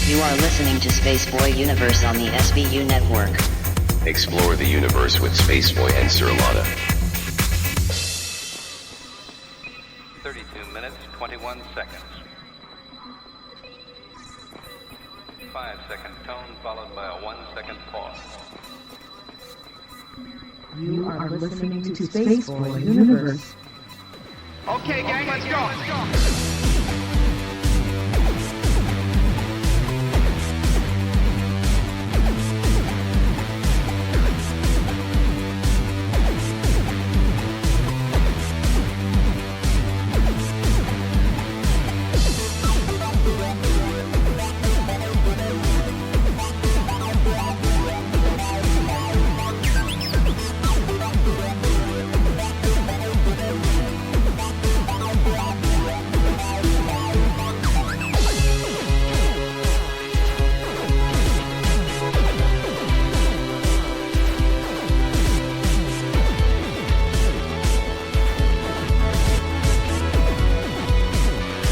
You are listening to Spaceboy Universe on the SBU network. Explore the universe with Spaceboy and Surlana. 32 minutes, 21 seconds. 5-second tone followed by a 1-second pause. You are listening to Spaceboy Universe. Okay, gang, let's go.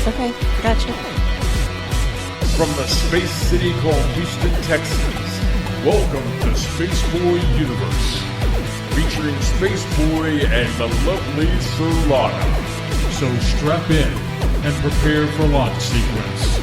Okay, gotcha. From the space city called Houston, Texas, welcome to Spaceboy Universe, featuring Spaceboy and the lovely Surlana. So strap in and prepare for launch sequence.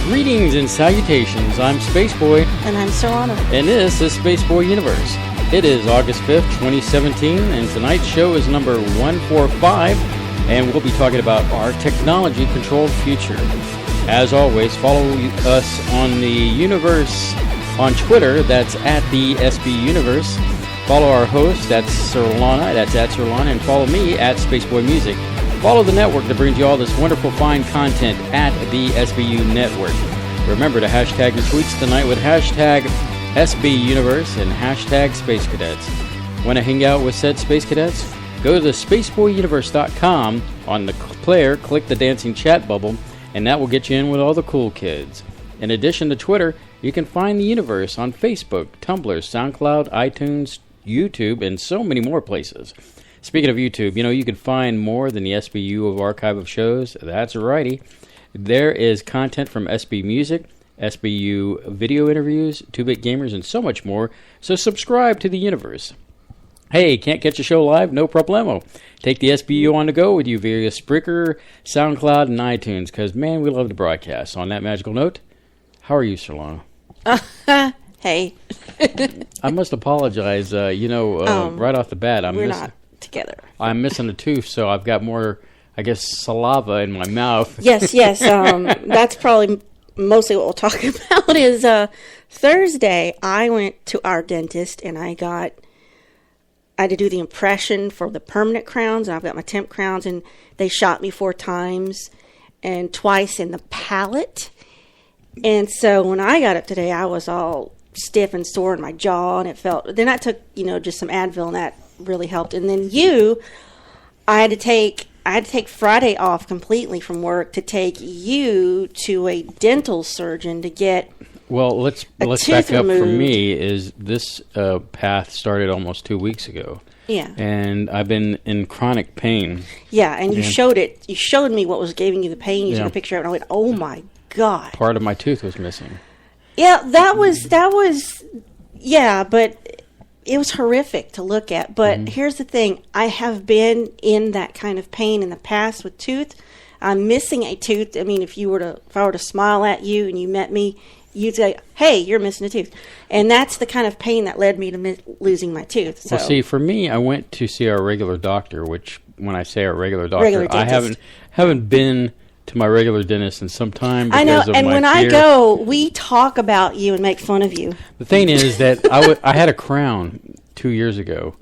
Greetings and salutations, I'm Spaceboy, And I'm Surlana. and this is Spaceboy Universe. It is August 5th, 2017, and tonight's show is number 145, and we'll be talking about our technology-controlled future. As always, follow us on the universe on Twitter, that's at the SB Universe. Follow our host, that's Surlana, that's at Surlana, and follow me at Spaceboy Music. Follow the network that brings you all this wonderful, fine content at the SBU Network. Remember to hashtag your tweets tonight with hashtag SB Universe and hashtag Space Cadets. Want to hang out with said Space Cadets? Go to spaceboyuniverse.com. On the player, click the dancing chat bubble, and that will get you in with all the cool kids. In addition to Twitter, you can find the universe on Facebook, Tumblr, SoundCloud, iTunes, YouTube, and so many more places. Speaking of YouTube, you can find more than the SBU of archive of shows. That's righty. There is content from SB Music, SBU video interviews, 2-Bit Gamers, and so much more. So subscribe to the universe. Hey, can't catch a show live? No problemo. Take the SBU on the go with you via Spreaker, SoundCloud, and iTunes, because, man, we love to broadcast. On that magical note, how are you, Surlana? Hey. I must apologize. Right off the bat, We're not together. I'm missing a tooth, so I've got more, I guess, saliva in my mouth. Yes. That's probably mostly what we'll talk about is Thursday, I went to our dentist and I had to do the impression for the permanent crowns, and I've got my temp crowns, and they shot me 4 times and twice in the palate. And so when I got up today, I was all stiff and sore in my jaw, and it felt, then I took, just some Advil, and that really helped. And then I had to take Friday off completely from work to take you to a dental surgeon to get Well, let's back up. For me, is this path started almost 2 weeks ago. Yeah. And I've been in chronic pain. Yeah, and you showed it. You showed me what was giving you the pain. You took a picture of it, and I went, "Oh my God!" Part of my tooth was missing. Yeah, that was. Yeah, but it was horrific to look at. But here's the thing: I have been in that kind of pain in the past with tooth. I'm missing a tooth. I mean, if I were to smile at you and you met me, you'd say, "Hey, you're missing a tooth," and that's the kind of pain that led me to losing my tooth. So. Well, see, for me, I went to see our regular doctor. Which, when I say our regular doctor, I haven't been to my regular dentist in some time. Because I know, of and my when fear. I go, we talk about you and make fun of you. The thing is that I had a crown 2 years ago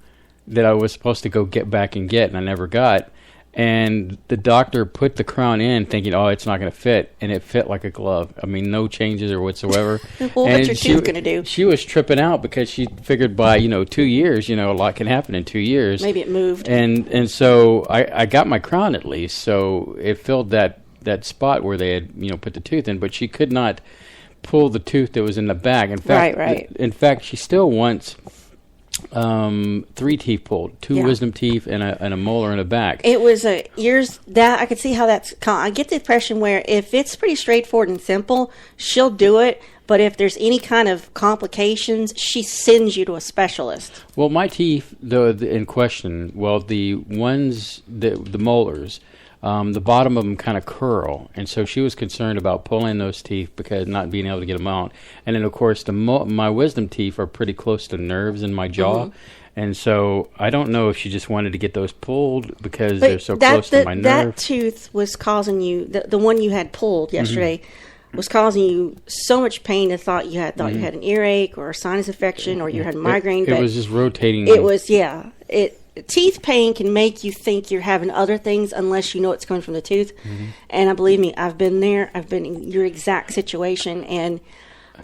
that I was supposed to go get back and I never got. And the doctor put the crown in thinking, oh, it's not going to fit. And it fit like a glove. I mean, no changes or whatsoever. Well, what's your tooth going to do? She was tripping out because she figured by, 2 years, a lot can happen in 2 years. Maybe it moved. And so I got my crown at least. So it filled that spot where they had, put the tooth in. But she could not pull the tooth that was in the back. In fact, right. In fact, she still wants 3 teeth pulled, 2 wisdom teeth and a molar in the back. It was I could see how I get the impression where if it's pretty straightforward and simple, she'll do it. But if there's any kind of complications, she sends you to a specialist. Well, my teeth, in question, the ones, the molars, the bottom of them kind of curl, and so she was concerned about pulling those teeth because not being able to get them out. And then, of course, my wisdom teeth are pretty close to nerves in my jaw, and so I don't know if she just wanted to get those pulled because they're so close to my nerve. That tooth was causing you, the one you had pulled yesterday, was causing you so much pain. Thought you had an earache or a sinus infection or you had migraine. It was just rotating. It was teeth pain can make you think you're having other things unless you know it's coming from the tooth. And believe me, I've been there. I've been in your exact situation, and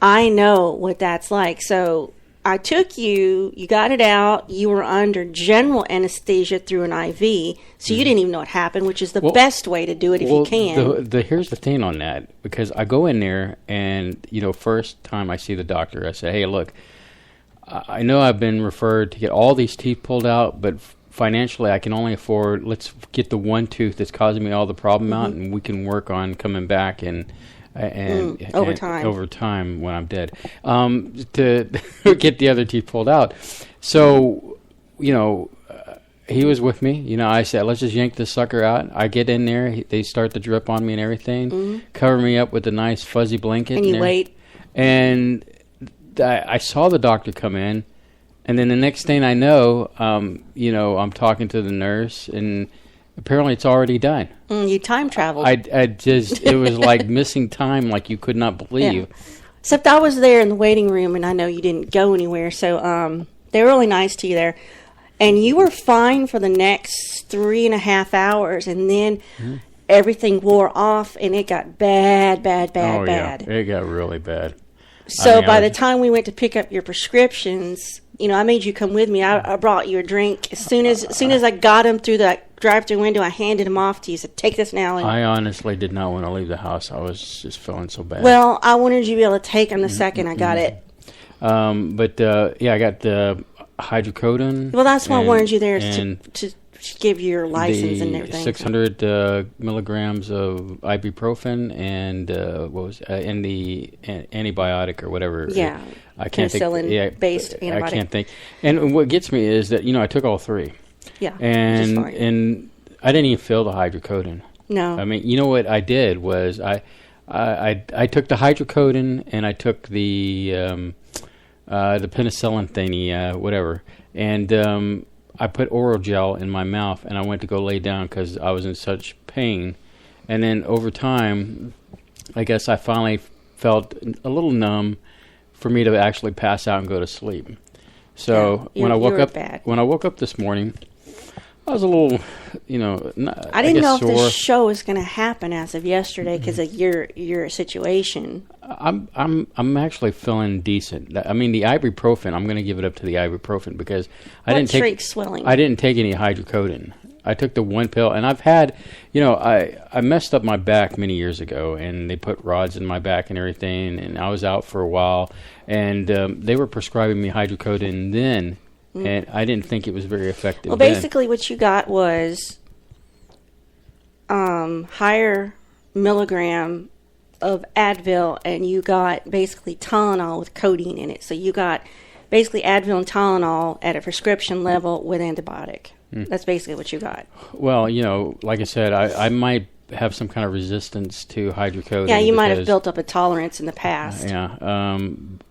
I know what that's like. So I took you got it out, you were under general anesthesia through an IV, so you didn't even know what happened, which is the best way to do it if you can. Here's the thing on that, because I go in there and, first time I see the doctor, I say, hey, look, I know I've been referred to get all these teeth pulled out, but financially I can only afford, let's get the one tooth that's causing me all the problem out, and we can work on coming back and over time when I'm dead, to get the other teeth pulled out. So, he was with me. I said, let's just yank this sucker out. I get in there. They start to drip on me and everything, cover me up with a nice fuzzy blanket. And you wait. And I saw the doctor come in, and then the next thing I know, I'm talking to the nurse, and apparently it's already done. You time traveled. It was like missing time, like you could not believe. Yeah. Except I was there in the waiting room, and I know you didn't go anywhere, so they were really nice to you there. And you were fine for the next 3.5 hours, and then everything wore off, and it got bad. Yeah, it got really bad. So by the time we went to pick up your prescriptions, I made you come with me. I brought you a drink. As soon as I got them through the drive-through window, I handed them off to you. Said, "Take this now." And I honestly did not want to leave the house. I was just feeling so bad. Well, I wanted you to be able to take them the second I got it. I got the hydrocodone. Well, that's why I wanted you there to give you your license and everything. 600 milligrams of ibuprofen and and the antibiotic or whatever. Yeah, I can't think. Penicillin-based antibiotic. I can't think. And what gets me is that I took all 3. Yeah, and I didn't even feel the hydrocodone. No, I mean, you know what I did was I took the hydrocodone and I took the penicillin thingy, whatever, and I put oral gel in my mouth, and I went to go lay down because I was in such pain. And then over time, I guess I finally felt a little numb for me to actually pass out and go to sleep. So when I woke up this morning, I was a little, I didn't know if sore. this show was going to happen as of yesterday because of your situation. I'm actually feeling decent. I mean, the ibuprofen, I'm going to give it up to the ibuprofen because I didn't take any hydrocodone. I took the one pill, and I've had, I messed up my back many years ago, and they put rods in my back and everything, and I was out for a while, and they were prescribing me hydrocodone then. And I didn't think it was very effective. Well, basically what you got was higher milligram of Advil, and you got basically Tylenol with codeine in it. So you got basically Advil and Tylenol at a prescription level with antibiotic. That's basically what you got. Well, like I said, I might have some kind of resistance to hydrocodone. Yeah, you might have built up a tolerance in the past.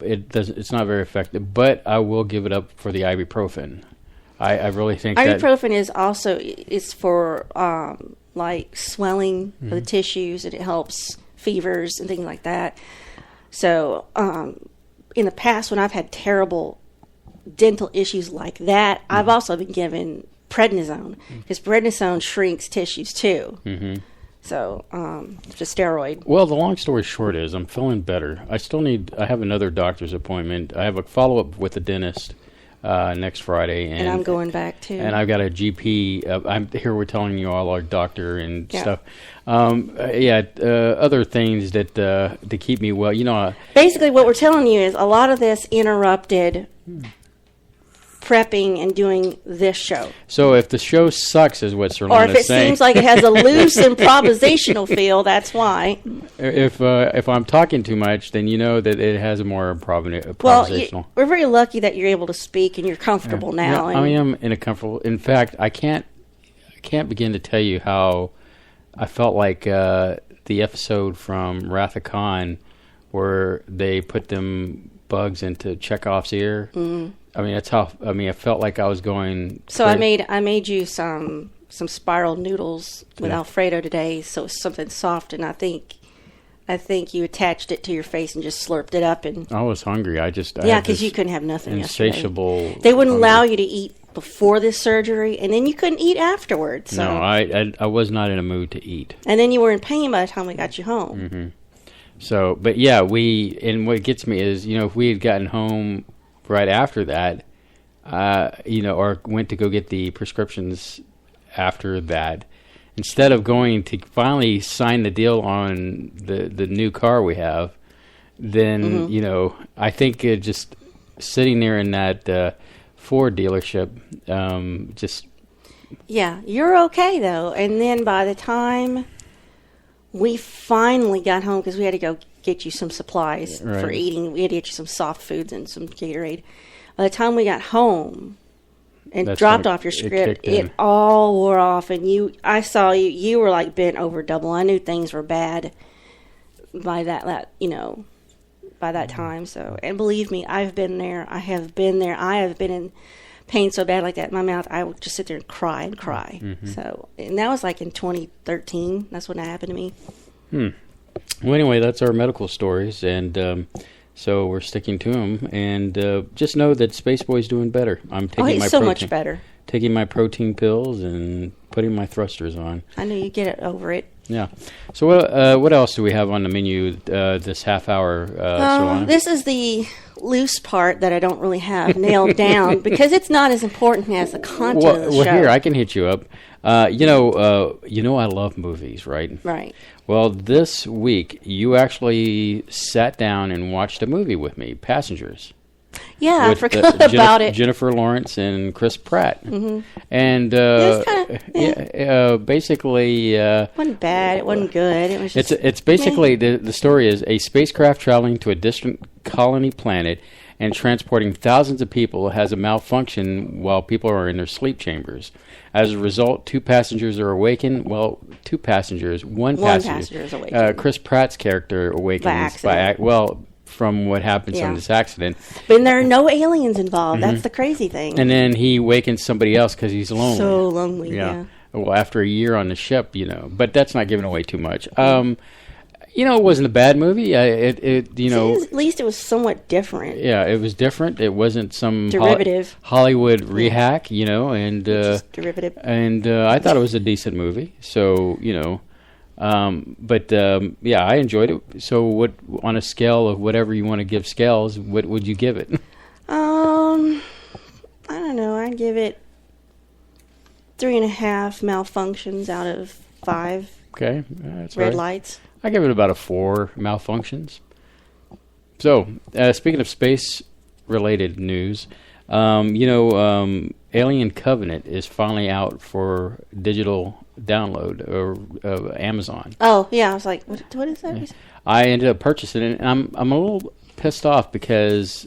It's not very effective, but I will give it up for the ibuprofen. I really think ibuprofen is for like swelling of the tissues, and it helps fevers and things like that. So in the past, when I've had terrible dental issues like that, I've also been given prednisone because prednisone shrinks tissues too. So, it's a steroid. Well, the long story short is I'm feeling better. I have another doctor's appointment. I have a follow-up with the dentist next Friday. And I'm going back, too. And I've got a GP. We're telling you all our doctor and stuff. Other things that to keep me well. Basically, what we're telling you is a lot of this interrupted prepping and doing this show. So if the show sucks, is what Surlana's Or if it saying. seems like it has a loose improvisational feel, that's why. If I'm talking too much, then you know that it has a more Well, improvisational. we're very lucky that you're able to speak and you're comfortable now. Yeah, I and am in a comfortable. In fact, I can't begin to tell you how I felt like the episode from Wrath of Khan, where they put them bugs into Chekhov's ear. Mm-hmm. I mean, that's how. I mean, I felt like I was going. So I made you some spiral noodles with Alfredo today, so it's something soft, and I think you attached it to your face and just slurped it up. And I was hungry. because you couldn't have nothing insatiable. yesterday. They wouldn't hunger. allow you to eat before this surgery, and then you couldn't eat afterwards. So. No, I was not in a mood to eat. And then you were in pain by the time we got you home. Mm-hmm. So, but yeah, and what gets me is, if we had gotten home right after that, or went to go get the prescriptions after that, instead of going to finally sign the deal on the new car we have, then, I think just sitting there in that Ford dealership, just... Yeah, you're okay, though. And then by the time we finally got home, because we had to go get you some supplies for eating, we had to get you some soft foods and some Gatorade. By the time we got home and dropped off your script, it all wore off. And I saw you were like bent over double. I knew things were bad by by that time. So, and believe me, I've been there. I have been there. I have been in pain so bad like that in my mouth, I would just sit there and cry and cry. Mm-hmm. So, and that was like in 2013. That's when that happened to me. Well, anyway, that's our medical stories, and so we're sticking to them. And just know that Spaceboy's doing better. I'm taking my much better. Taking my protein pills and putting my thrusters on. I know you get it over it. Yeah. So what else do we have on the menu this half hour, Surlana? This is the loose part that I don't really have nailed down because it's not as important as the content of the show. Well, here, I can hit you up. I love movies, right? Right. Well, this week, you actually sat down and watched a movie with me, Passengers. Yeah, I forgot about it. Jennifer Lawrence and Chris Pratt. Mm-hmm. And basically... it wasn't bad. It wasn't good. It was just... It's basically... The story is a spacecraft traveling to a distant colony planet and transporting thousands of people has a malfunction while people are in their sleep chambers. As a result, two passengers are awakened. Well, two passengers. One passenger is awakened. Chris Pratt's character awakens from what happens from this accident. But there are no aliens involved. Mm-hmm. That's the crazy thing. And then he awakens somebody else because he's lonely. So lonely, yeah. Well, after a year on the ship, But that's not giving away too much. It wasn't a bad movie. At least it was somewhat different. Yeah, it was different. It wasn't some derivative Hollywood rehack, and just derivative. And I thought it was a decent movie. So, I enjoyed it. So, what on a scale of whatever you want to give scales, what would you give it? I don't know. I'd give it 3.5 malfunctions out of 5. Okay, that's red lights. I give it about a 4 malfunctions. So, speaking of space-related news, Alien Covenant is finally out for digital download or Amazon. Oh, yeah. I was like, what is that? Yeah. I ended up purchasing it, and I'm a little pissed off because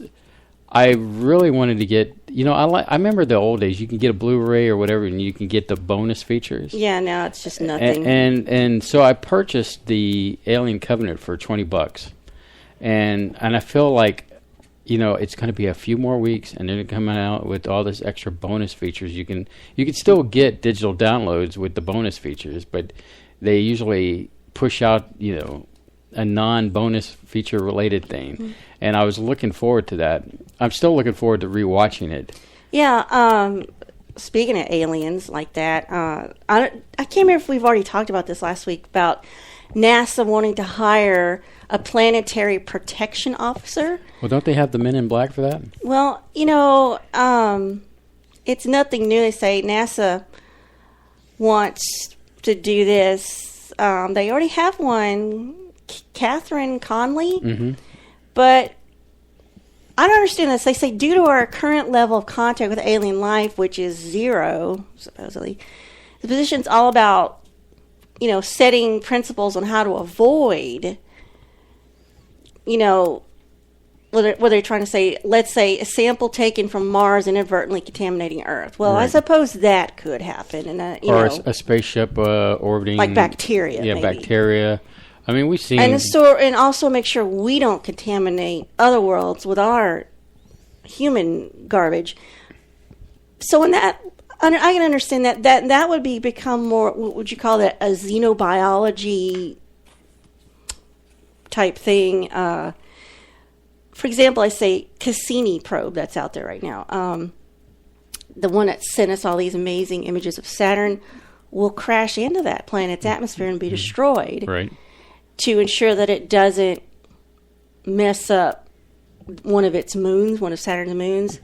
I really wanted to get, I remember the old days. You can get a Blu-ray or whatever, and you can get the bonus features. Yeah, now it's just nothing. And so I purchased the Alien Covenant for $20, and I feel like, it's going to be a few more weeks, and then coming out with all this extra bonus features. You can still get digital downloads with the bonus features, but they usually push out, a non-bonus feature-related thing. Mm-hmm. And I was looking forward to that. I'm still looking forward to rewatching it. Yeah. Speaking of aliens like that, I can't remember if we've already talked about this last week about NASA wanting to hire a planetary protection officer. Well, don't they have the Men in Black for that? Well, it's nothing new. They say NASA wants to do this. They already have one, Catherine Conley. Mm-hmm. But I don't understand this. They say due to our current level of contact with alien life, which is 0, supposedly, the position's all about, setting principles on how to avoid, what they're trying to say, let's say a sample taken from Mars inadvertently contaminating Earth. Well, I Right. suppose that could happen. And, Or a spaceship orbiting... like bacteria, Yeah, maybe. bacteria. I mean, we've seen... And also make sure we don't contaminate other worlds with our human garbage. So in that, I can understand that would become more, what would you call that, a xenobiology type thing. For example, I say Cassini probe that's out there right now. The one that sent us all these amazing images of Saturn will crash into that planet's atmosphere and be destroyed. Right. To ensure that it doesn't mess up one of Saturn's moons,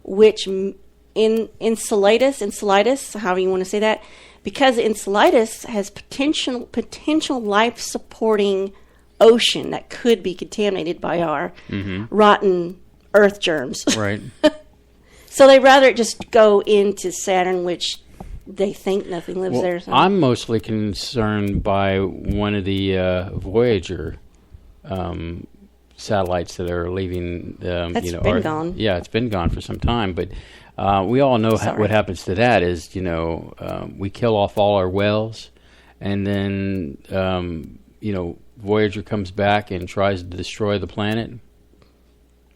which in Enceladus, however you want to say that, because Enceladus has potential life-supporting ocean that could be contaminated by our rotten Earth germs. Right. So they'd rather it just go into Saturn, which they think nothing lives there. So. I'm mostly concerned by one of the Voyager satellites that are leaving. That's been gone. Yeah, it's been gone for some time, but we all know what happens to that is, we kill off all our whales, and then, Voyager comes back and tries to destroy the planet.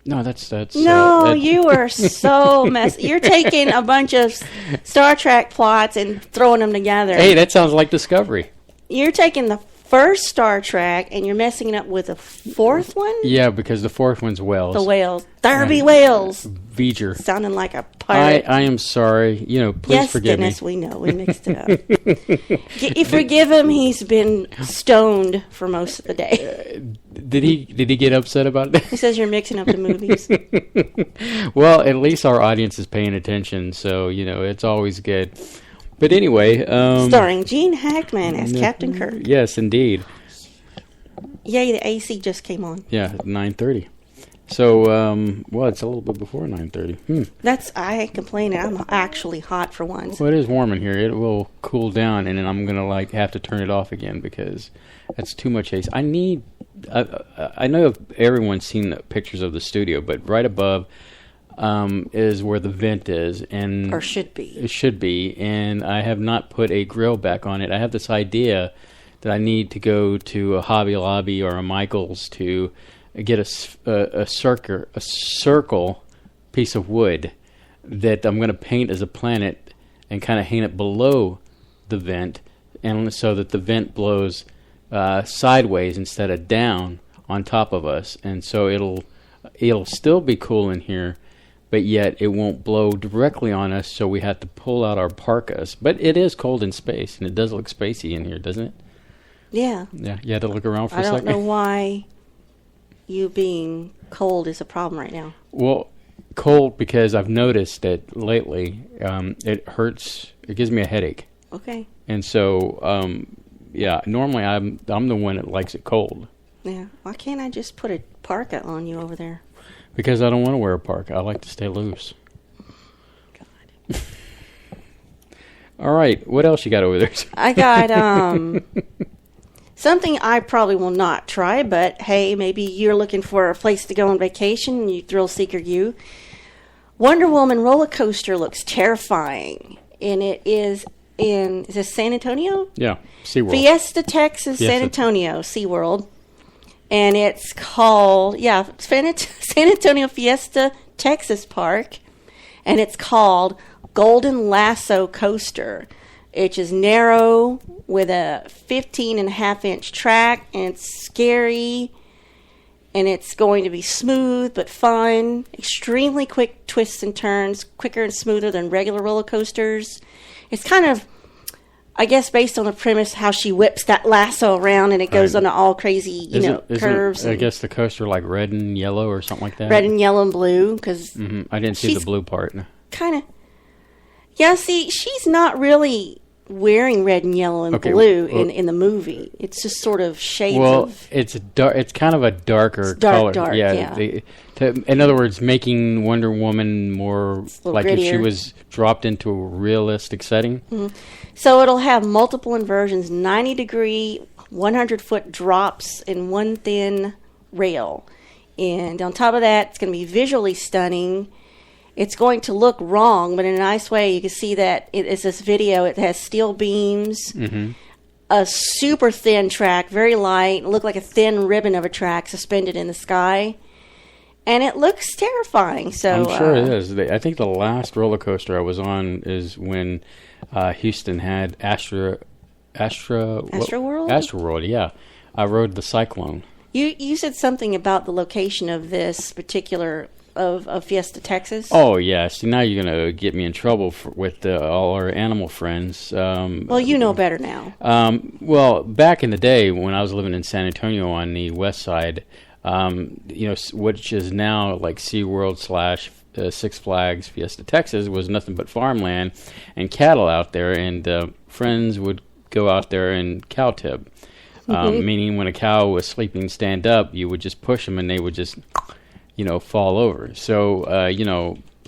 No, that's no. You are so messy. You're taking a bunch of Star Trek plots and throwing them together. Hey, that sounds like Discovery. You're taking the first Star Trek and you're messing it up with a fourth one. Yeah, because the fourth one's whales. The whales, there be whales. Voyager. Sounding like a pirate. I am sorry. Please yes, forgive Dennis, me. we know we mixed it up. You forgive him. He's been stoned for most of the day. Did he get upset about that? He says you're mixing up the movies. Well, at least our audience is paying attention, so it's always good. But anyway, starring Gene Hackman as Captain Kirk. Yes, indeed. Yay! The AC just came on. Yeah, 9:30. So, it's a little bit before 9:30. I complain. I'm actually hot for once. Well, it is warm in here. It will cool down, and then I'm gonna have to turn it off again because that's too much AC. I know if everyone's seen the pictures of the studio, but right above is where the vent is, and or should be. It should be, and I have not put a grill back on it. I have this idea that I need to go to a Hobby Lobby or a Michael's to get a circle piece of wood that I'm going to paint as a planet and kind of hang it below the vent, and so that the vent blows sideways instead of down on top of us, and so it'll still be cool in here, but yet it won't blow directly on us, so we have to pull out our parkas. But it is cold in space, and it does look spacey in here, doesn't it? Yeah. Yeah, you had to look around for a second. I don't know why you being cold is a problem right now. Well, cold because I've noticed that lately it hurts. It gives me a headache. Okay. And so, normally I'm the one that likes it cold. Yeah. Why can't I just put a parka on you over there? Because I don't want to wear a parka. I like to stay loose. God. All right. What else you got over there? I got something I probably will not try, but hey, maybe you're looking for a place to go on vacation, you thrill seeker you. Wonder Woman roller coaster looks terrifying, and it is is this San Antonio? Yeah, SeaWorld. Fiesta, Texas, San Antonio, SeaWorld. And it's called, San Antonio Fiesta, Texas Park. And it's called Golden Lasso Coaster. It's just narrow with a 15.5-inch track, and it's scary, and it's going to be smooth but fun. Extremely quick twists and turns, quicker and smoother than regular roller coasters. It's kind of, I guess, based on the premise how she whips that lasso around and it goes on all crazy, curves. I guess the coaster like red and yellow or something like that. Red and yellow and blue, because I didn't see the blue part. Kind of. Yeah, see, she's not really wearing red and yellow and Okay, blue well- in the movie. It's just sort of shades Well, of... it's it's kind of a darker It's dark, color. dark, yeah. In other words, making Wonder Woman more little like if she grittier. was dropped into a realistic setting. So it'll have multiple inversions, 90-degree, 100-foot drops in one thin rail. And on top of that, it's going to be visually stunning. It's going to look wrong, but in a nice way. You can see that it's this video. It has steel beams, a super thin track, very light, look like a thin ribbon of a track suspended in the sky. And it looks terrifying. So I'm sure it is. I think the last roller coaster I was on is when Houston had Astroworld? Astroworld, yeah. I rode the Cyclone. You said something about the location of this particular of Fiesta, Texas. Oh, yeah. See, now you're going to get me in trouble with all our animal friends. Well, you know better now. Well, back in the day when I was living in San Antonio on the west side, which is now like SeaWorld / Six Flags Fiesta, Texas, was nothing but farmland and cattle out there, and friends would go out there and cow tip. Meaning when a cow was sleeping stand up, you would just push them and they would just, fall over. So,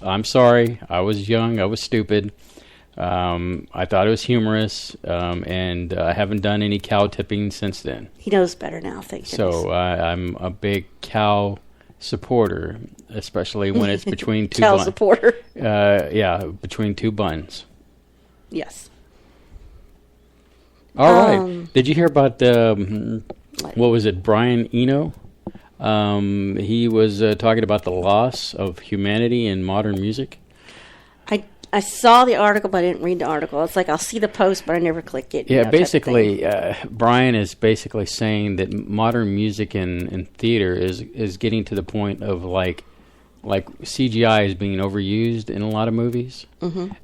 I'm sorry. I was young. I was stupid. I thought it was humorous, and I haven't done any cow tipping since then. He knows better now, thank goodness. So I'm a big cow supporter, especially when it's between two Cow buns. supporter. Between two buns. Yes. All right. Did you hear about what was it, Brian Eno? He was talking about the loss of humanity in modern music. I saw the article, but I didn't read the article. It's like I'll see the post, but I never click it. Yeah, type of basically, thing. Brian is basically saying that modern music and theater is getting to the point of like CGI is being overused in a lot of movies,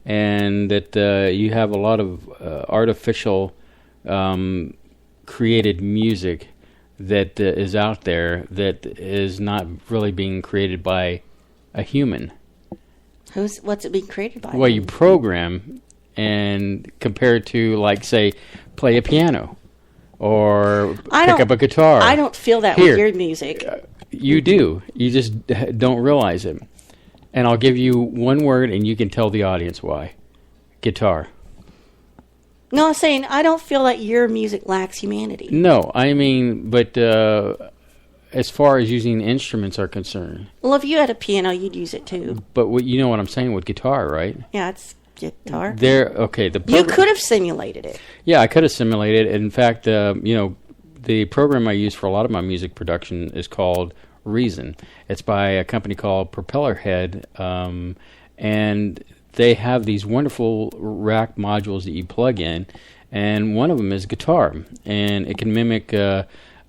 and that you have a lot of artificial created music that is out there that is not really being created by a human. What's it being created by? Well, you program and compare it to, like, say, play a piano or pick up a guitar. I don't feel that Here. with your music. You do. You just don't realize it. And I'll give you one word, and you can tell the audience why. Guitar. No, I'm saying I don't feel that your music lacks humanity. No, I mean, but as far as using instruments are concerned. Well, if you had a piano, you'd use it too. But you know what I'm saying with guitar, right? Yeah, it's guitar. Okay. You could have simulated it. Yeah, I could have simulated. In fact, the program I use for a lot of my music production is called Reason. It's by a company called Propellerhead, and they have these wonderful rack modules that you plug in, and one of them is guitar, and it can mimic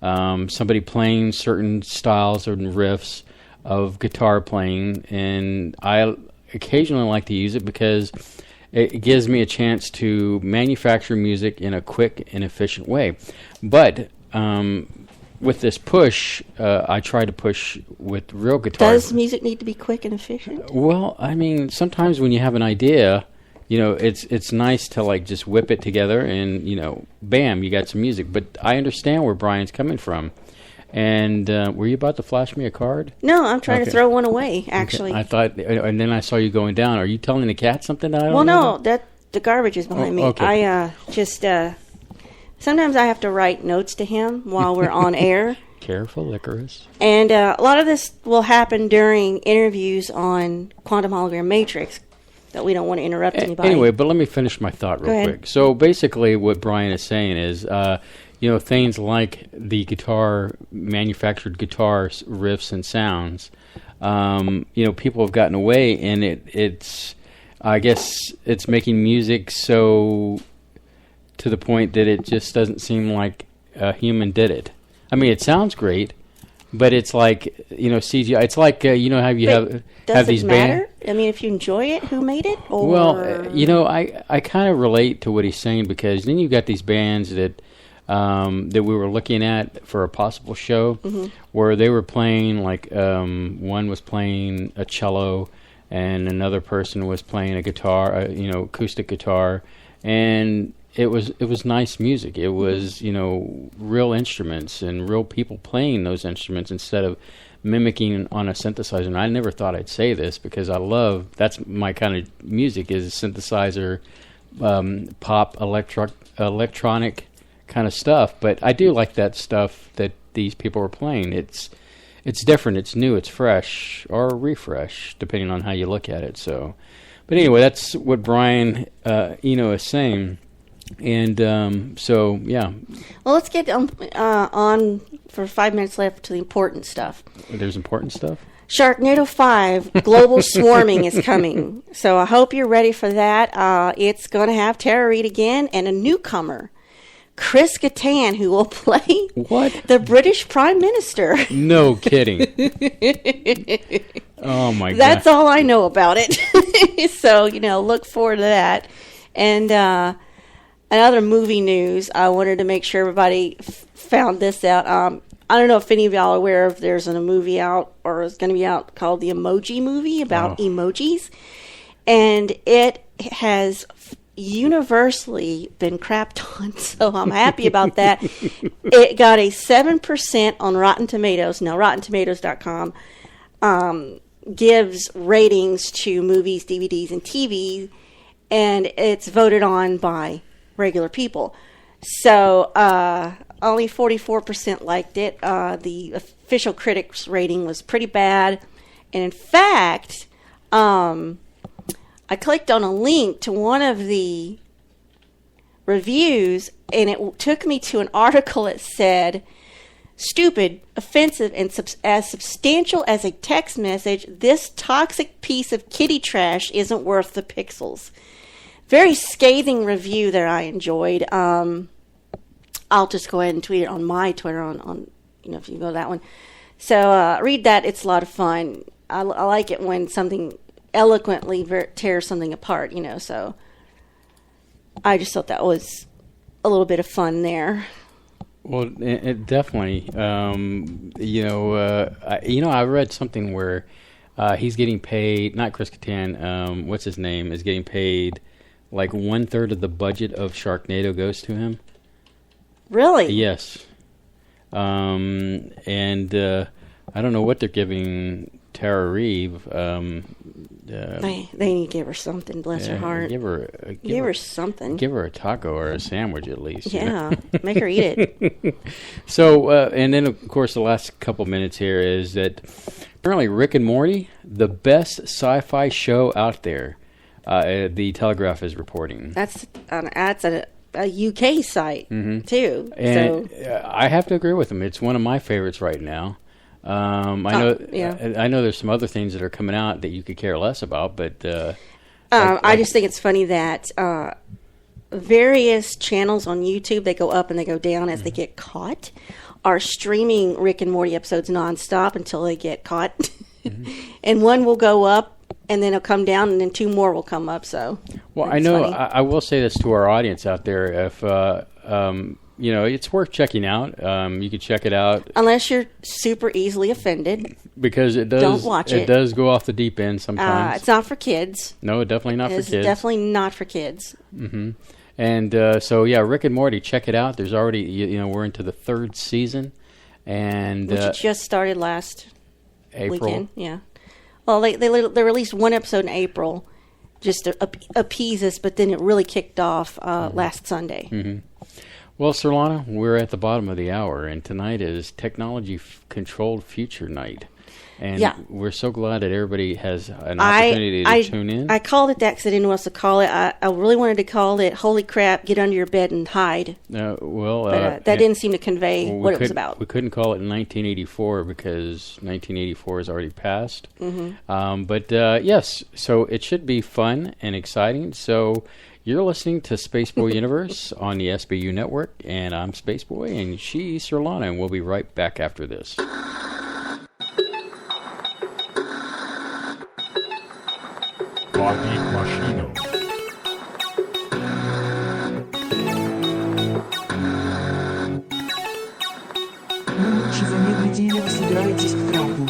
somebody playing certain styles or riffs of guitar playing, and I occasionally like to use it because it gives me a chance to manufacture music in a quick and efficient way. But with this push, I try to push with real guitar. Does music need to be quick and efficient? Well, I mean, sometimes when you have an idea, it's nice to like just whip it together and, bam, you got some music. But I understand where Brian's coming from. And were you about to flash me a card? No, I'm trying to throw one away, actually. Okay. I thought, and then I saw you going down. Are you telling the cat something that I don't know? No, the garbage is behind me. Okay. I sometimes I have to write notes to him while we're on air. Careful, Licorice. And a lot of this will happen during interviews on Quantum Hologram Matrix that we don't want to interrupt anybody. Anyway, but let me finish my thought real quick. So basically what Brian is saying is, things like the manufactured guitar riffs and sounds, people have gotten away, and I guess it's making music so to the point that it just doesn't seem like a human did it. I mean, it sounds great, but it's like, CGI. It's like, how you have these matter? bands. I mean, if you enjoy it, who made it? Or... Well, I kind of relate to what he's saying, because then you've got these bands that we were looking at for a possible show, where they were playing, like, one was playing a cello and another person was playing a guitar, acoustic guitar, and it was nice music. It was, you know, real instruments and real people playing those instruments instead of mimicking on a synthesizer. And I never thought I'd say this because that's my kind of music, is synthesizer, pop, electronic kind of stuff. But I do like that stuff that these people were playing. It's different, it's new, it's fresh, or refresh, depending on how you look at it. So, but anyway, that's what Brian Eno is saying. And so, yeah. Well, let's get on for 5 minutes left to the important stuff. There's important stuff? Sharknado 5, global swarming is coming. So I hope you're ready for that. It's going to have Tara Reid again and a newcomer, Chris Kattan, who will play the British Prime Minister. No kidding. Oh, my God. That's all I know about it. So, you know, look forward to that. And another movie news, I wanted to make sure everybody found this out. I don't know if any of y'all are aware of there's a movie out, or is going to be out, called The Emoji Movie, about emojis. And it has universally been crapped on, so I'm happy about that. It got a 7% on Rotten Tomatoes. Now, RottenTomatoes.com gives ratings to movies, DVDs, and TV, and it's voted on by regular people. So only 44% liked it. The official critics rating was pretty bad. And in fact, I clicked on a link to one of the reviews, and it took me to an article that said, "Stupid, offensive, and as substantial as a text message, this toxic piece of kitty trash isn't worth the pixels." Very scathing review that I enjoyed. I'll just go ahead and tweet it on my Twitter, on you know, if you go to that one. So read that. It's a lot of fun. I like it when something eloquently tears something apart, you know. So I just thought that was a little bit of fun there. Well, it definitely. I read something where he's getting paid. Not Chris Kattan. What's his name? Is getting paid like 1/3 of the budget of Sharknado goes to him. Really? Yes. And I don't know what they're giving Tara Reid. They need to give her something. Bless her heart. Give her something. Give her a taco or a sandwich at least. Yeah, make her eat it. So, and then of course the last couple minutes here is that apparently Rick and Morty, the best sci-fi show out there. The Telegraph is reporting. That's a UK site too. And so I have to agree with them. It's one of my favorites right now. I know there's some other things that are coming out that you could care less about, but I just think it's funny that various channels on YouTube, they go up and they go down as they get caught, are streaming Rick and Morty episodes nonstop until they get caught. And one will go up and then it'll come down, and then two more will come up. So, well, I know I will say this to our audience out there: if it's worth checking out. You can check it out unless you're super easily offended, because it does. Don't watch it. It does go off the deep end sometimes. It's not for kids. No, definitely not for kids. It's definitely not for kids. Mm-hmm. And so, yeah, Rick and Morty, check it out. There's already, we're into the 3rd season, and which just started last April. Weekend. Yeah. Well, they released one episode in April, just to appease us, but then it really kicked off last Sunday. Mm-hmm. Well, Surlana, we're at the bottom of the hour, and tonight is Technology-Controlled Future Night. And we're so glad that everybody has an opportunity to tune in. I called it that because I didn't know what else to call it. I really wanted to call it "Holy Crap, Get Under Your Bed and Hide." But that didn't seem to convey what it was about. We couldn't call it 1984 because 1984 is already passed. Mm-hmm. Yes, so it should be fun and exciting. So you're listening to Spaceboy Universe on the SBU network, and I'm Spaceboy, and she's Surlana, and we'll be right back after this. Body Machino. Чи замедлите или собираетесь к трапу?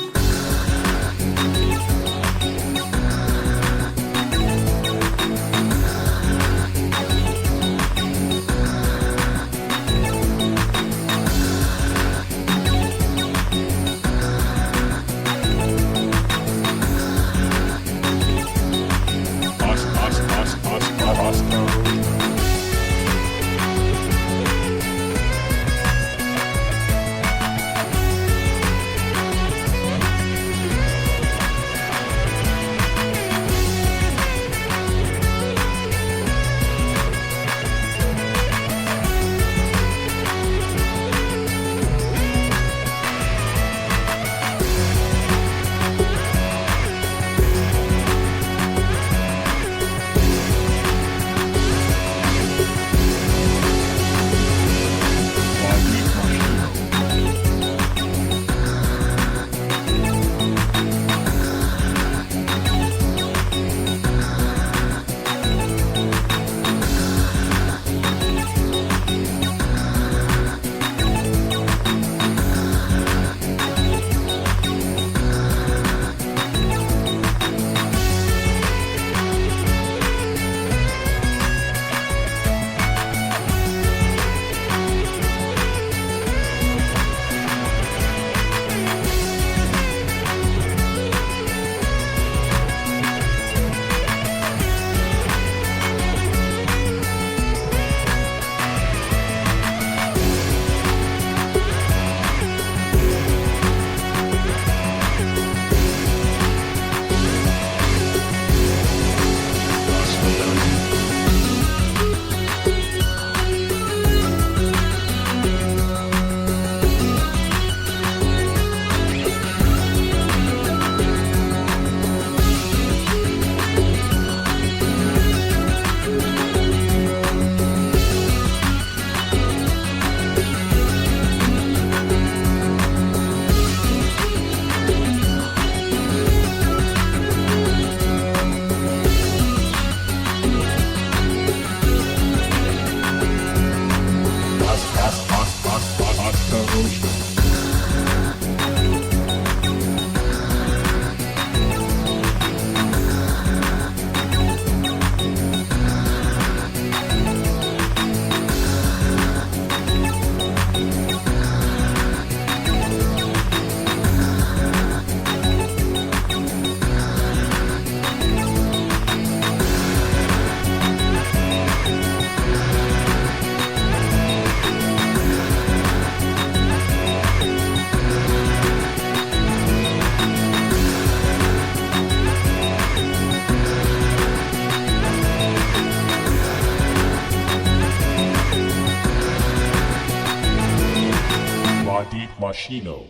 Machino.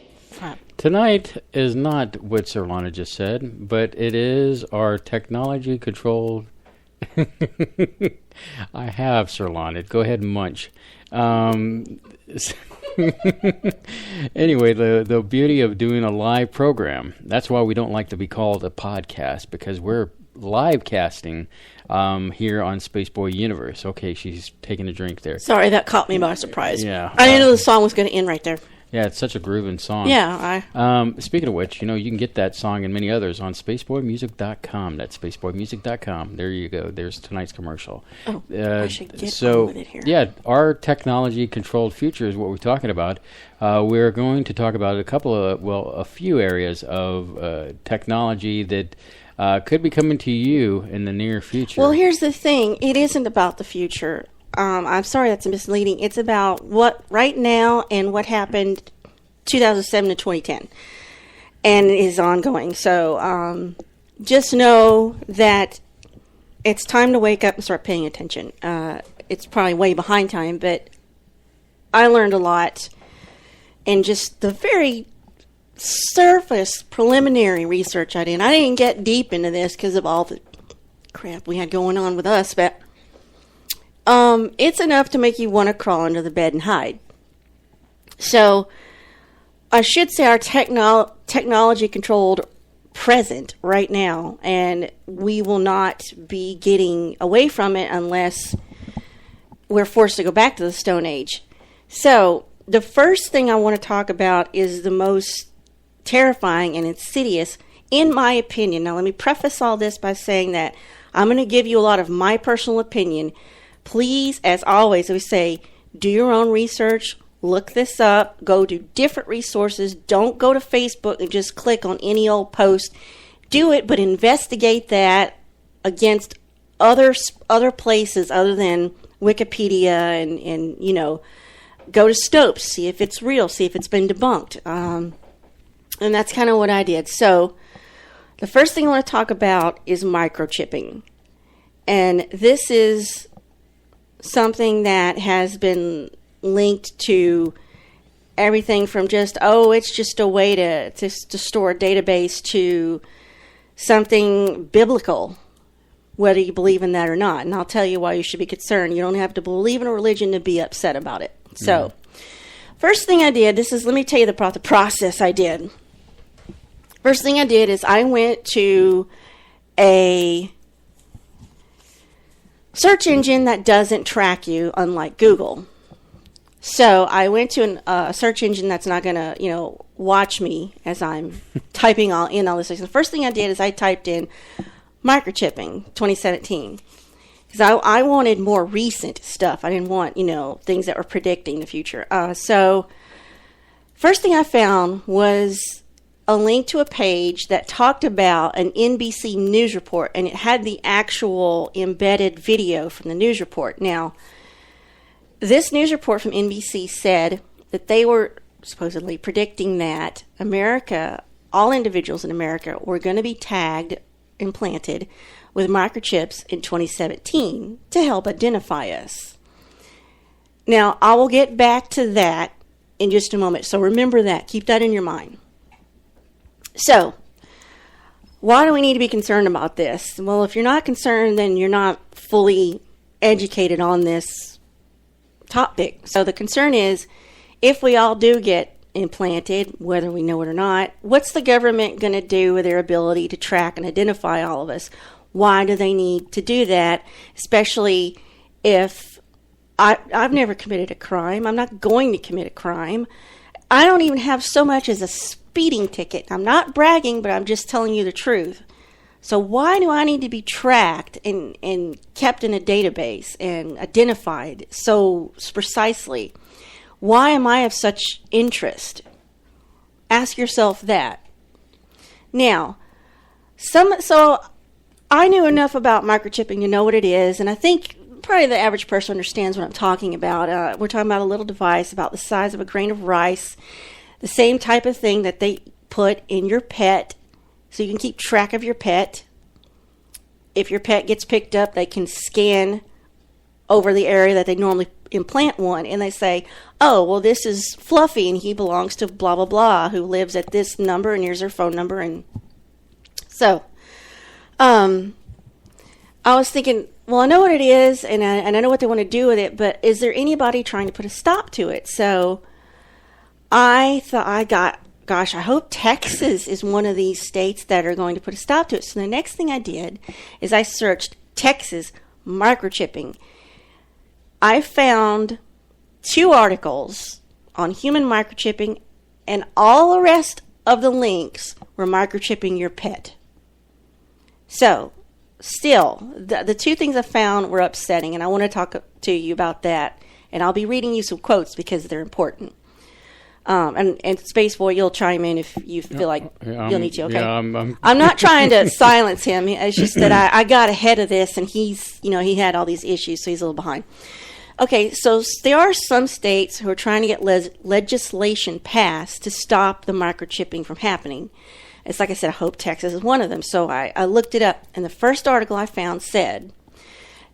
Tonight is not what Surlana just said, but it is our technology controlled. I have Surlana. Go ahead and munch. Anyway, the beauty of doing a live program, that's why we don't like to be called a podcast, because we're live casting here on Spaceboy Universe. Okay, she's taking a drink there. Sorry, that caught me by surprise. Yeah. I didn't know the song was going to end right there. Yeah, it's such a grooving song. Yeah. Speaking of which, you can get that song and many others on spaceboymusic.com. That's spaceboymusic.com. There you go. There's tonight's commercial. Oh, I should get on with it here. Yeah, our technology-controlled future is what we're talking about. We're going to talk about a few areas of technology that could be coming to you in the near future. Well, here's the thing. It isn't about the future. I'm sorry that's misleading. It's about what right now and what happened 2007 to 2010 and is ongoing. So just know that it's time to wake up and start paying attention. It's probably way behind time, but I learned a lot in just the very surface preliminary research I did. I didn't get deep into this because of all the crap we had going on with us, but it's enough to make you want to crawl under the bed and hide. So I should say our technology controlled present right now, and we will not be getting away from it unless we're forced to go back to the Stone Age. So the first thing I want to talk about is the most terrifying and insidious, in my opinion. Now let me preface all this by saying that I'm going to give you a lot of my personal opinion. Please, as always, we say, do your own research, look this up, go to different resources. Don't go to Facebook and just click on any old post. Do it, but investigate that against other places other than Wikipedia and go to Stopes, see if it's real, see if it's been debunked. And that's kind of what I did. So the first thing I want to talk about is microchipping. And this is something that has been linked to everything from just, it's just a way to store a database to something biblical, whether you believe in that or not. And I'll tell you why you should be concerned. You don't have to believe in a religion to be upset about it. So, first thing I did, let me tell you the process I did. First thing I did is I went to a search engine that doesn't track you, unlike Google. So I went to a search engine that's not going to, watch me as I'm typing all this. The first thing I did is I typed in microchipping 2017 because I wanted more recent stuff. I didn't want, things that were predicting the future. So first thing I found was a link to a page that talked about an NBC news report, and it had the actual embedded video from the news report. Now, this news report from NBC said that they were supposedly predicting that all individuals in America were going to be tagged, implanted with microchips in 2017 to help identify us. Now, I will get back to that in just a moment, so remember that. Keep that in your mind. So, why do we need to be concerned about this? Well, if you're not concerned, then you're not fully educated on this topic. So the concern is, if we all do get implanted, whether we know it or not, what's the government going to do with their ability to track and identify all of us? Why do they need to do that? Especially if I've never committed a crime. I'm not going to commit a crime. I don't even have so much as a speeding ticket. I'm not bragging, but I'm just telling you the truth. So why do I need to be tracked and kept in a database and identified so precisely? Why am I of such interest? Ask yourself that. Now, so I knew enough about microchipping to know what it is, and I think probably the average person understands what I'm talking about. We're talking about a little device about the size of a grain of rice, the same type of thing that they put in your pet, so you can keep track of your pet. If your pet gets picked up, they can scan over the area that they normally implant one, and they say, oh, well, this is Fluffy, and he belongs to blah, blah, blah, who lives at this number, and here's their phone number. And so I was thinking, well, I know what it is, and I know what they want to do with it, but is there anybody trying to put a stop to it? So I thought, gosh, I hope Texas is one of these states that are going to put a stop to it. So the next thing I did is I searched Texas microchipping. I found 2 articles on human microchipping, and all the rest of the links were microchipping your pet. So, still, the 2 things I found were upsetting, and I want to talk to you about that. And I'll be reading you some quotes because they're important. And Spaceboy, you'll chime in if you feel like you'll need to. Okay, I'm not trying to silence him. It's just that I got ahead of this, and he's, he had all these issues, so he's a little behind. Okay, so there are some states who are trying to get legislation passed to stop the microchipping from happening. It's like I said, I hope Texas is one of them. So I looked it up, and the first article I found said,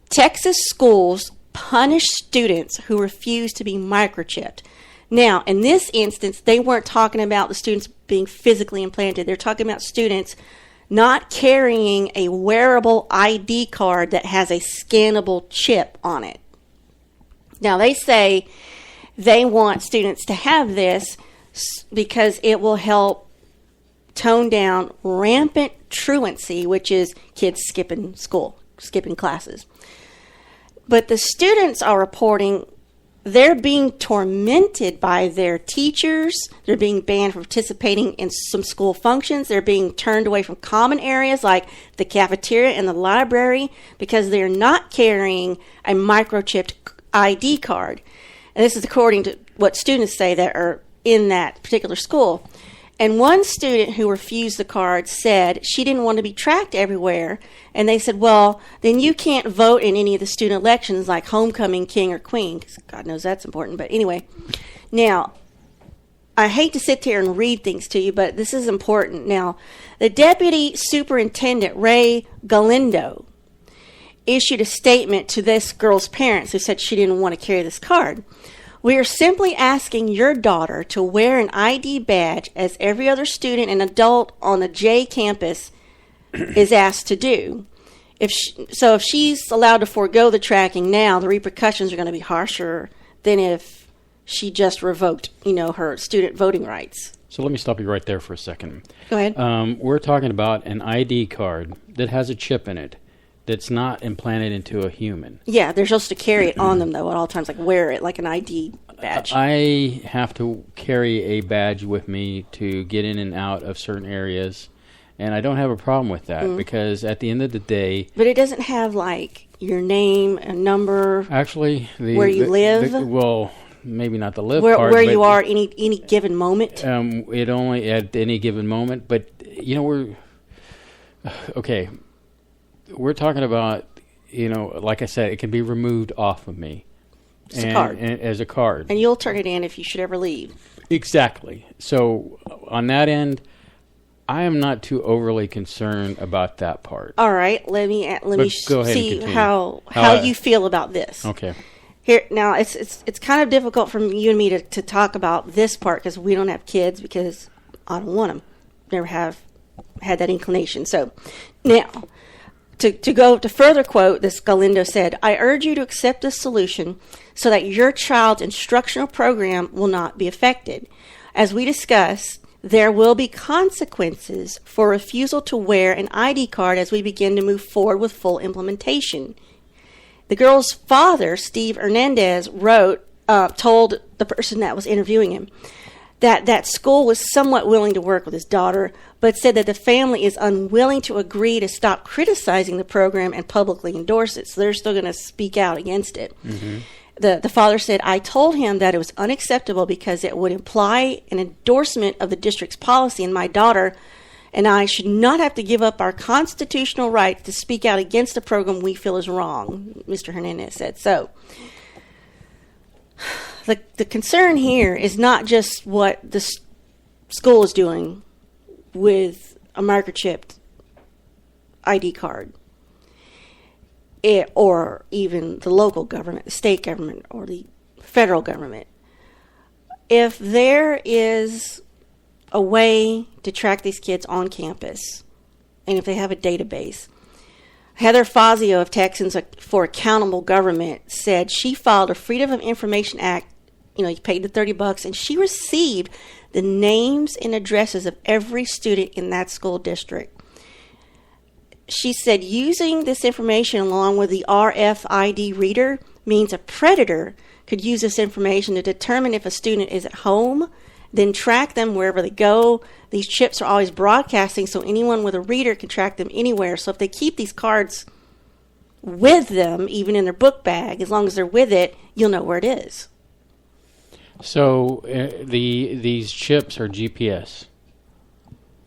Texas schools punish students who refuse to be microchipped. Now, in this instance, they weren't talking about the students being physically implanted. They're talking about students not carrying a wearable ID card that has a scannable chip on it. Now, they say they want students to have this because it will help tone down rampant truancy, which is kids skipping school, skipping classes. But the students are reporting they're being tormented by their teachers. They're being banned from participating in some school functions. They're being turned away from common areas like the cafeteria and the library because they're not carrying a microchipped ID card. And this is according to what students say that are in that particular school. And one student who refused the card said she didn't want to be tracked everywhere. And they said, well, then you can't vote in any of the student elections like homecoming king or queen, because God knows that's important. But anyway, now, I hate to sit here and read things to you, but this is important. Now, the Deputy Superintendent, Ray Galindo, issued a statement to this girl's parents who said she didn't want to carry this card. We are simply asking your daughter to wear an ID badge as every other student and adult on the J campus is asked to do. If she's allowed to forego the tracking now, the repercussions are going to be harsher than if she just revoked, her student voting rights. So let me stop you right there for a second. Go ahead. We're talking about an ID card that has a chip in it that's not implanted into a human. Yeah, they're supposed to carry it on them, though, at all times, like wear it like an ID badge. I have to carry a badge with me to get in and out of certain areas, and I don't have a problem with that because at the end of the day... But it doesn't have, like, your name, a number... Actually... where you live? Well, maybe not the live part. Where but you are any given moment? It only at any given moment, but, we're... Okay... We're talking about, like I said, it can be removed off of me. It's a card. As a card. And you'll turn it in if you should ever leave. Exactly. So on that end, I am not too overly concerned about that part. All right. Let me see how you feel about this. Okay. Here now, it's kind of difficult for you and me to talk about this part because we don't have kids because I don't want them. Never have had that inclination. So now... To go to further quote, this Galindo said, I urge you to accept this solution so that your child's instructional program will not be affected. As we discussed, there will be consequences for refusal to wear an ID card as we begin to move forward with full implementation. The girl's father, Steve Hernandez, told the person that was interviewing him that school was somewhat willing to work with his daughter, but said that the family is unwilling to agree to stop criticizing the program and publicly endorse it. So they're still going to speak out against it. Mm-hmm. The father said, I told him that it was unacceptable because it would imply an endorsement of the district's policy, and my daughter and I should not have to give up our constitutional right to speak out against a program we feel is wrong, Mr. Hernandez said. So the concern here is not just what the school is doing with a microchipped ID card. or even the local government, the state government, or the federal government, if there is a way to track these kids on campus, and if they have a database, Heather Fazio of Texans for Accountable Government said she filed a Freedom of Information Act. You paid the $30, and she received the names and addresses of every student in that school district. She said using this information along with the RFID reader means a predator could use this information to determine if a student is at home, then track them wherever they go. These chips are always broadcasting, so anyone with a reader can track them anywhere. So if they keep these cards with them, even in their book bag, as long as they're with it, you'll know where it is. So these chips are GPS.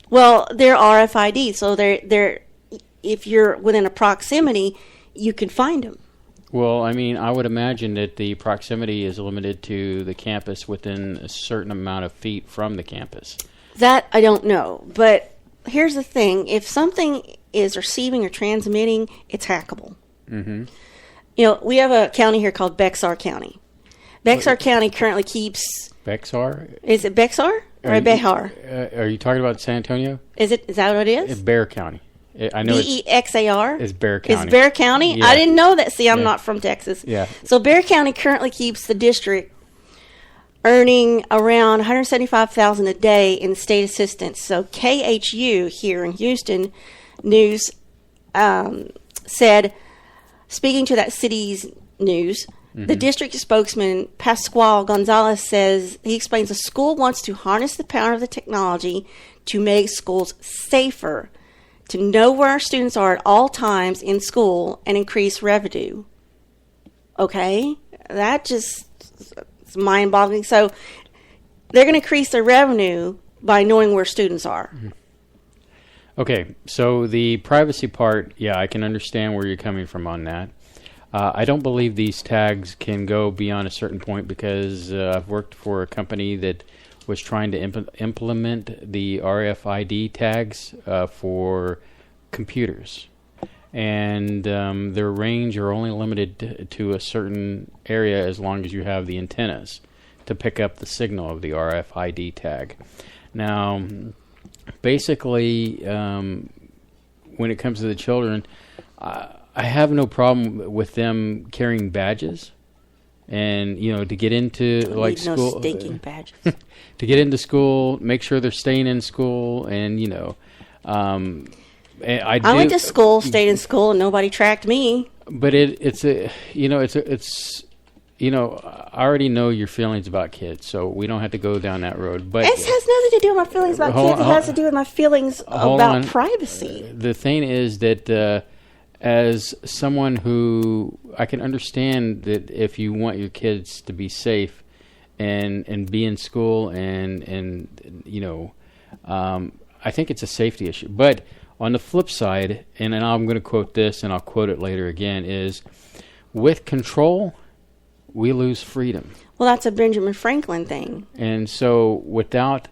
Well, they're RFID, so they're if you're within a proximity, you can find them. Well, I mean, I would imagine that the proximity is limited to the campus within a certain amount of feet from the campus. That I don't know, but here's the thing: if something is receiving or transmitting, it's hackable. Mm-hmm. We have a county here called Bexar County. Bexar County currently keeps... Bexar? Is it Bexar or Behar? Are you talking about San Antonio? Is that what it is? It's Bear County. I know Bexar? It's Bear County. It's Bear County? Yeah. I didn't know that. See, I'm not from Texas. Yeah. So Bear County currently keeps the district earning around $175,000 a day in state assistance. So KHU here in Houston News said, speaking to that city's news, the district spokesman, Pascual Gonzalez, says he explains the school wants to harness the power of the technology to make schools safer, to know where our students are at all times in school, and increase revenue. Okay? That just is mind-boggling. So they're going to increase their revenue by knowing where students are. Mm-hmm. Okay, so the privacy part, yeah, I can understand where you're coming from on that. I don't believe these tags can go beyond a certain point because I've worked for a company that was trying to implement the RFID tags for computers. And their range are only limited to a certain area as long as you have the antennas to pick up the signal of the RFID tag. Now, basically, when it comes to the children, I have no problem with them carrying badges, and to get into school. No stinking badges. To get into school, make sure they're staying in school, and I went to school, stayed in school, and nobody tracked me. But I already know your feelings about kids, so we don't have to go down that road. But it has nothing to do with my feelings about kids. It has to do with my feelings about privacy. The thing is that as someone who, I can understand that if you want your kids to be safe and be in school and I think it's a safety issue. But on the flip side, and I'm going to quote this, and I'll quote it later again, is with control, we lose freedom. Well, that's a Benjamin Franklin thing. And so without,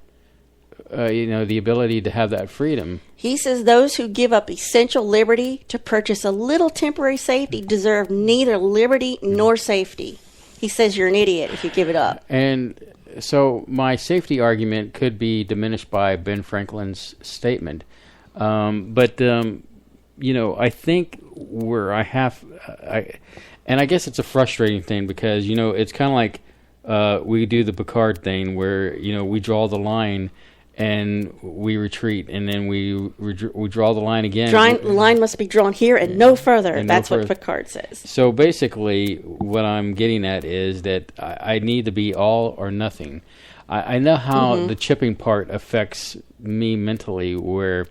the ability to have that freedom. He says those who give up essential liberty to purchase a little temporary safety deserve neither liberty nor safety. He says you're an idiot if you give it up. And so my safety argument could be diminished by Ben Franklin's statement. But I think where I guess it's a frustrating thing because, it's kind of like we do the Picard thing where, we draw the line and we retreat, and then we draw the line again. The line must be drawn here and no further. And that's what Picard says. So basically, what I'm getting at is that I need to be all or nothing. I know how the chipping part affects me mentally, where,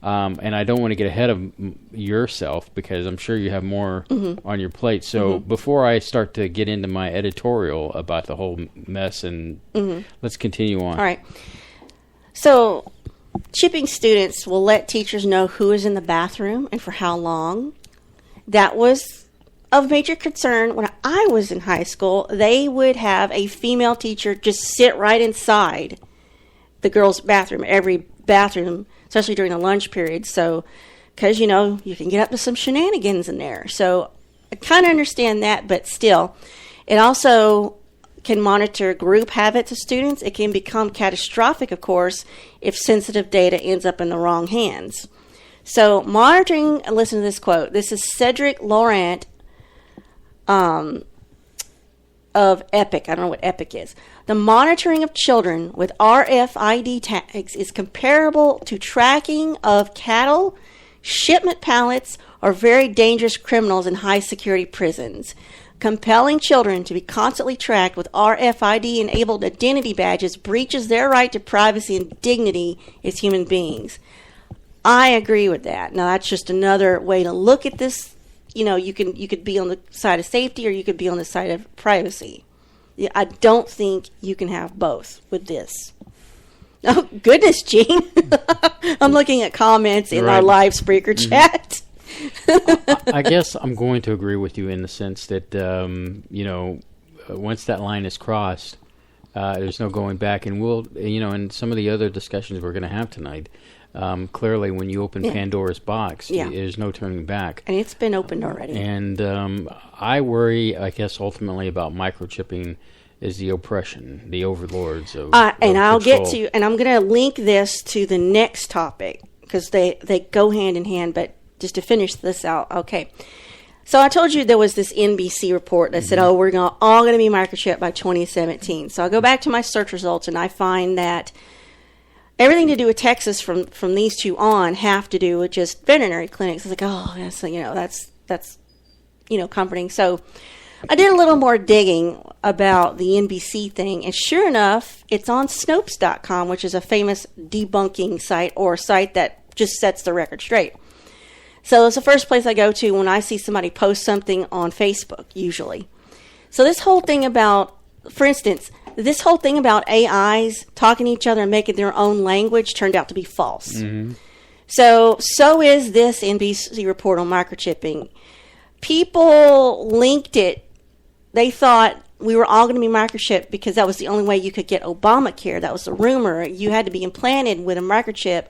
and I don't want to get ahead of yourself because I'm sure you have more on your plate. So before I start to get into my editorial about the whole mess, and let's continue on. All right. So, chipping students will let teachers know who is in the bathroom and for how long. That was of major concern when I was in high school. They would have a female teacher just sit right inside the girls' bathroom, every bathroom, especially during the lunch period. So, because, you can get up to some shenanigans in there. So, I kind of understand that, but still, it also can monitor group habits of students. It can become catastrophic, of course, if sensitive data ends up in the wrong hands. So monitoring, listen to this quote. This is Cedric Laurent of EPIC. I don't know what EPIC is. The monitoring of children with RFID tags is comparable to tracking of cattle, shipment pallets, or very dangerous criminals in high-security prisons. Compelling children to be constantly tracked with RFID-enabled identity badges breaches their right to privacy and dignity as human beings. I agree with that. Now, that's just another way to look at this. You know, you could be on the side of safety or you could be on the side of privacy. I don't think you can have both with this. Oh, goodness, Gene. I'm looking at comments in our live Spreaker chat. I guess I'm going to agree with you in the sense that, once that line is crossed, there's no going back. And we'll, in some of the other discussions we're going to have tonight, clearly when you open Pandora's box, there's no turning back. And it's been opened already. And I worry, I guess, ultimately about microchipping is the oppression, the overlords of and I'll control. get to, and I'm going to link this to the next topic because they go hand in hand, but just to finish this out, okay. So I told you there was this NBC report that said, we're all going to be microchipped by 2017. So I go back to my search results and I find that everything to do with Texas from these two on have to do with just veterinary clinics. It's like, that's comforting. So I did a little more digging about the NBC thing, and sure enough, it's on Snopes.com, which is a famous debunking site or a site that just sets the record straight. So it's the first place I go to when I see somebody post something on Facebook, usually. So this whole thing about, for instance, this whole thing about AIs talking to each other and making their own language turned out to be false. Mm-hmm. So is this NBC report on microchipping. People linked it. They thought we were all going to be microchipped because that was the only way you could get Obamacare. That was the rumor. You had to be implanted with a microchip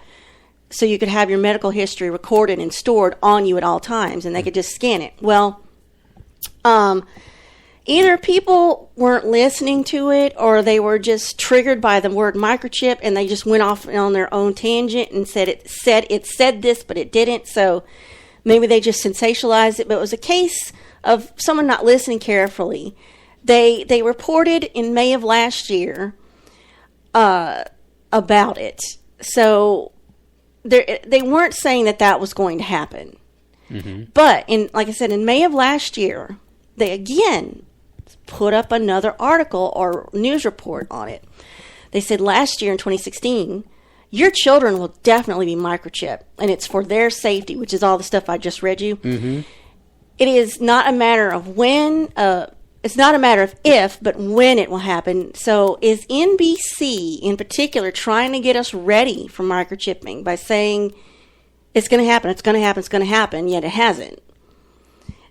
so you could have your medical history recorded and stored on you at all times, and they could just scan it. Well, either people weren't listening to it or they were just triggered by the word microchip and they just went off on their own tangent and said it said this, but it didn't. So maybe they just sensationalized it, but it was a case of someone not listening carefully. They reported in May of last year about it. So they weren't saying that was going to happen. Mm-hmm. But, like I said, in May of last year, they again put up another article or news report on it. They said last year in 2016, your children will definitely be microchipped, and it's for their safety, which is all the stuff I just read you. Mm-hmm. It is not a matter of when, it's not a matter of if, but when it will happen. So is NBC in particular trying to get us ready for microchipping by saying it's going to happen, it's going to happen, it's going to happen, yet it hasn't?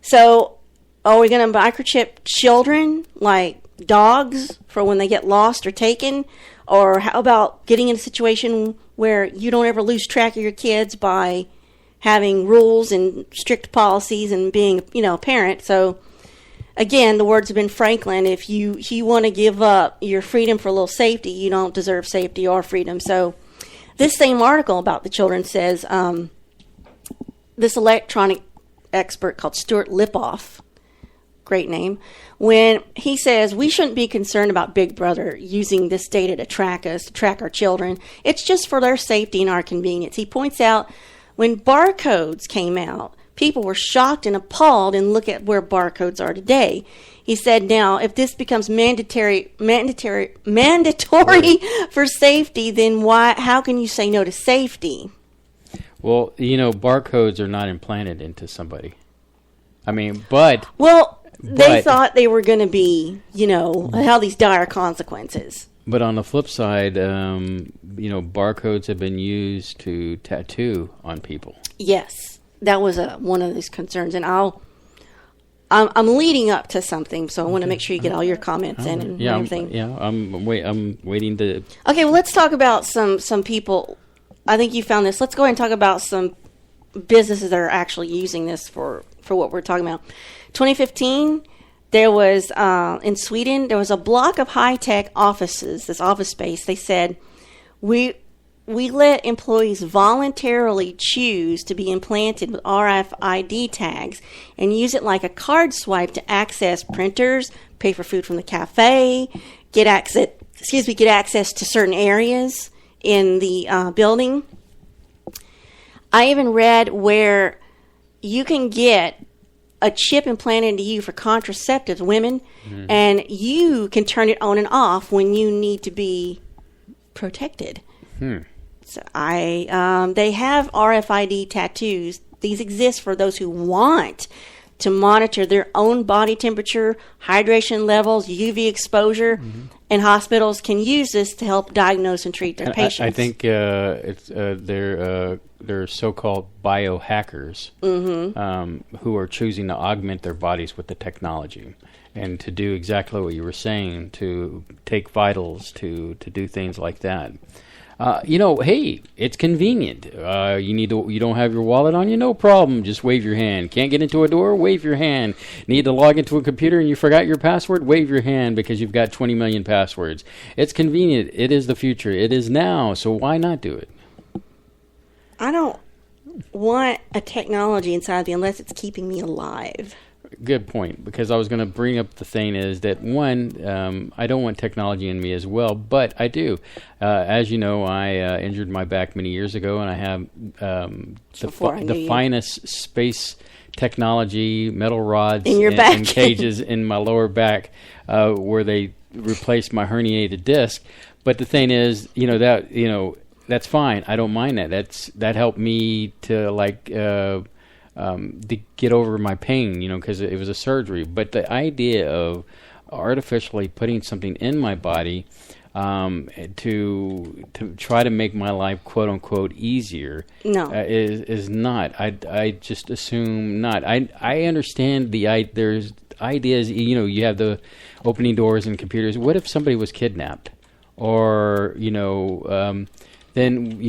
So are we going to microchip children like dogs for when they get lost or taken? Or how about getting in a situation where you don't ever lose track of your kids by having rules and strict policies and being, a parent? So, again, the words have been Franklin. If you want to give up your freedom for a little safety, you don't deserve safety or freedom. So, this same article about the children says this electronic expert called Stuart Lipoff, great name, when he says we shouldn't be concerned about Big Brother using this data to track us, to track our children. It's just for their safety and our convenience. He points out when barcodes came out, people were shocked and appalled, and look at where barcodes are today. He said, now, if this becomes mandatory for safety, then how can you say no to safety? Well, barcodes are not implanted into somebody. I mean, but... Well, they thought they were going to be, how these dire consequences. But on the flip side, barcodes have been used to tattoo on people. Yes, that was one of these concerns, and I'm leading up to something, so I want to make sure you get all your comments in and everything. I'm waiting to. Okay, well, let's talk about some people. I think you found this. Let's go ahead and talk about some businesses that are actually using this for what we're talking about. 2015, there was, in Sweden, there was a block of high-tech offices, this office space. They said, we let employees voluntarily choose to be implanted with RFID tags and use it like a card swipe to access printers, pay for food from the cafe, get access to certain areas in the building. I even read where you can get a chip implanted into you for contraceptives, women, and you can turn it on and off when you need to be protected. So they have RFID tattoos. These exist for those who want to monitor their own body temperature, hydration levels, UV exposure, and hospitals can use this to help diagnose and treat their patients. I think they're so-called biohackers who are choosing to augment their bodies with the technology and to do exactly what you were saying, to take vitals, to do things like that. Hey, it's convenient. You don't have your wallet on you? No problem. Just wave your hand. Can't get into a door? Wave your hand. Need to log into a computer and you forgot your password? Wave your hand because you've got 20 million passwords. It's convenient. It is the future. It is now. So why not do it? I don't want a technology inside me unless it's keeping me alive. Good point, because I was going to bring up the thing is that, one, I don't want technology in me as well, but I do. As you know, I injured my back many years ago, and I have the finest space technology, metal rods in your back. And cages in my lower back where they replaced my herniated disc. But the thing is, that's fine. I don't mind that. That helped me to to get over my pain, because it was a surgery. But the idea of artificially putting something in my body to try to make my life, quote unquote, easier, is not. I just assume not. I understand there's ideas. You have the opening doors and computers. What if somebody was kidnapped, or then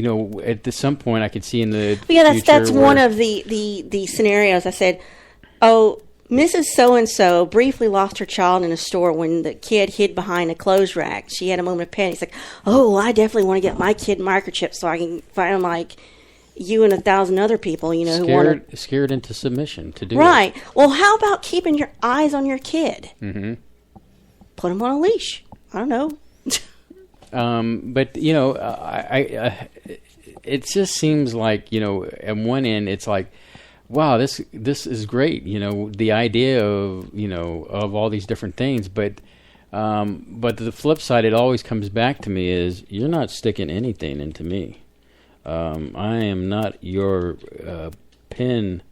at some point I could see in the future that's one of the scenarios. I said, Mrs. So-and-so briefly lost her child in a store when the kid hid behind a clothes rack. She had a moment of panic. It's like, I definitely want to get my kid microchipped so I can find like you and 1,000 other people, who want to... Scared into submission to do it. Right. Well, how about keeping your eyes on your kid? Mm-hmm. Put him on a leash. I don't know. But it just seems like, at one end it's like, wow, this is great. The idea of all these different things, but the flip side, it always comes back to me is you're not sticking anything into me. I am not your pin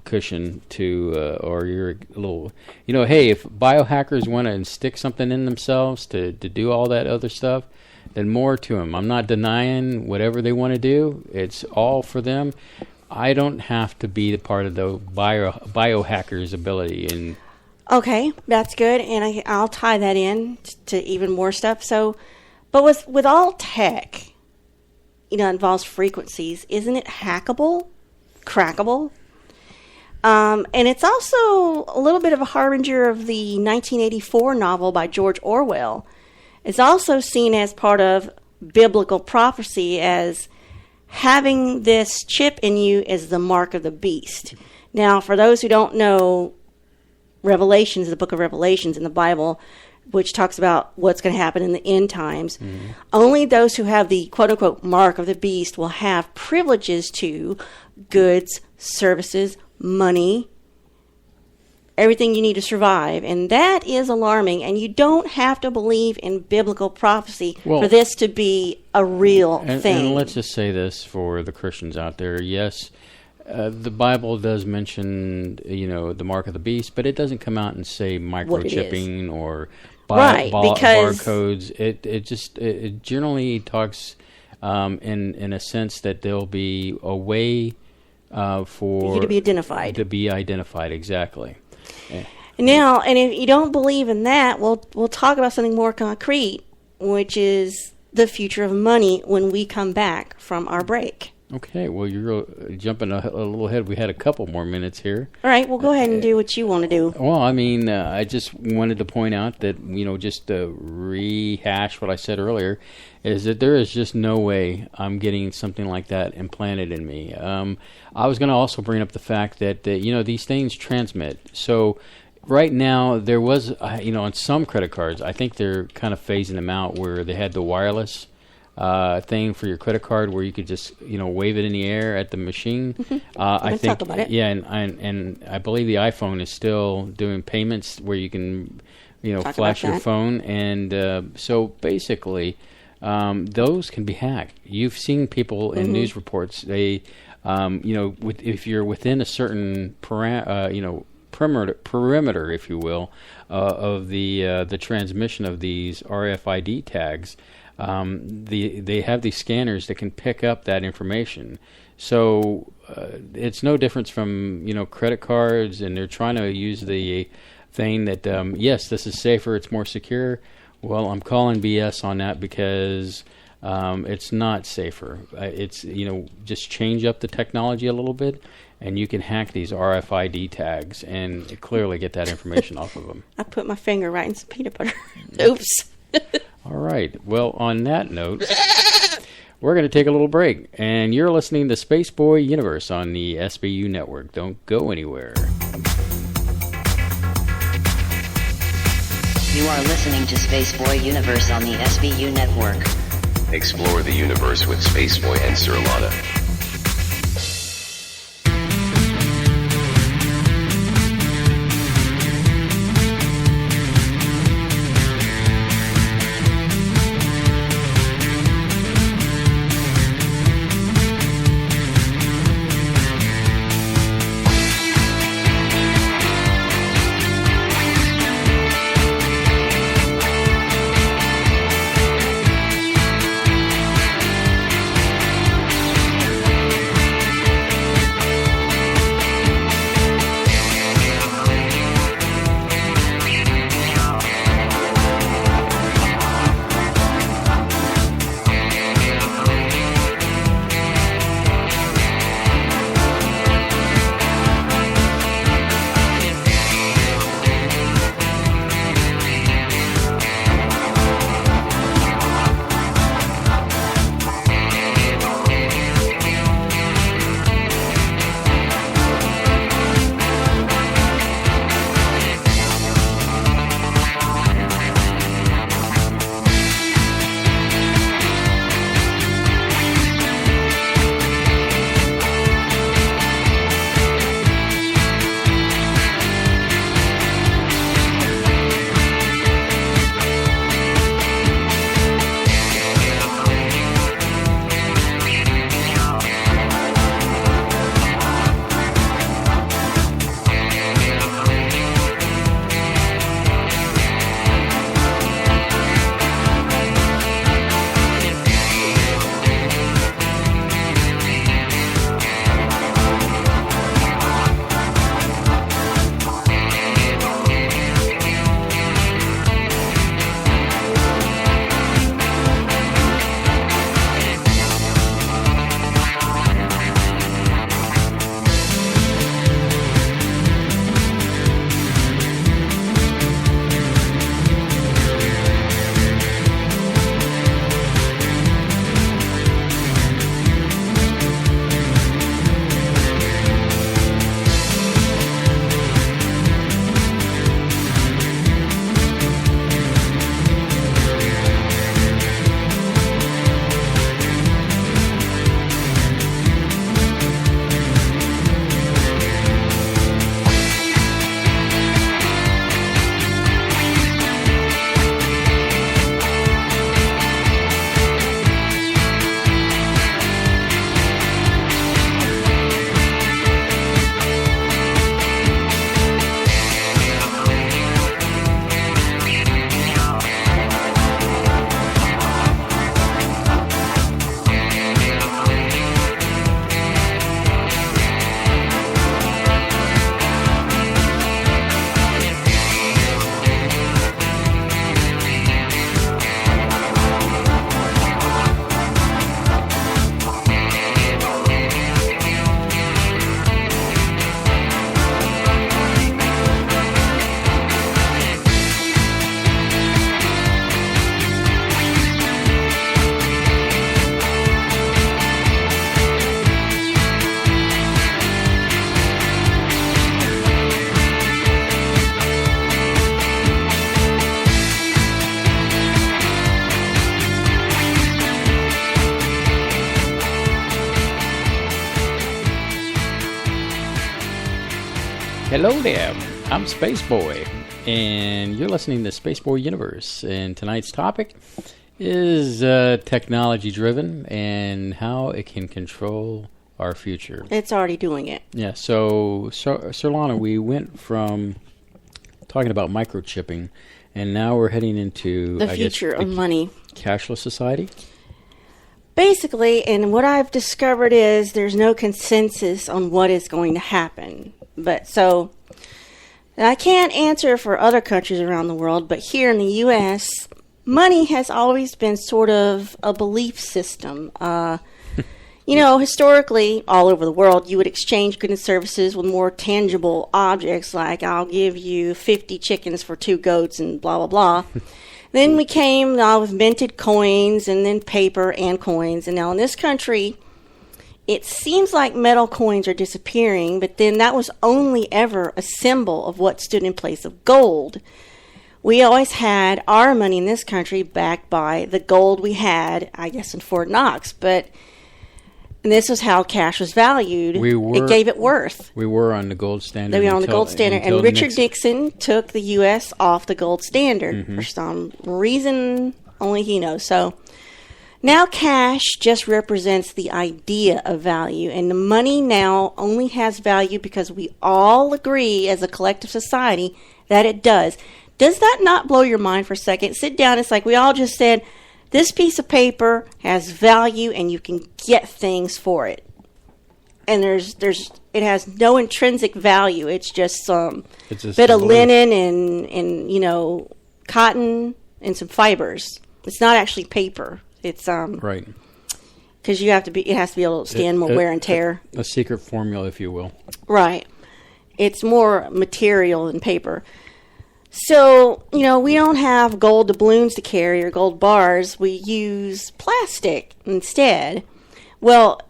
cushion to, or your little, hey, if biohackers want to stick something in themselves to do all that other stuff, then more to them. I'm not denying whatever they want to do. It's all for them. I don't have to be the part of the biohackers' ability. And okay, that's good, and I'll tie that in to even more stuff. So, but with all tech, involves frequencies. Isn't it hackable, crackable? And it's also a little bit of a harbinger of the 1984 novel by George Orwell. It's also seen as part of biblical prophecy as having this chip in you is the mark of the beast. Now, for those who don't know, Revelations, the book of Revelations in the Bible, which talks about what's going to happen in the end times, only those who have the quote-unquote mark of the beast will have privileges to goods, services, money, everything you need to survive. And that is alarming. And you don't have to believe in biblical prophecy for this to be a real thing. And let's just say this for the Christians out there. Yes, the Bible does mention, the mark of the beast, but it doesn't come out and say microchipping or barcodes. It generally talks in a sense that there'll be a way for you to be identified. To be identified, exactly. Yeah. Now, and if you don't believe in that, we'll talk about something more concrete, which is the future of money when we come back from our break. Okay, well, you're jumping a little ahead. We had a couple more minutes here. All right, well, go ahead and do what you want to do. Well, I mean, I just wanted to point out that, just to rehash what I said earlier, is that there is just no way I'm getting something like that implanted in me. I was going to also bring up the fact that, these things transmit. So right now, there was, on some credit cards, I think they're kind of phasing them out where they had the wireless thing for your credit card where you could just wave it in the air at the machine. I think talk about it. Yeah, and I believe the iPhone is still doing payments where you can flash your phone, and so basically those can be hacked. You've seen people in news reports. They if you're within a certain perimeter, if you will, of the transmission of these RFID tags. They have these scanners that can pick up that information. So it's no difference from credit cards, and they're trying to use the thing that yes, this is safer, it's more secure. Well, I'm calling BS on that because it's not safer. It's just change up the technology a little bit, and you can hack these RFID tags and clearly get that information off of them. I put my finger right in some peanut butter. Oops. All right. Well, on that note, we're going to take a little break. And you're listening to Spaceboy Universe on the SBU network. Don't go anywhere. You are listening to Spaceboy Universe on the SBU network. Explore the universe with Spaceboy and Surlana. Hello there, I'm Spaceboy, and you're listening to Spaceboy Universe, and tonight's topic is technology-driven and how it can control our future. It's already doing it. Yeah, so Surlana, we went from talking about microchipping, and now we're heading into The future of money. Cashless society? Basically, and what I've discovered is there's no consensus on what is going to happen. But so, I can't answer for other countries around the world, but here in the U.S., money has always been sort of a belief system. You know, historically, all over the world, you would exchange goods and services with more tangible objects, like I'll give you 50 chickens for 2 goats and blah, blah, blah. Then we came with minted coins and then paper and coins. And now in this country, it seems like metal coins are disappearing, but then that was only ever a symbol of what stood in place of gold. We always had our money in this country backed by the gold we had, I guess, in Fort Knox. And this was how cash was valued. It gave it worth. We were on the gold standard. They were on the gold standard. And Richard Nixon took the U.S. off the gold standard for some reason only he knows. So now cash just represents the idea of value. And the money now only has value because we all agree as a collective society that it does. Does that not blow your mind for a second? Sit down. It's like we all just said, this piece of paper has value and you can get things for it. And it has no intrinsic value. It's just some bit of linen and you know, cotton and some fibers. It's not actually paper. It's right. Because it has to be able to stand more wear and tear. A secret formula, if you will. Right. It's more material than paper. So, you know, we don't have gold doubloons to carry or gold bars. We use plastic instead. Well,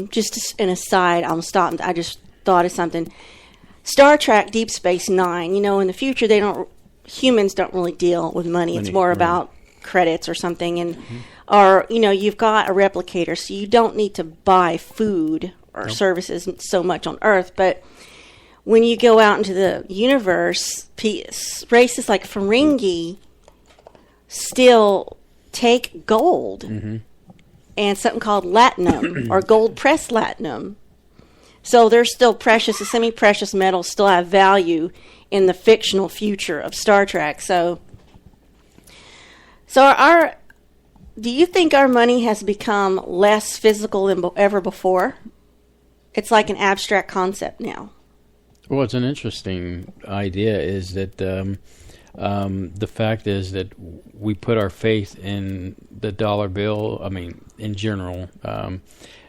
just an aside, I'm stopping. I just thought of something. Star Trek Deep Space Nine, you know, in the future, humans don't really deal with money. It's more about credits or something. And, or, you know, you've got a replicator, so you don't need to buy food or services so much on Earth. But when you go out into the universe, races like Ferengi still take gold and something called latinum or gold pressed latinum. So they're still precious. The semi-precious metals still have value in the fictional future of Star Trek. So do you think our money has become less physical than ever before? It's like an abstract concept now. Well, it's an interesting idea is that the fact is that we put our faith in the dollar bill, I mean, in general.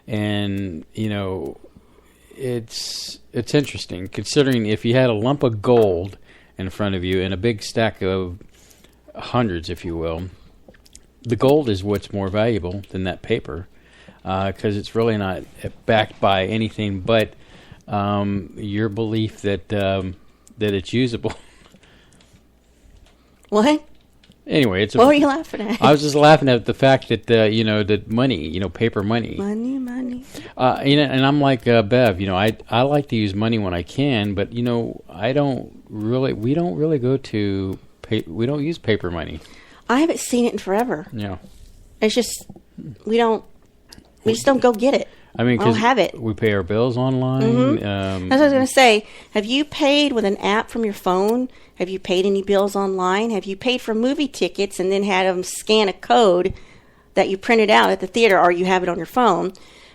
And, you know, it's interesting considering if you had a lump of gold in front of you and a big stack of hundreds, if you will, the gold is what's more valuable than that paper because it's really not backed by anything but your belief that it's usable. What? Anyway, what were you laughing at? I was just laughing at the fact that you know that money, you know, paper money. Money. You know, and I'm like Bev. You know, I like to use money when I can, but you know, we don't really go to we don't use paper money. I haven't seen it in forever. Yeah, it's just we just don't go get it. I mean, I don't have it. We pay our bills online. That's what I was going to say. Have you paid with an app from your phone? Have you paid any bills online? Have you paid for movie tickets and then had them scan a code that you printed out at the theater or you have it on your phone?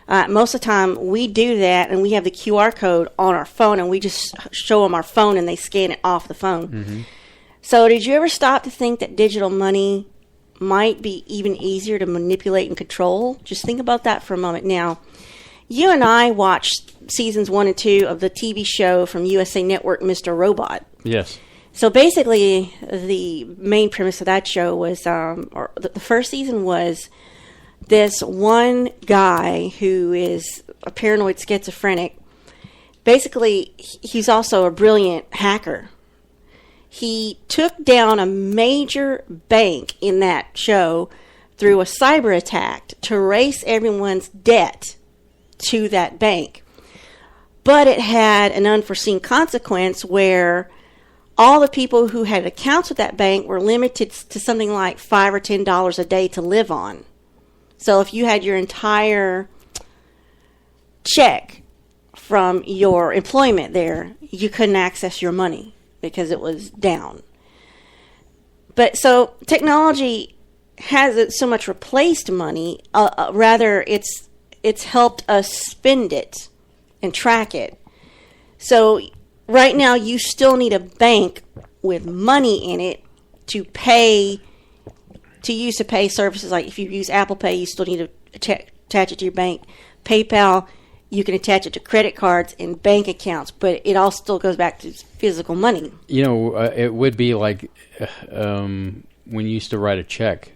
Most of the time, we do that, and we have the QR code on our phone, and we just show them our phone, and they scan it off the phone. So did you ever stop to think that digital money might be even easier to manipulate and control? Just think about that for a moment. Now, you and I watched seasons 1 and 2 of the TV show from USA Network, Mr. Robot. Yes. So basically, the main premise of that show was, or the first season was this one guy who is a paranoid schizophrenic. Basically, he's also a brilliant hacker. He took down a major bank in that show through a cyber attack to erase everyone's debt to that bank. But it had an unforeseen consequence where all the people who had accounts with that bank were limited to something like $5 or $10 a day to live on. So if you had your entire check from your employment there, you couldn't access your money because it was down. But so technology hasn't so much replaced money, rather it's helped us spend it and track it. So right now you still need a bank with money in it to use to pay services. Like if you use Apple Pay, you still need to attach it to your bank. PayPal, you can attach it to credit cards and bank accounts, but it all still goes back to physical money. It would be like when you used to write a check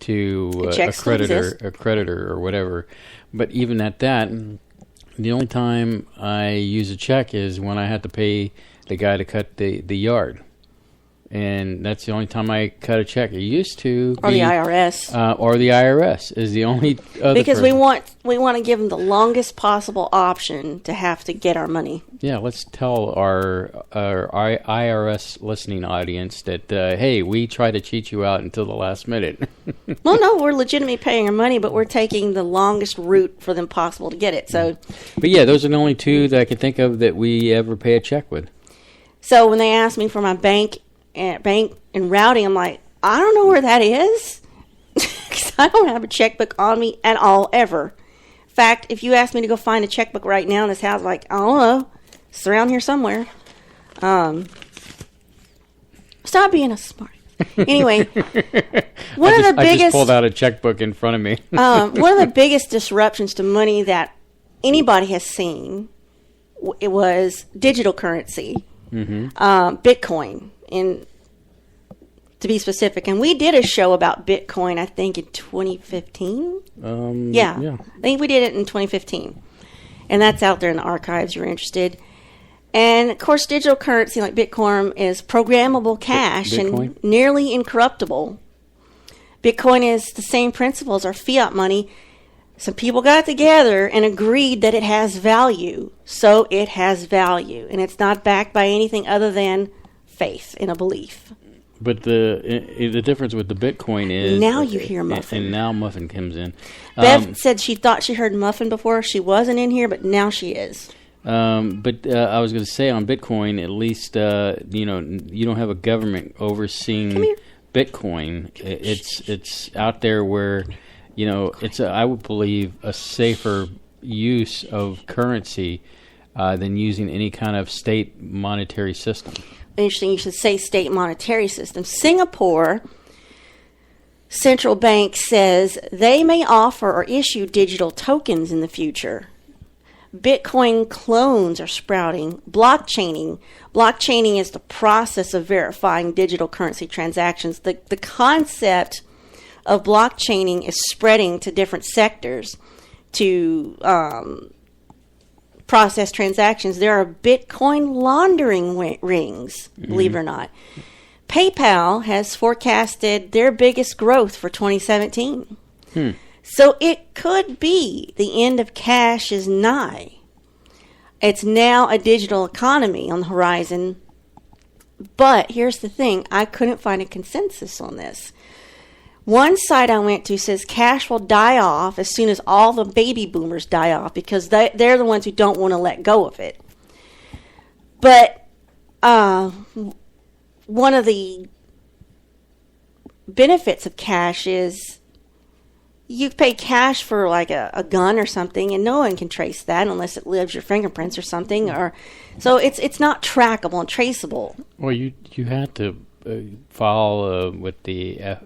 to a creditor or whatever. But even at that, the only time I use a check is when I had to pay the guy to cut the yard. And that's the only time I cut a check. It used to be... Or the IRS. Or the IRS is the only other Because person. we want to give them the longest possible option to have to get our money. Yeah, let's tell our IRS listening audience that, hey, we try to cheat you out until the last minute. Well, no, we're legitimately paying our money, but we're taking the longest route for them possible to get it. So, but yeah, those are the only two that I can think of that we ever pay a check with. So when they asked me for my bank and routing, I'm like, I don't know where that is because I don't have a checkbook on me at all, ever. In fact, if you ask me to go find a checkbook right now in this house, like, I don't know, it's around here somewhere. Stop being a smart. Anyway, I just pulled out a checkbook in front of me. One of the biggest disruptions to money that anybody has seen, it was digital currency, Bitcoin, to be specific. And we did a show about Bitcoin, I think, in 2015. Yeah, I think we did it in 2015. And that's out there in the archives if you're interested. And, of course, digital currency like Bitcoin is programmable cash and nearly incorruptible. Bitcoin is the same principle as our fiat money. Some people got together and agreed that it has value. So it has value. And it's not backed by anything other than faith and a belief. But the difference with the Bitcoin is... Now you hear Muffin. And now Muffin comes in. Bev said she thought she heard Muffin before. She wasn't in here, but now she is. But I was going to say on Bitcoin, at least, you don't have a government overseeing Bitcoin. It's out there where, it's I would believe a safer use of currency than using any kind of state monetary system. Interesting, you should say state monetary system. Singapore Central Bank says they may offer or issue digital tokens in the future. Bitcoin clones are sprouting. Blockchaining is the process of verifying digital currency transactions. The concept of blockchaining is spreading to different sectors to process transactions. There are Bitcoin laundering rings, believe it or not. PayPal has forecasted their biggest growth for 2017. So it could be the end of cash is nigh. It's now a digital economy on the horizon. But here's the thing. I couldn't find a consensus on this. One site I went to says cash will die off as soon as all the baby boomers die off because they're the ones who don't want to let go of it. But one of the benefits of cash is you pay cash for like a gun or something, and no one can trace that unless it leaves your fingerprints or something. So it's not trackable and traceable. Well, you had to file with the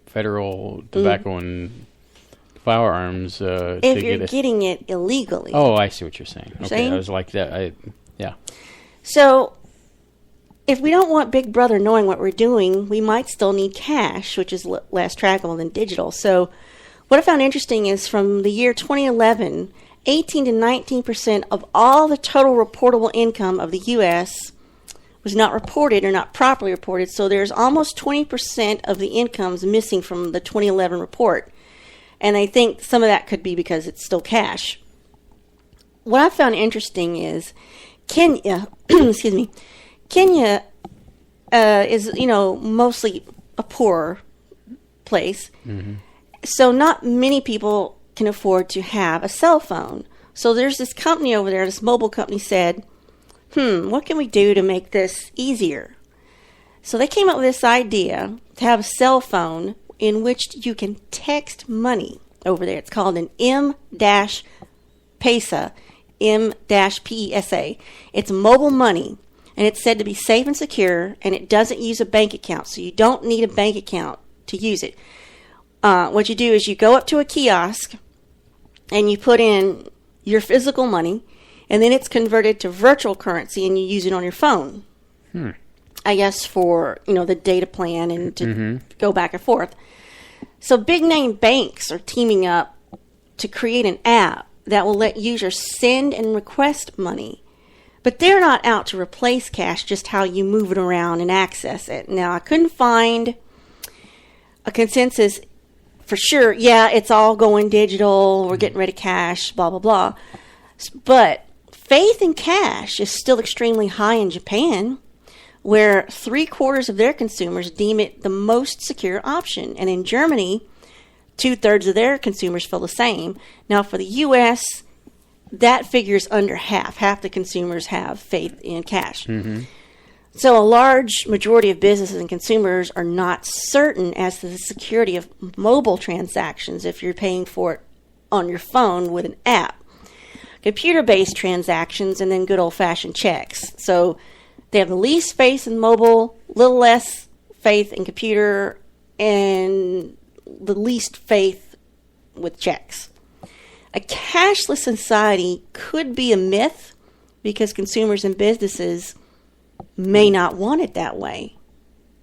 Federal Tobacco and Firearms if you're getting it illegally. Oh, I see what you're saying. Okay, I was like that. Yeah. So if we don't want Big Brother knowing what we're doing, we might still need cash, which is less trackable than digital. So what I found interesting is from the year 2011, 18 to 19% of all the total reportable income of the U.S. was not reported or not properly reported. So there's almost 20% of the incomes missing from the 2011 report. And I think some of that could be because it's still cash. what I found interesting is Kenya, excuse me, Kenya is, mostly a poor place. Mm-hmm. So not many people can afford to have a cell phone. So there's this company over there, this mobile company said, what can we do to make this easier? So they came up with this idea to have a cell phone in which you can text money over there. It's called an M-PESA, M-PESA. It's mobile money, and it's said to be safe and secure, and it doesn't use a bank account, so you don't need a bank account to use it. What you do is you go up to a kiosk, and you put in your physical money, and then it's converted to virtual currency, and you use it on your phone. I guess for, the data plan and to go back and forth. So big name banks are teaming up to create an app that will let users send and request money. But they're not out to replace cash, just how you move it around and access it. Now, I couldn't find a consensus for sure. Yeah, it's all going digital. We're getting rid of cash, blah, blah, blah. But faith in cash is still extremely high in Japan, where 3/4 of their consumers deem it the most secure option. And in Germany, 2/3 of their consumers feel the same. Now, for the U.S., that figure is under half. Half the consumers have faith in cash. So a large majority of businesses and consumers are not certain as to the security of mobile transactions if you're paying for it on your phone with an app. Computer-based transactions and then good old-fashioned checks. So they have the least faith in mobile, little less faith in computer, and the least faith with checks. A cashless society could be a myth because consumers and businesses may not want it that way.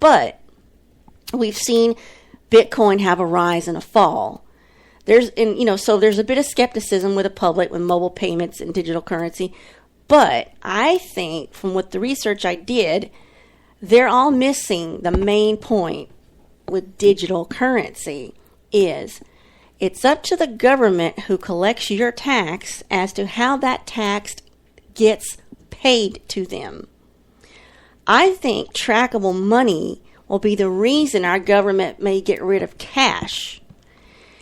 But we've seen Bitcoin have a rise and a fall. So there's a bit of skepticism with the public with mobile payments and digital currency. But I think from what the research I did, they're all missing the main point with digital currency is it's up to the government who collects your tax as to how that tax gets paid to them. I think trackable money will be the reason our government may get rid of cash.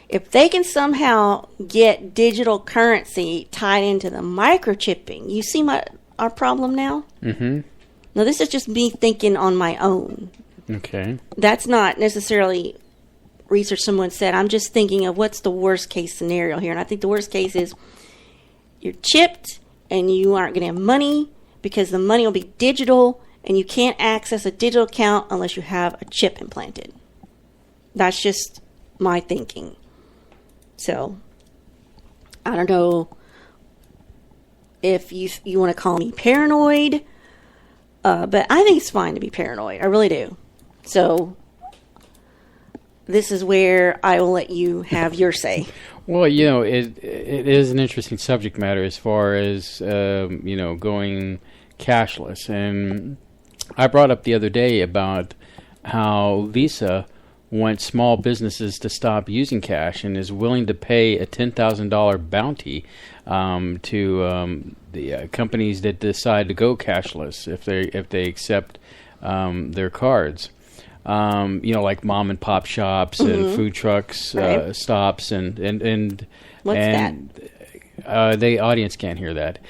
If they can somehow get digital currency tied into the microchipping, you see our problem now? Mm-hmm. Now, this is just me thinking on my own. Okay. That's not necessarily research someone said. I'm just thinking of what's the worst case scenario here. And I think the worst case is you're chipped and you aren't going to have money because the money will be digital and you can't access a digital account unless you have a chip implanted. That's just my thinking. So, I don't know if you want to call me paranoid, but I think it's fine to be paranoid. I really do. So, this is where I will let you have your say. Well, it is an interesting subject matter as far as, going cashless. And I brought up the other day about how Visa wants small businesses to stop using cash and is willing to pay a $10,000 bounty to the companies that decide to go cashless if they accept their cards. Like mom and pop shops and food trucks stops and what's that? The audience can't hear that.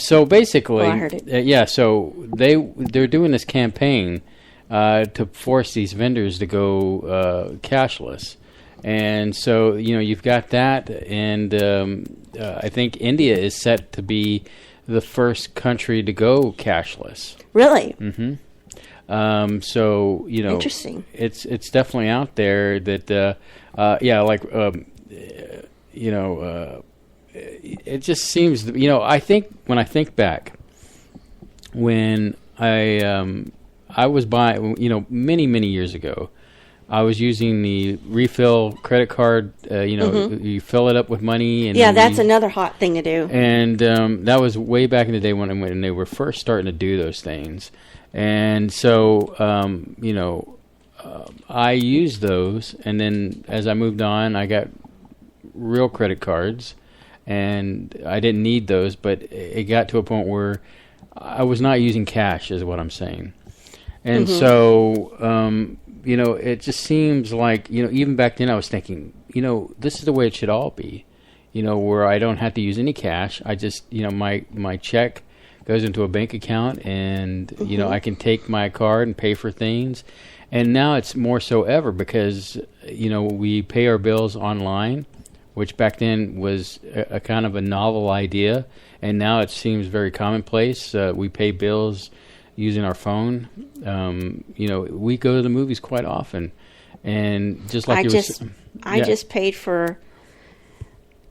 So basically, I heard it. So they're doing this campaign to force these vendors to go cashless. And so, you've got that, and I think India is set to be the first country to go cashless. Really? Mm-hmm. Interesting. It's definitely out there that, it just seems, I think when I think back, when I was buying, many, many years ago, I was using the refill credit card, you fill it up with money. And that's another hot thing to do. And that was way back in the day when they were first starting to do those things. And so, I used those. And then as I moved on, I got real credit cards. and I didn't need those, but it got to a point where I was not using cash, is what I'm saying. And so, it just seems like, even back then I was thinking, this is the way it should all be, where I don't have to use any cash. I just, my check goes into a bank account, and, I can take my card and pay for things. And now it's more so ever because, we pay our bills online, which back then was a kind of a novel idea. And now it seems very commonplace. We pay bills using our phone. We go to the movies quite often. And just like I just paid for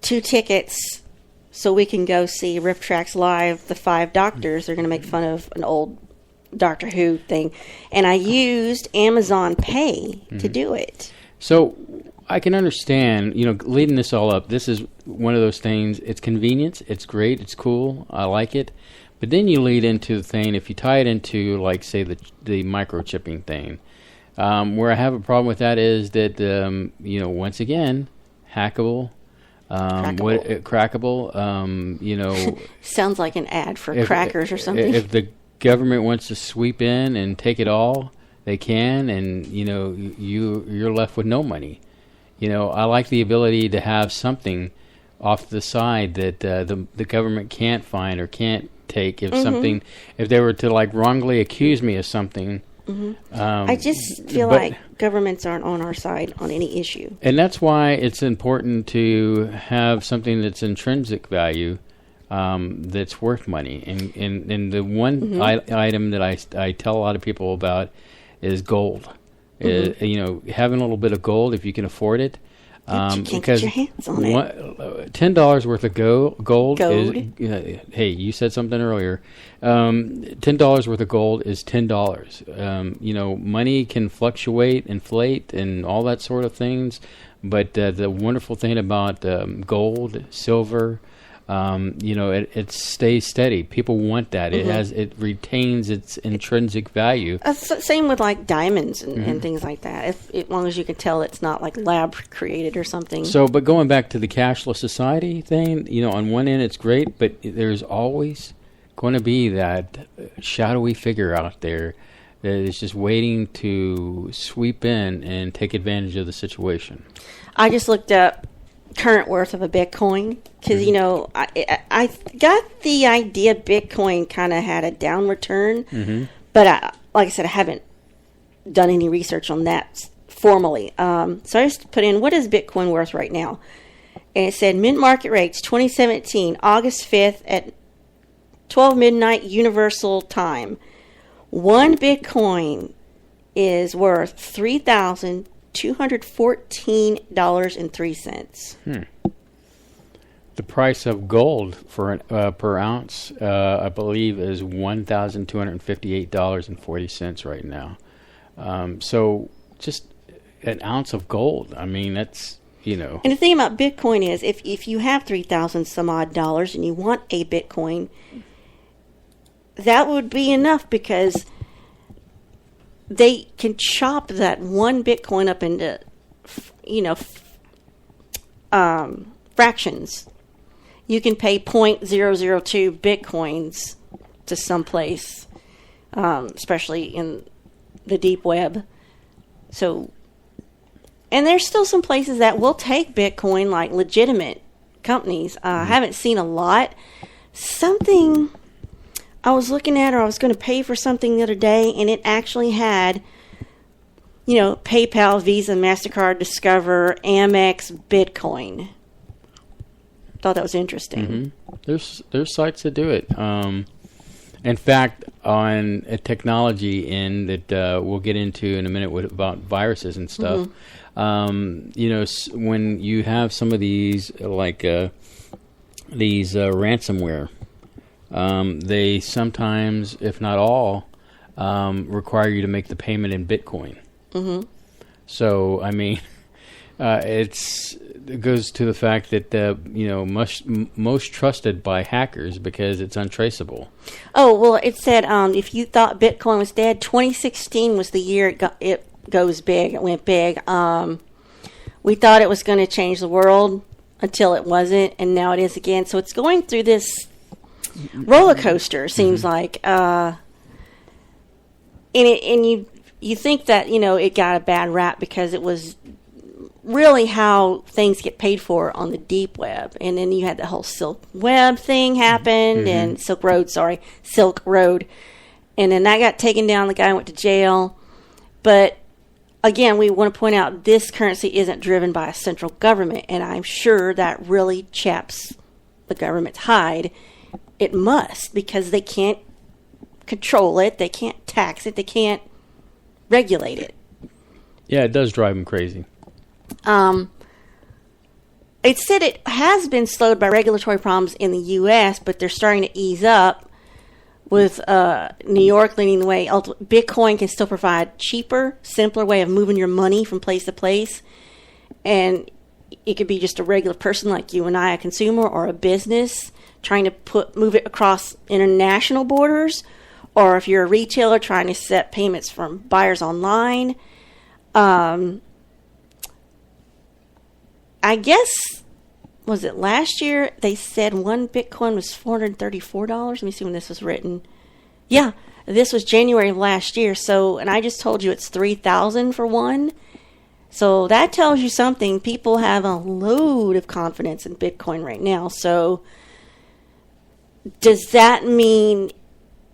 2 tickets so we can go see Riff Tracks Live, The Five Doctors. They're going to make fun of an old Doctor Who thing. And I used Amazon Pay to do it. So I can understand, leading this all up, this is one of those things, it's convenience, it's great, it's cool, I like it. But then you lead into the thing, if you tie it into, like, say, the microchipping thing, where I have a problem with that is that, once again, hackable. Crackable. Sounds like an ad for crackers or something. If the government wants to sweep in and take it all, they can, and you're left with no money. I like the ability to have something off the side that the government can't find or can't take if they were to wrongly accuse me of something. I just feel like governments aren't on our side on any issue. And that's why it's important to have something that's intrinsic value, that's worth money. And the one item that I tell a lot of people about is gold. Having a little bit of gold if you can afford it. You can't get your hands on it. $10 worth of gold is, hey, you said something earlier. $10 worth of gold is $10. Money can fluctuate, inflate, and all that sort of things. But the wonderful thing about gold, silver, it stays steady. People want that. It retains its intrinsic value. Same with diamonds and things like that. As long as you can tell it's not lab created or something. So, but going back to the cashless society thing, on one end it's great, but there's always going to be that shadowy figure out there that is just waiting to sweep in and take advantage of the situation. I just looked up current worth of a Bitcoin because I got the idea Bitcoin kind of had a downward turn, but like I said, I haven't done any research on that formally. So I just put in, what is Bitcoin worth right now? And it said mint market rates 2017 August 5th at 12 midnight Universal Time. One Bitcoin is worth $3,214.03. The price of gold for per ounce, I believe, is $1,258.40 right now. So just an ounce of gold. I mean, that's And the thing about Bitcoin is, if you have $3,000 some odd dollars and you want a Bitcoin, that would be enough because they can chop that one Bitcoin up into, fractions. You can pay 0.002 Bitcoins to someplace, especially in the deep web. So, and there's still some places that will take Bitcoin, like legitimate companies. I haven't seen a lot. Something I was looking at, or I was going to pay for something the other day, and it actually had, PayPal, Visa, MasterCard, Discover, Amex, Bitcoin. Thought that was interesting. There's sites that do it. In fact, on a technology end that we'll get into in a minute about viruses and stuff, when you have some of these ransomware, they sometimes, if not all, require you to make the payment in Bitcoin. So, I mean, it goes to the fact that most trusted by hackers because it's untraceable. Oh, well, it said if you thought Bitcoin was dead, 2016 was the year it goes big. It went big. We thought it was going to change the world. until it wasn't, and now it is again. So it's going through this roller coaster, seems like. And you think that, it got a bad rap because it was really how things get paid for on the deep web. And then you had the whole Silk Web thing happened, and Silk Road. And then that got taken down. The guy went to jail. But again, we want to point out this currency isn't driven by a central government, and I'm sure that really chaps the government's hide. It must, because they can't control it, they can't tax it, they can't regulate it. Yeah, it does drive them crazy. It said it has been slowed by regulatory problems in the U.S., but they're starting to ease up with New York leading the way. Bitcoin can still provide cheaper, simpler way of moving your money from place to place. And it could be just a regular person like you and I, a consumer, or a business trying to move it across international borders, or if you're a retailer trying to set payments from buyers online. I guess, was it last year, they said one Bitcoin was $434? Let me see when this was written. Yeah, this was January of last year. So, and I just told you it's $3,000 for one. So that tells you something. People have a load of confidence in Bitcoin right now. So does that mean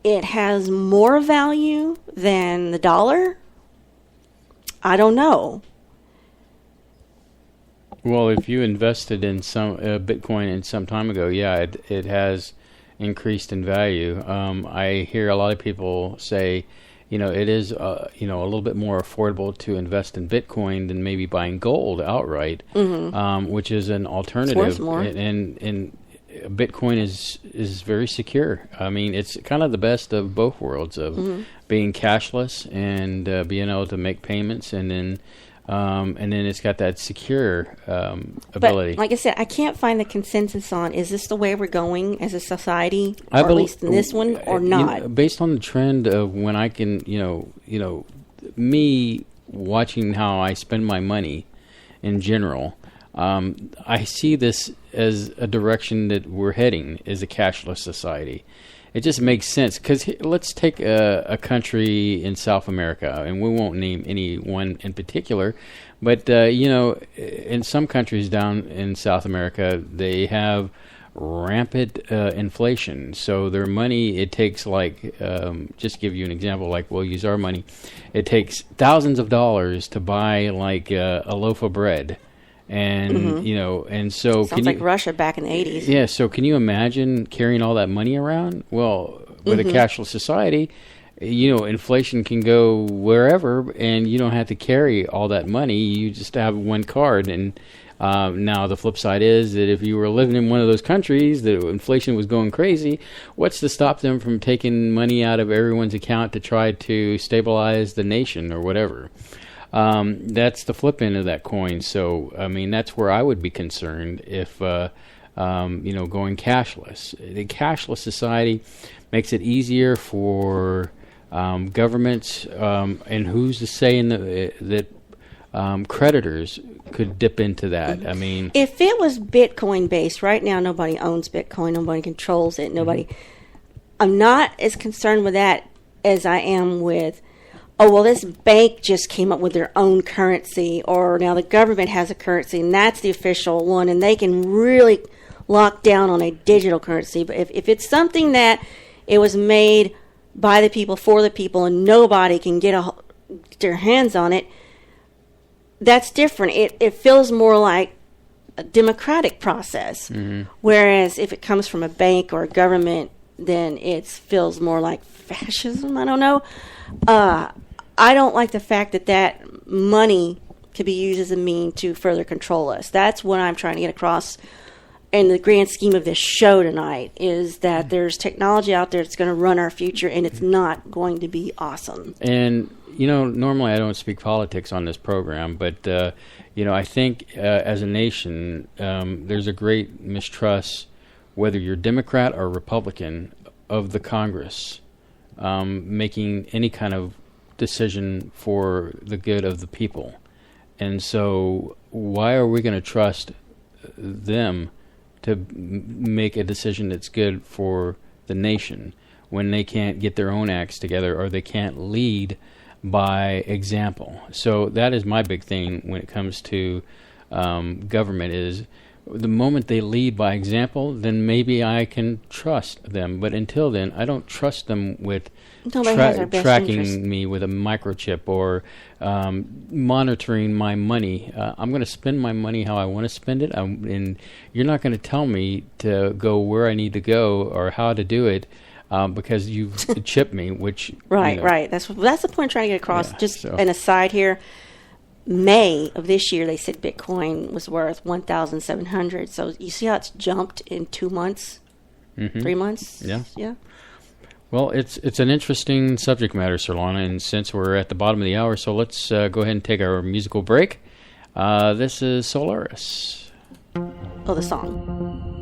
it has more value than the dollar? I don't know. Well, if you invested in some Bitcoin in some time ago, yeah, it has increased in value. I hear a lot of people say, it is a little bit more affordable to invest in Bitcoin than maybe buying gold outright, which is an alternative. It's worth more. And Bitcoin is very secure. I mean, it's kind of the best of both worlds of being cashless and being able to make payments, and then it's got that secure ability. But like I said, I can't find the consensus on, is this the way we're going as a society, or at least in this one, or not? Based on the trend of when I can, me watching how I spend my money in general, I see this as a direction that we're heading, is a cashless society. It just makes sense, because let's take a country in South America, and we won't name any one in particular, but in some countries down in South America, they have rampant inflation. So their money, it takes just give you an example, we'll use our money. It takes thousands of dollars to buy a loaf of bread. And and so sounds like Russia back in the 80s. Yeah, so can you imagine carrying all that money around? Well, with a cashless society, inflation can go wherever, and you don't have to carry all that money. You just have one card. And now the flip side is that if you were living in one of those countries that inflation was going crazy, what's to stop them from taking money out of everyone's account to try to stabilize the nation or whatever? That's the flip end of that coin. So, I mean, that's where I would be concerned if, going cashless. The cashless society makes it easier for governments, and who's to say that creditors could dip into that. I mean, if it was Bitcoin based, right now nobody owns Bitcoin, nobody controls it, nobody. I'm not as concerned with that as I am with, this bank just came up with their own currency, or now the government has a currency, and that's the official one, and they can really lock down on a digital currency. But if it's something that it was made by the people, for the people, and nobody can get their hands on it, that's different. It feels more like a democratic process. Whereas if it comes from a bank or a government, then it feels more like fascism. I don't know. I don't like the fact that money could be used as a mean to further control us. That's what I'm trying to get across in the grand scheme of this show tonight, is that there's technology out there that's going to run our future, and it's not going to be awesome. And, normally I don't speak politics on this program, but, I think as a nation, there's a great mistrust, whether you're Democrat or Republican, of the Congress making any kind of decision for the good of the people. And so why are we going to trust them to make a decision that's good for the nation when they can't get their own acts together or they can't lead by example. So that is my big thing when it comes to government is the moment they lead by example, then maybe I can trust them. But until then, I don't trust them with tracking me with a microchip or monitoring my money. I'm going to spend my money how I want to spend it, and you're not going to tell me to go where I need to go or how to do it because you've chipped me. Which right. That's the point I'm trying to get across. Yeah, Just an aside here. May of this year, they said Bitcoin was worth $1,700. So you see how it's jumped in 2 months, 3 months. Yeah. Well, it's an interesting subject matter, Surlana, and since we're at the bottom of the hour, so let's go ahead and take our musical break. This is Solaris. Oh, the song.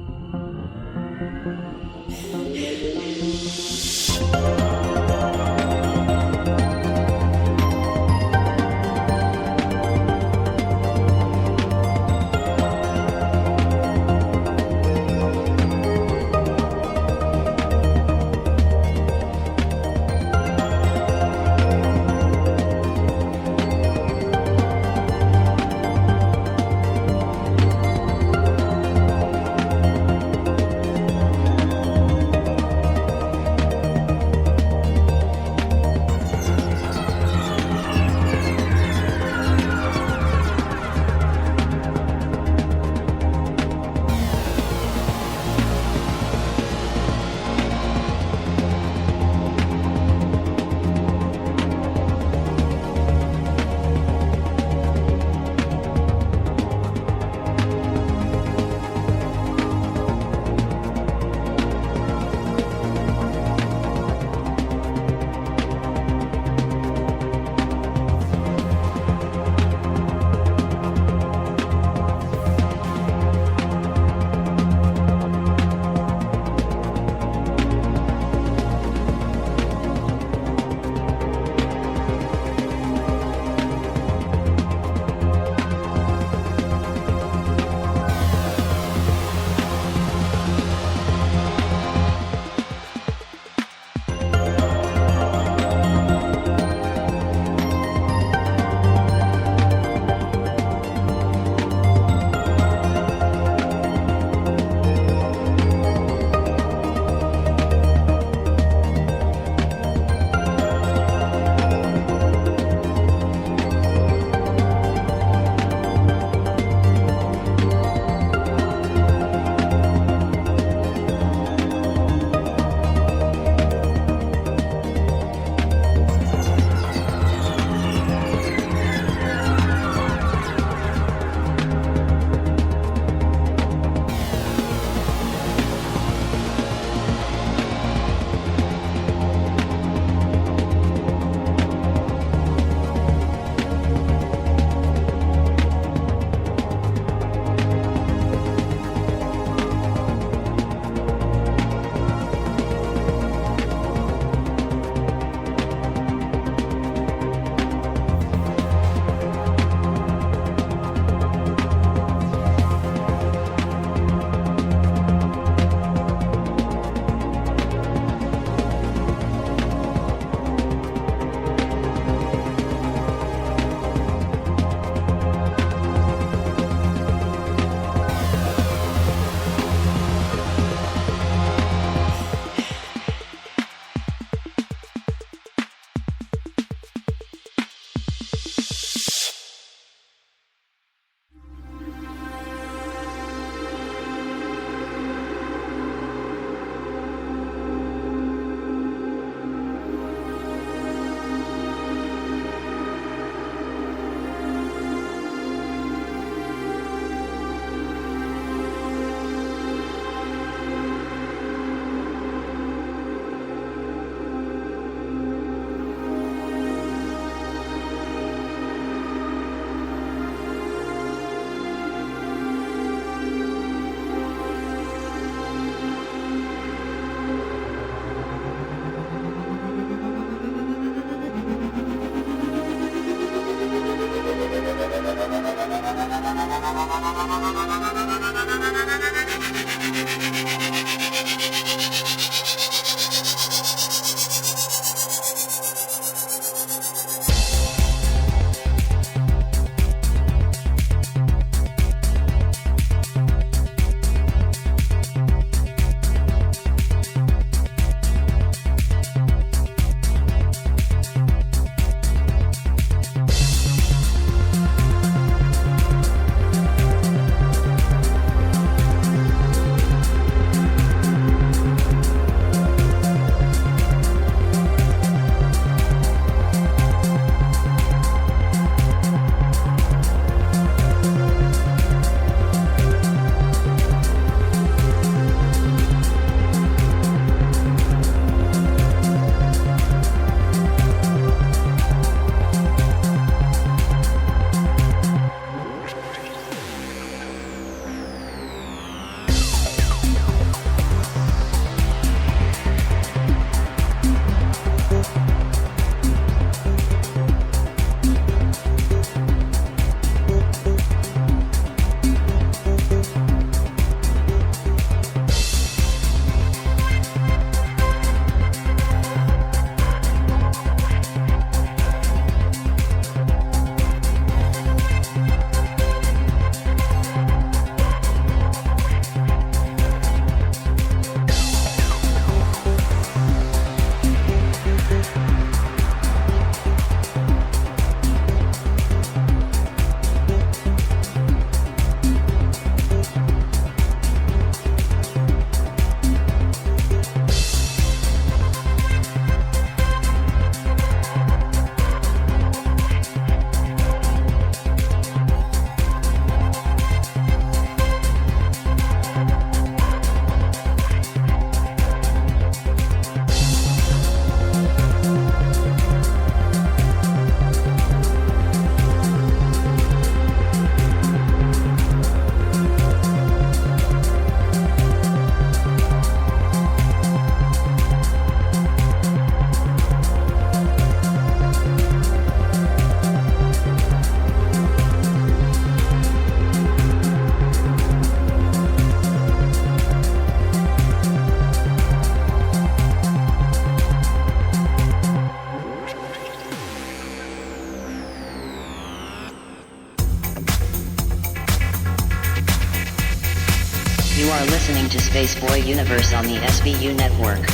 You are listening to Spaceboy Universe on the SBU network.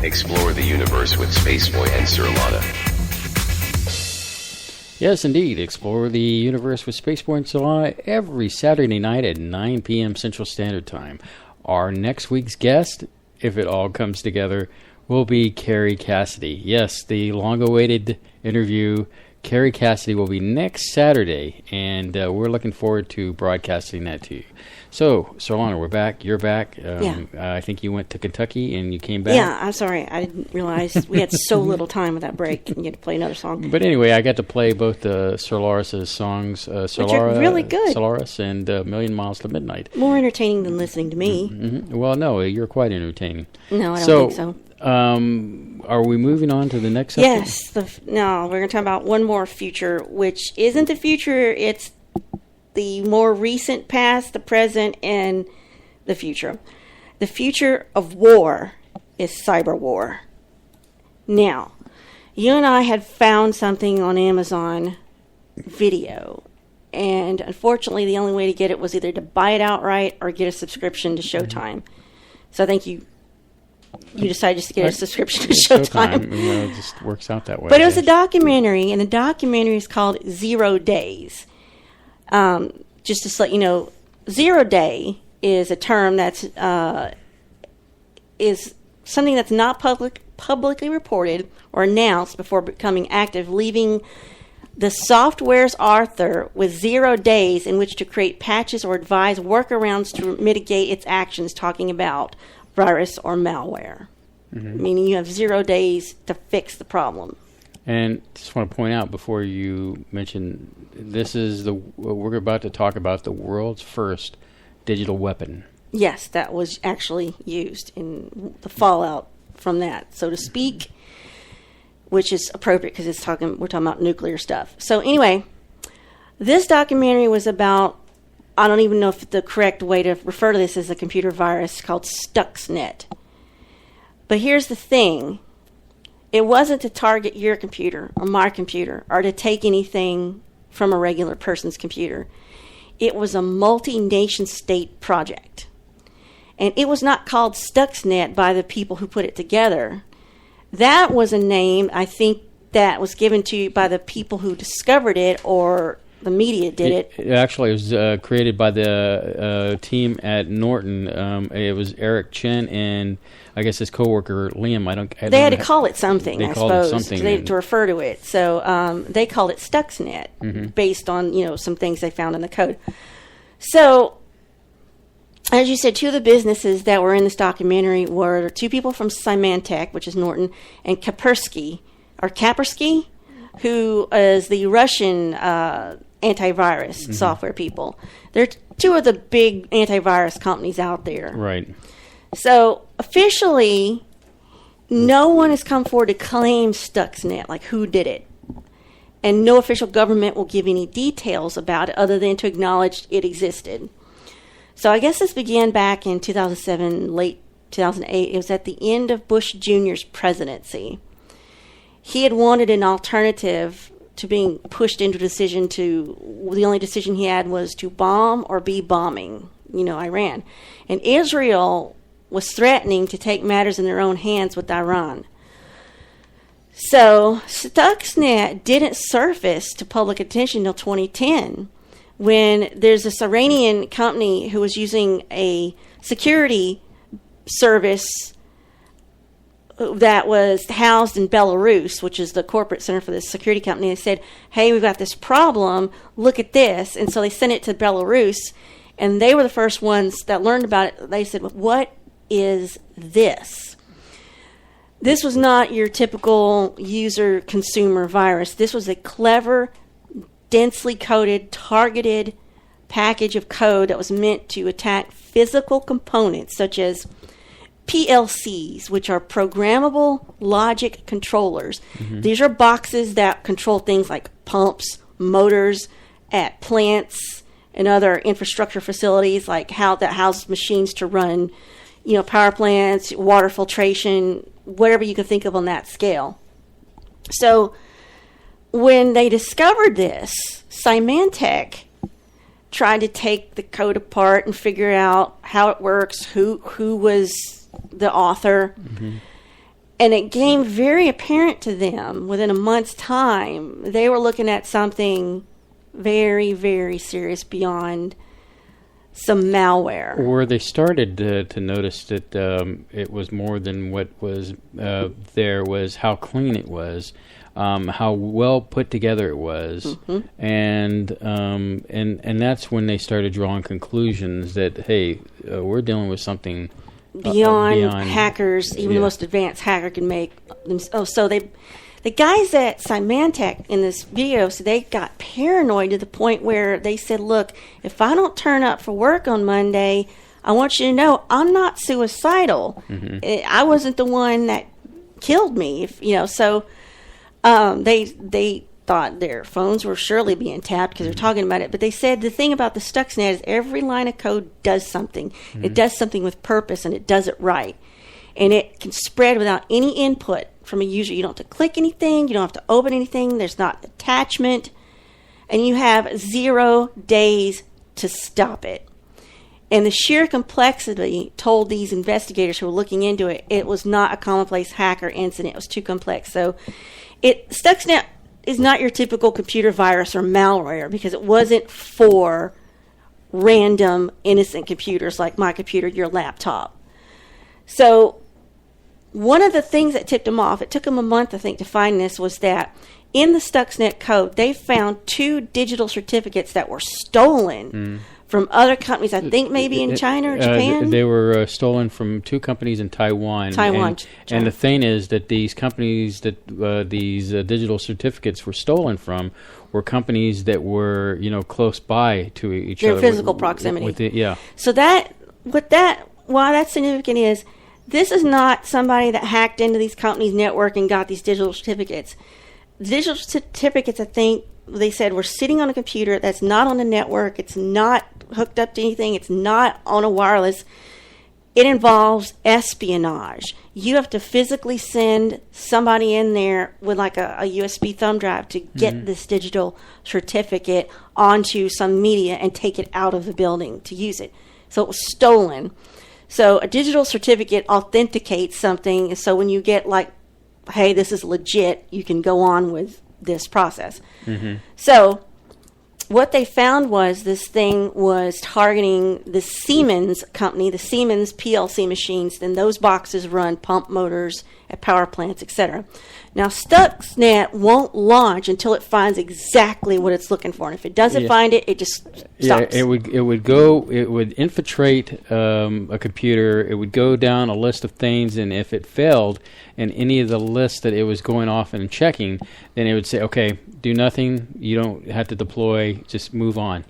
Explore the universe with Spaceboy and Surlana. Yes, indeed. Explore the universe with Spaceboy and Surlana every Saturday night at 9 p.m. Central Standard Time. Our next week's guest, if it all comes together, will be Carrie Cassidy. Yes, the long-awaited interview. Carrie Cassidy will be next Saturday, and we're looking forward to broadcasting that to you. So, Surlana, we're back. You're back. I think you went to Kentucky and you came back. Yeah, I'm sorry. I didn't realize we had so little time with that break, and you had to play another song. But anyway, I got to play both Solaris' songs, Which are really good. Solaris and Million Miles to Midnight. More entertaining than listening to me. Mm-hmm. Well, no, you're quite entertaining. No, I don't think so. Are we moving on to the next subject? Yes. No, we're going to talk about one more future, which isn't the future. It's the more recent past, the present, and the future. The future of war is cyber war. Now, you and I had found something on Amazon Video, and unfortunately the only way to get it was either to buy it outright or get a subscription to Showtime. So I think you decided just to get a subscription to Showtime. It just works out that way. But it was a documentary, and the documentary is called 0 Days. Just to let you know, 0 day is a term that's is something that's not publicly reported or announced before becoming active, leaving the software's author with 0 days in which to create patches or advise workarounds to mitigate its actions, talking about virus or malware. Mm-hmm. Meaning you have 0 days to fix the problem. And just want to point out before you mention, this is we're about to talk about the world's first digital weapon. Yes, that was actually used in the fallout from that, so to speak, which is appropriate because we're talking about nuclear stuff. So anyway, this documentary was about, I don't even know if the correct way to refer to this is a computer virus called Stuxnet. But here's the thing. It wasn't to target your computer or my computer or to take anything from a regular person's computer. It was a multi-nation state project. And it was not called Stuxnet by the people who put it together. That was a name, I think, that was given to you by the people who discovered it, or the media did it. It actually was created by the team at Norton. It was Eric Chen and I guess his coworker Liam. They had to call it something, I suppose, to refer to it. So they called it Stuxnet, based on some things they found in the code. So, as you said, two of the businesses that were in this documentary were two people from Symantec, which is Norton, and Kaspersky, who is the Russian antivirus software people. They're two of the big antivirus companies out there. Right. So, officially, no one has come forward to claim Stuxnet, like who did it. And no official government will give any details about it other than to acknowledge it existed. So I guess this began back in 2007, late 2008. It was at the end of Bush Jr.'s presidency. He had wanted an alternative to being pushed into the only decision he had was to bomb or be bombing, Iran. And Israel was threatening to take matters in their own hands with Iran. So Stuxnet didn't surface to public attention until 2010, when there's this Iranian company who was using a security service that was housed in Belarus, which is the corporate center for this security company. They said, hey, we've got this problem, look at this. And so they sent it to Belarus, and they were the first ones that learned about it. They said, what is this? This was not your typical user-consumer virus. This was a clever, densely coded, targeted package of code that was meant to attack physical components such as PLCs, which are programmable logic controllers. These are boxes that control things like pumps, motors at plants and other infrastructure facilities, like that house machines to run, power plants, water filtration, whatever you can think of on that scale. So when they discovered this, Symantec tried to take the code apart and figure out how it works, who was the author. And it became very apparent to them within a month's time. They were looking at something very, very serious beyond some malware. Or they started to notice that it was more than what was there, was how clean it was, how well put together it was, and that's when they started drawing conclusions that, hey, we're dealing with something beyond hackers, even the most advanced hacker can make. So the guys at Symantec in this video, so they got paranoid to the point where they said, look, if I don't turn up for work on Monday, I want you to know I'm not suicidal. I wasn't the one that killed me. So they thought their phones were surely being tapped because they're talking about it. But they said the thing about the Stuxnet is every line of code does something. It does something with purpose, and it does it right. And it can spread without any input from a user. You don't have to click anything. You don't have to open anything. There's not attachment. And you have 0 days to stop it. And the sheer complexity told these investigators who were looking into it, it was not a commonplace hacker incident. It was too complex. So Stuxnet is not your typical computer virus or malware because it wasn't for random innocent computers like my computer, your laptop. So one of the things that tipped them off, it took them a month, I think, to find this, was that in the Stuxnet code, they found 2 digital certificates that were stolen from other companies, I think maybe in China or Japan. They were stolen from 2 companies in Taiwan. And the thing is that these companies that these digital certificates were stolen from were companies that were, close by to each other. Their physical proximity. So why that's significant is this is not somebody that hacked into these companies' network and got these digital certificates. Digital certificates, I think, they said, were sitting on a computer that's not on the network. It's not hooked up to anything. It's not on a wireless. It involves espionage. You have to physically send somebody in there with like a USB thumb drive to get this digital certificate onto some media and take it out of the building to use it. So it was stolen. So a digital certificate authenticates something. So when you get like, hey, this is legit, you can go on with this process. So what they found was this thing was targeting the Siemens company, the Siemens PLC machines, and those boxes run pump motors at power plants, etc. Now, Stuxnet won't launch until it finds exactly what it's looking for, and if it doesn't find it, it just stops. Yeah, it would infiltrate a computer. It would go down a list of things, and if it failed in any of the lists that it was going off and checking, then it would say, okay, do nothing. You don't have to deploy. Just move on.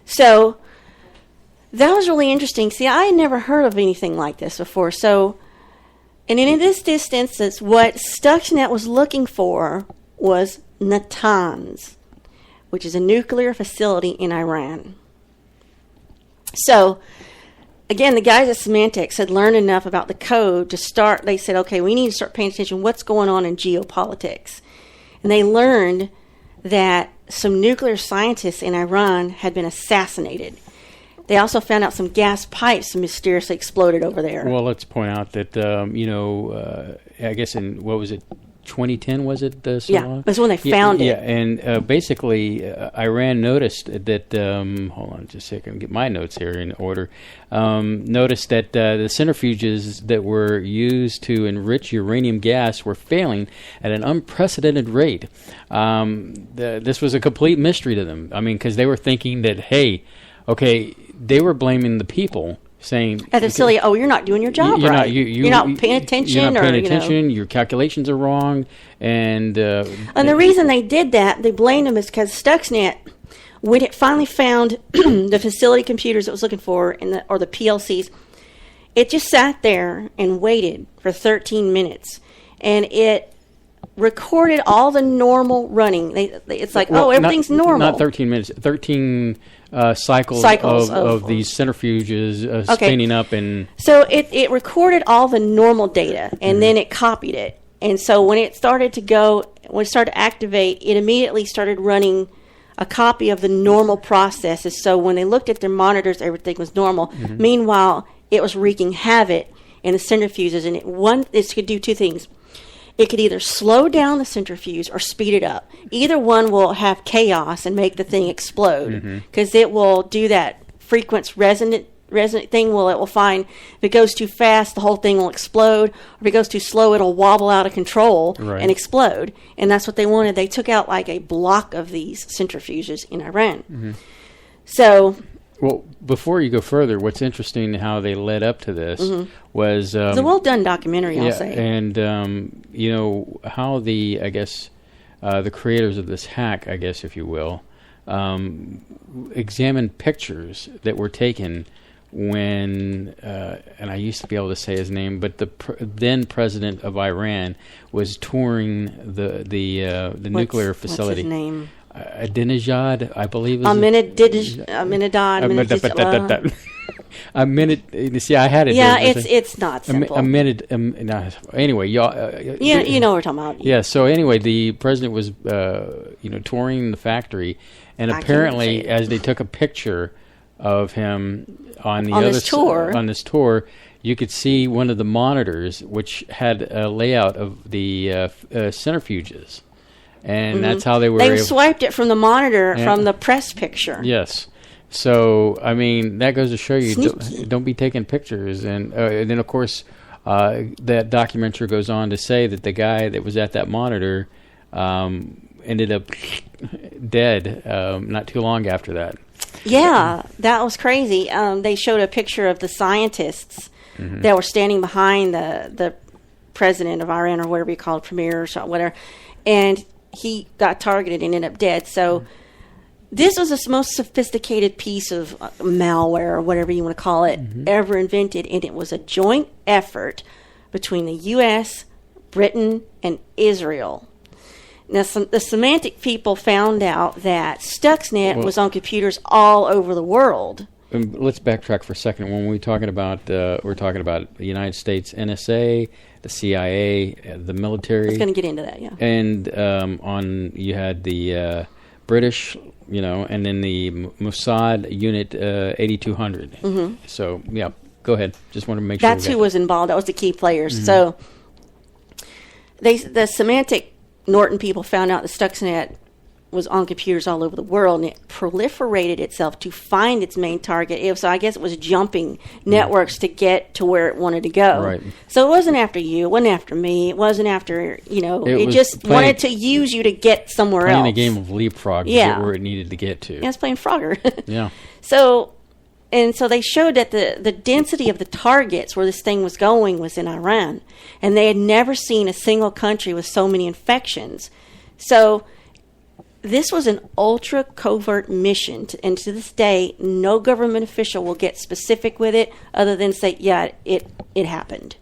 So that was really interesting. See, I had never heard of anything like this before. So, and in this instance, what Stuxnet was looking for was Natanz, which is a nuclear facility in Iran. So, again, the guys at Symantec had learned enough about the code to start. They said, okay, we need to start paying attention to what's going on in geopolitics. And they learned that some nuclear scientists in Iran had been assassinated. They also found out some gas pipes mysteriously exploded over there. Well, let's point out that, I guess in, what was it, 2010, was it? Yeah, that's when they found it. Yeah, and basically, Iran noticed that, hold on just a second, get my notes here in order, noticed that the centrifuges that were used to enrich uranium gas were failing at an unprecedented rate. This was a complete mystery to them. I mean, because they were thinking that, hey, okay, they were blaming the people, saying at the facility, oh, you're not doing your job right. You're not paying attention. You're not paying attention. Your calculations are wrong, and the reason they did that, they blamed them, is because Stuxnet, when it finally found the facility computers it was looking for, or the PLCs, it just sat there and waited for 13 minutes, and it recorded all the normal running. It's like, everything's normal. Not 13 minutes. 13 cycles of these centrifuges spinning up, and so it recorded all the normal data, and then it copied it. And so when it started to activate, it immediately started running a copy of the normal processes. So when they looked at their monitors, everything was normal. Meanwhile, it was wreaking havoc in the centrifuges, and it could do two things. It could either slow down the centrifuge or speed it up. Either one will have chaos and make the thing explode, because it will do that frequency resonant thing. It will find if it goes too fast, the whole thing will explode. Or if it goes too slow, it'll wobble out of control and explode. And that's what they wanted. They took out like a block of these centrifuges in Iran. So, well, before you go further, what's interesting how they led up to this was it's a well done documentary, I'll say. And you know how the creators of this hack, I guess, if you will, examined pictures that were taken when, and I used to be able to say his name, but the then president of Iran was touring the nuclear facility. What's his name? Ahmadinejad, I believe. See, I had it. Yeah, it's not simple. Anyway, y'all. You know what we're talking about. Yeah. So anyway, the president was, touring the factory, and apparently, as they took a picture of him on this tour, you could see one of the monitors, which had a layout of the centrifuges. And that's how they were. They swiped it from the monitor from the press picture. Yes. So, I mean, that goes to show you, don't be taking pictures. And then, of course, that documentary goes on to say that the guy that was at that monitor ended up dead not too long after that. Yeah, that was crazy. They showed a picture of the scientists that were standing behind the president of Iran, or whatever you call it, premier or whatever, and he got targeted and ended up dead. So this was the most sophisticated piece of malware, or whatever you want to call it, ever invented, and it was a joint effort between the U.S., Britain, and Israel. Now, the semantic people found out that Stuxnet was on computers all over the world. Let's backtrack for a second. When we're talking about the United States NSA, the CIA, the military. I was going to get into that, yeah. And you had the British, and then the Mossad Unit 8200. So, yeah, go ahead. Just want to make sure. That's who was involved. That was the key players. So, the semantic Norton people found out that Stuxnet was on computers all over the world, and it proliferated itself to find its main target. So I guess it was jumping networks to get to where it wanted to go. Right. So it wasn't after you. It wasn't after me. It wasn't after, it just wanted to use you to get somewhere else. Playing a game of leapfrog to get where it needed to get to. Yeah, it's playing Frogger. Yeah. So they showed that the density of the targets where this thing was going was in Iran. And they had never seen a single country with so many infections. So this was an ultra covert mission, and to this day, no government official will get specific with it other than say, yeah, it happened.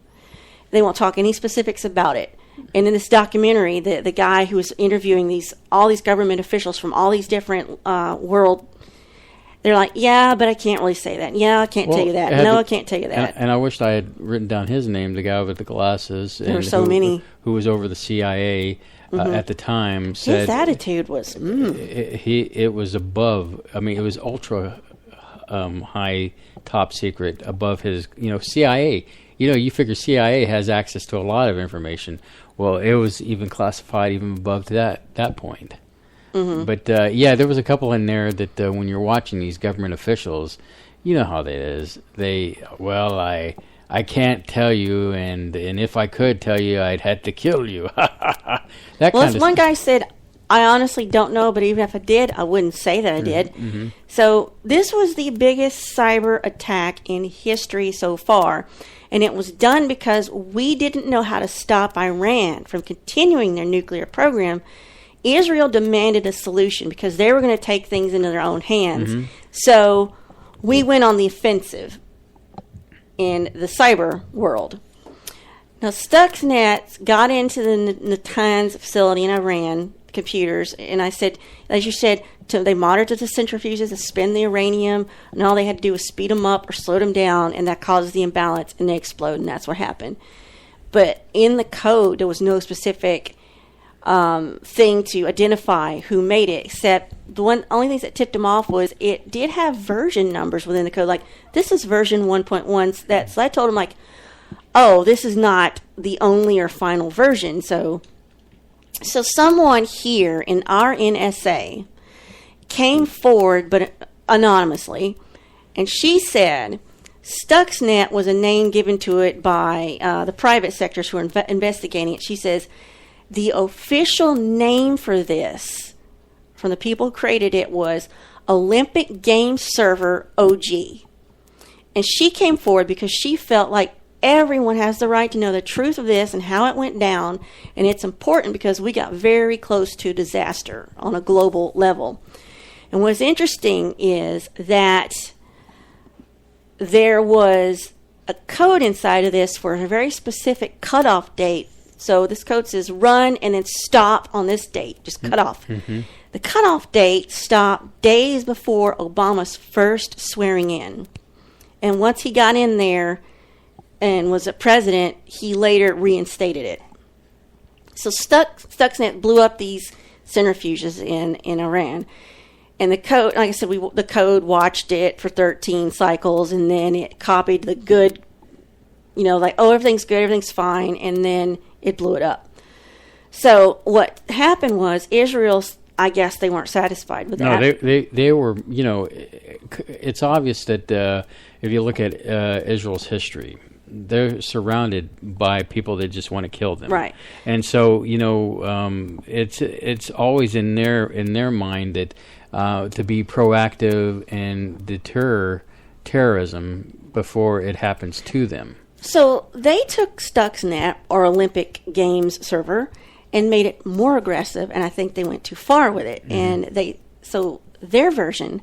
They won't talk any specifics about it. And in this documentary, the guy who was interviewing all these government officials from all these different world, they're like, yeah, but I can't really say that. Yeah, I can't tell you that. No, I can't tell you that. And I wished I had written down his name, the guy with the glasses. There were so many. Who was over the CIA at the time. Said his attitude was... It was above... I mean, it was ultra high, top secret, above his... CIA. You figure CIA has access to a lot of information. Well, it was even classified even above that point. But, there was a couple in there that when you're watching these government officials, you know how that is. I can't tell you, and if I could tell you, I'd have to kill you. One guy said, I honestly don't know, but even if I did, I wouldn't say that I did. So this was the biggest cyber attack in history so far, and it was done because we didn't know how to stop Iran from continuing their nuclear program. Israel demanded a solution because they were going to take things into their own hands. So we went on the offensive in the cyber world. Now, Stuxnet got into the Natanz facility in Iran, computers, and I said, as you said, they monitored the centrifuges to spin the uranium, and all they had to do was speed them up or slow them down, and that causes the imbalance, and they explode, and that's what happened. But in the code, there was no specific thing to identify who made it, except the only things that tipped him off was it did have version numbers within the code. Like, this is version 1.1. So I told him, like, oh, this is not the only or final version. So someone here in our NSA came forward, but anonymously, and she said Stuxnet was a name given to it by the private sectors who are investigating it. She says the official name for this, from the people who created it, was Olympic Games Server OG. And she came forward because she felt like everyone has the right to know the truth of this and how it went down, and it's important because we got very close to disaster on a global level. And what's interesting is that there was a code inside of this for a very specific cutoff date. So this code says run and then stop on this date, just cut off. Mm-hmm. The cutoff date stopped days before Obama's first swearing in. And once he got in there and was a president, he later reinstated it. So Stuxnet blew up these centrifuges in Iran. And the code, like I said, the code watched it for 13 cycles, and then it copied the good, like, oh, everything's good, everything's fine, and then it blew it up. So what happened was Israel, I guess they weren't satisfied with that. No, they were, it's obvious that if you look at Israel's history, they're surrounded by people that just want to kill them, right? And so it's always in their mind that to be proactive and deter terrorism before it happens to them. So they took Stuxnet, or Olympic Games server, and made it more aggressive, and I think they went too far with it. Mm-hmm. And so their version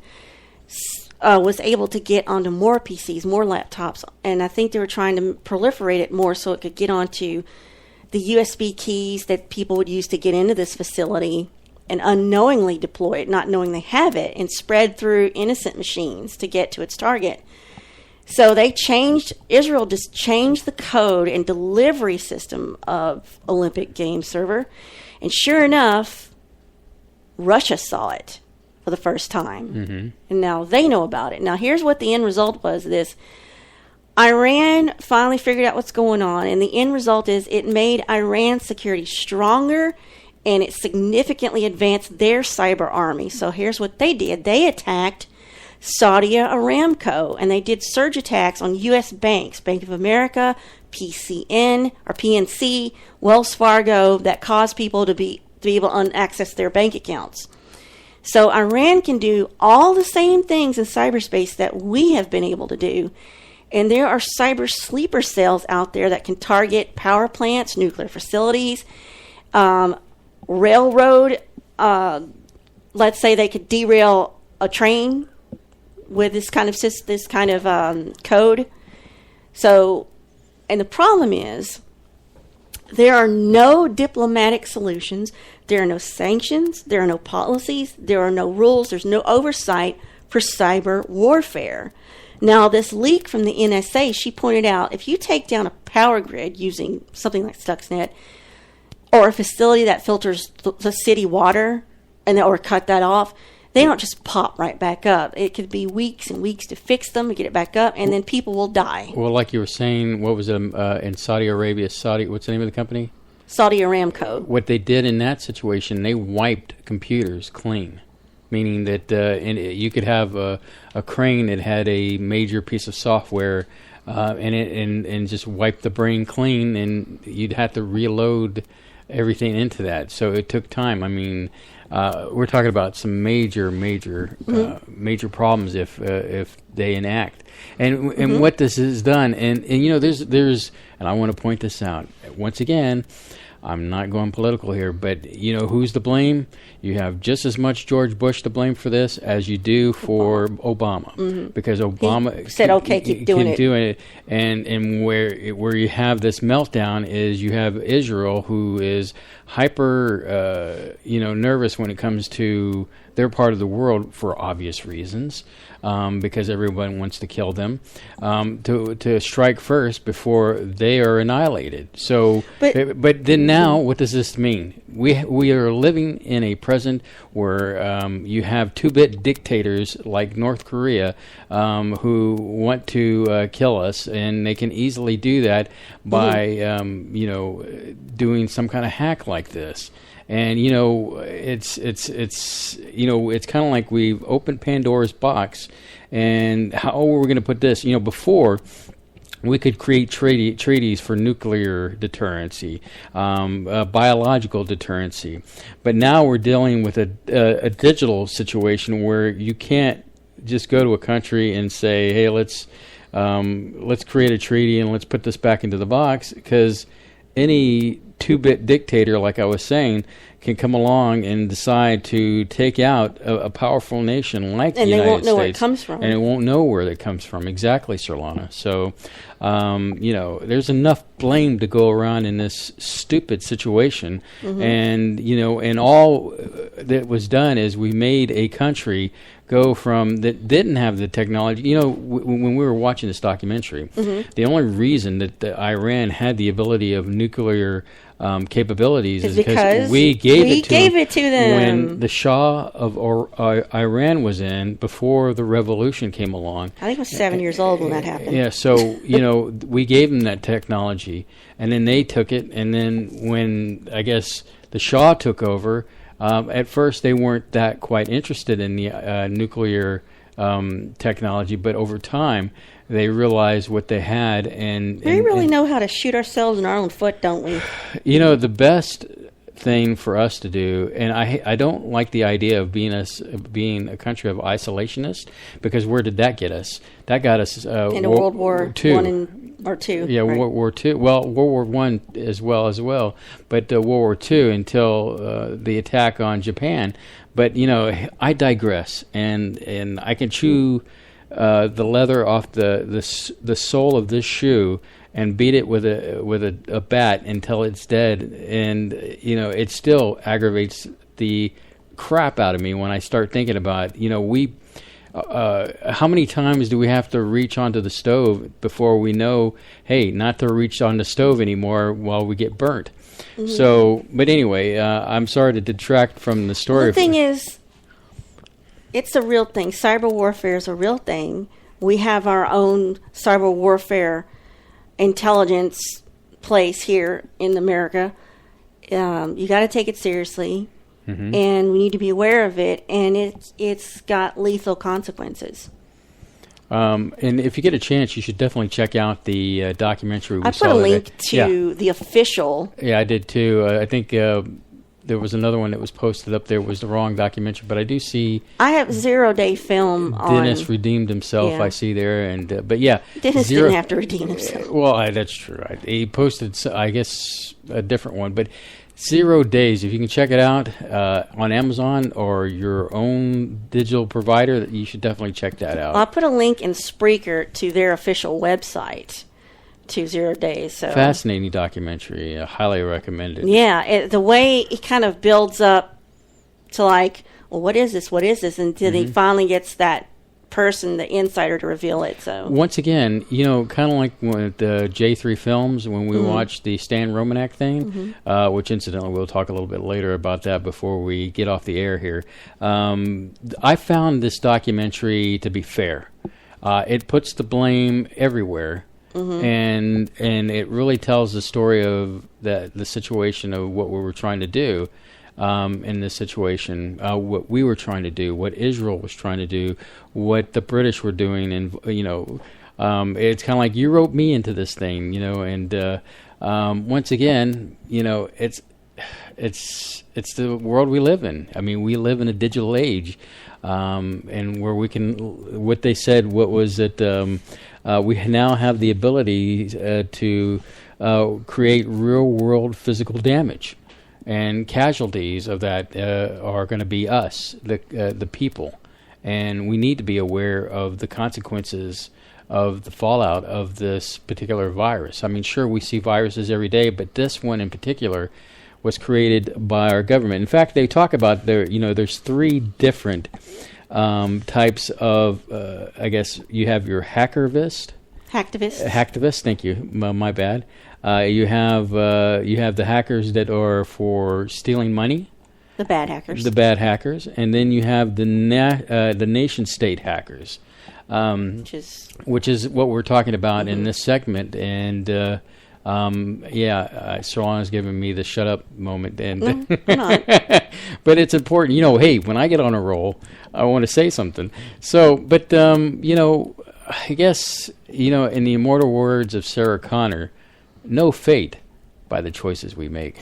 was able to get onto more PCs, more laptops, and I think they were trying to proliferate it more so it could get onto the USB keys that people would use to get into this facility and unknowingly deploy it, not knowing they have it, and spread through innocent machines to get to its target. So Israel just changed the code and delivery system of Olympic Games server, and sure enough, Russia saw it for the first time. Mm-hmm. And now they know about it. Now here's what the end result was. Iran finally figured out what's going on, and the end result is it made Iran's security stronger, and it significantly advanced their cyber army. So here's what they did. They attacked Saudi Aramco, and they did surge attacks on U.S. banks, Bank of America, PNC, Wells Fargo, that caused people to be able to access their bank accounts. So Iran can do all the same things in cyberspace that we have been able to do. And there are cyber sleeper cells out there that can target power plants, nuclear facilities, railroad. Let's say they could derail a train with this kind of code. So, and the problem is, there are no diplomatic solutions. There are no sanctions. There are no policies. There are no rules. There's no oversight for cyber warfare. Now, this leak from the NSA, she pointed out, if you take down a power grid using something like Stuxnet, or a facility that filters the city water, or cut that off, they don't just pop right back up. It could be weeks and weeks to fix them, to get it back up, and then people will die. Well, like you were saying, what was it in Saudi Arabia? What's the name of the company? Saudi Aramco. What they did in that situation, they wiped computers clean, meaning that you could have a crane that had a major piece of software and just wipe the brain clean, and you'd have to reload everything into that. So it took time. I mean, we're talking about some major problems if they enact. And what this has done, and there's and I want to point this out once again. I'm not going political here, but who's to blame? You have just as much George Bush to blame for this as you do for Obama, because Obama he said, "Okay, keep doing it." And where you have this meltdown is you have Israel, who is hyper nervous when it comes to their part of the world for obvious reasons, because everyone wants to kill them, to strike first before they are annihilated. So, but then now, what does this mean? We are living in a present where you have 2-bit dictators like North Korea who want to kill us, and they can easily do that by doing some kind of hack like this. And it's kind of like we've opened Pandora's box. And how are we going to put this? Before, we could create treaties for nuclear deterrency, biological deterrency. But now we're dealing with a digital situation where you can't just go to a country and say, hey, let's create a treaty and let's put this back into the box, because any 2-bit dictator, like I was saying, can come along and decide to take out a powerful nation like the United States. And they won't know where it comes from. And it won't know where it comes from. Exactly, Surlana. So, there's enough blame to go around in this stupid situation. And, and all that was done is we made a country go from that didn't have the technology. When we were watching this documentary, the only reason that Iran had the ability of nuclear capabilities is because we gave it to them when the Shah of Iran was in, before the revolution came along. I think I was 7 years old when that happened. Yeah, so we gave them that technology, and then they took it, and then when I guess the Shah took over, at first they weren't that quite interested in the nuclear technology, but over time they realized what they had, and we really know how to shoot ourselves in our own foot, don't we? The best thing for us to do, and I don't like the idea of being a country of isolationists, because where did that get us? That got us into World War I or II. Yeah, right. World War II. Well, World War I as well, but World War II until the attack on Japan. But I digress, and I can chew the leather off the sole of this shoe and beat it with a bat until it's dead, and it still aggravates the crap out of me when I start thinking about how many times do we have to reach onto the stove before we know, hey, not to reach on the stove anymore while we get burnt. So, but anyway, I'm sorry to detract from the story. The thing is, it's a real thing. Cyber warfare is a real thing. We have our own cyber warfare intelligence place here in America. You got to take it seriously, and we need to be aware of it. And it's got lethal consequences. And if you get a chance, you should definitely check out the documentary we saw. I put a link to the official. Yeah, I did too. I think there was another one that was posted up there. It was the wrong documentary, but I do see. I have 0-day film on. Dennis redeemed himself. Yeah. I see there, and but yeah, Dennis didn't have to redeem himself. Well, that's true. He posted, I guess, a different one, but 0 days. If you can check it out on Amazon or your own digital provider, you should definitely check that out. I'll put a link in Spreaker to their official website to 0 days. So fascinating documentary. Highly recommended. Yeah, the way it kind of builds up to like, well, what is this? What is this? Until he finally gets that person, the insider, to reveal it. So once again, kind of like with the J3 Films, when we watched the Stan Romanek thing, which incidentally we'll talk a little bit later about that before we get off the air here. I found this documentary to be fair. It puts the blame everywhere. And it really tells the story of the situation of what we were trying to do in this situation, what we were trying to do, what Israel was trying to do, what the British were doing, and it's kind of like you roped me into this thing, and once again, it's the world we live in. I mean, we live in a digital age, and where we can, what they said, what was it? We now have the ability to create real-world physical damage, and casualties of that are going to be us, the people, and we need to be aware of the consequences of the fallout of this particular virus. I mean, sure, we see viruses every day, but this one in particular was created by our government. In fact, they talk about there's 3 different types of, I guess you have your hacktivist. Hacktivist. Hacktivist, thank you. My bad. You have the hackers that are for stealing money. The bad hackers. The bad hackers, and then you have the nation-state hackers, which is what we're talking about in this segment. And Solana's giving me the shut up moment, and but it's important. Hey, when I get on a roll, I want to say something. So, but I guess in the immortal words of Sarah Connor, no fate by the choices we make.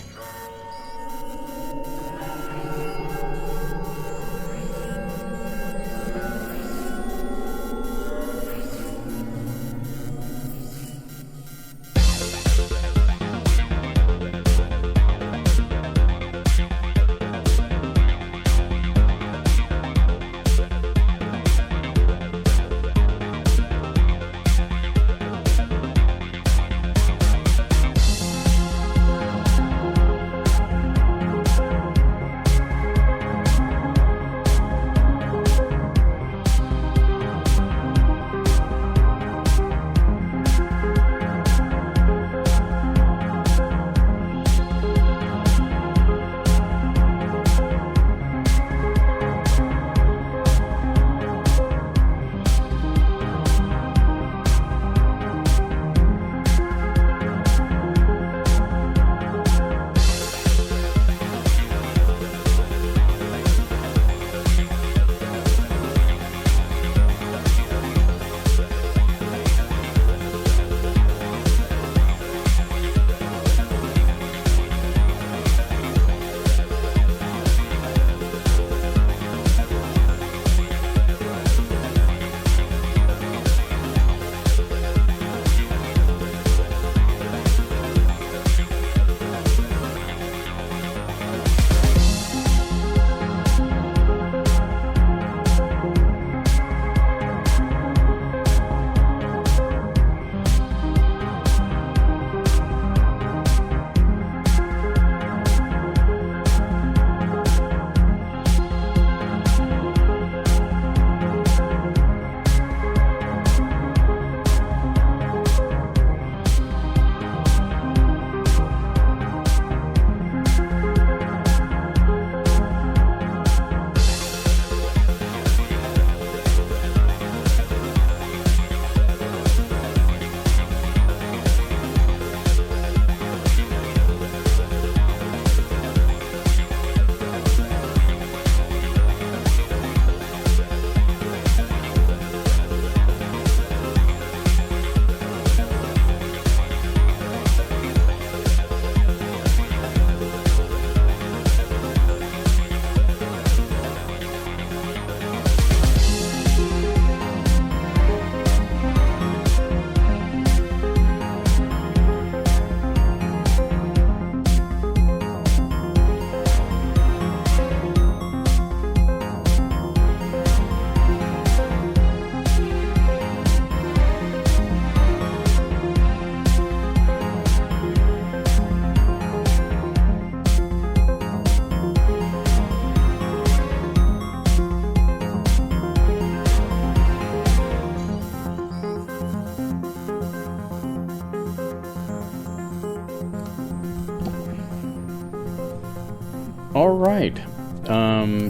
All right.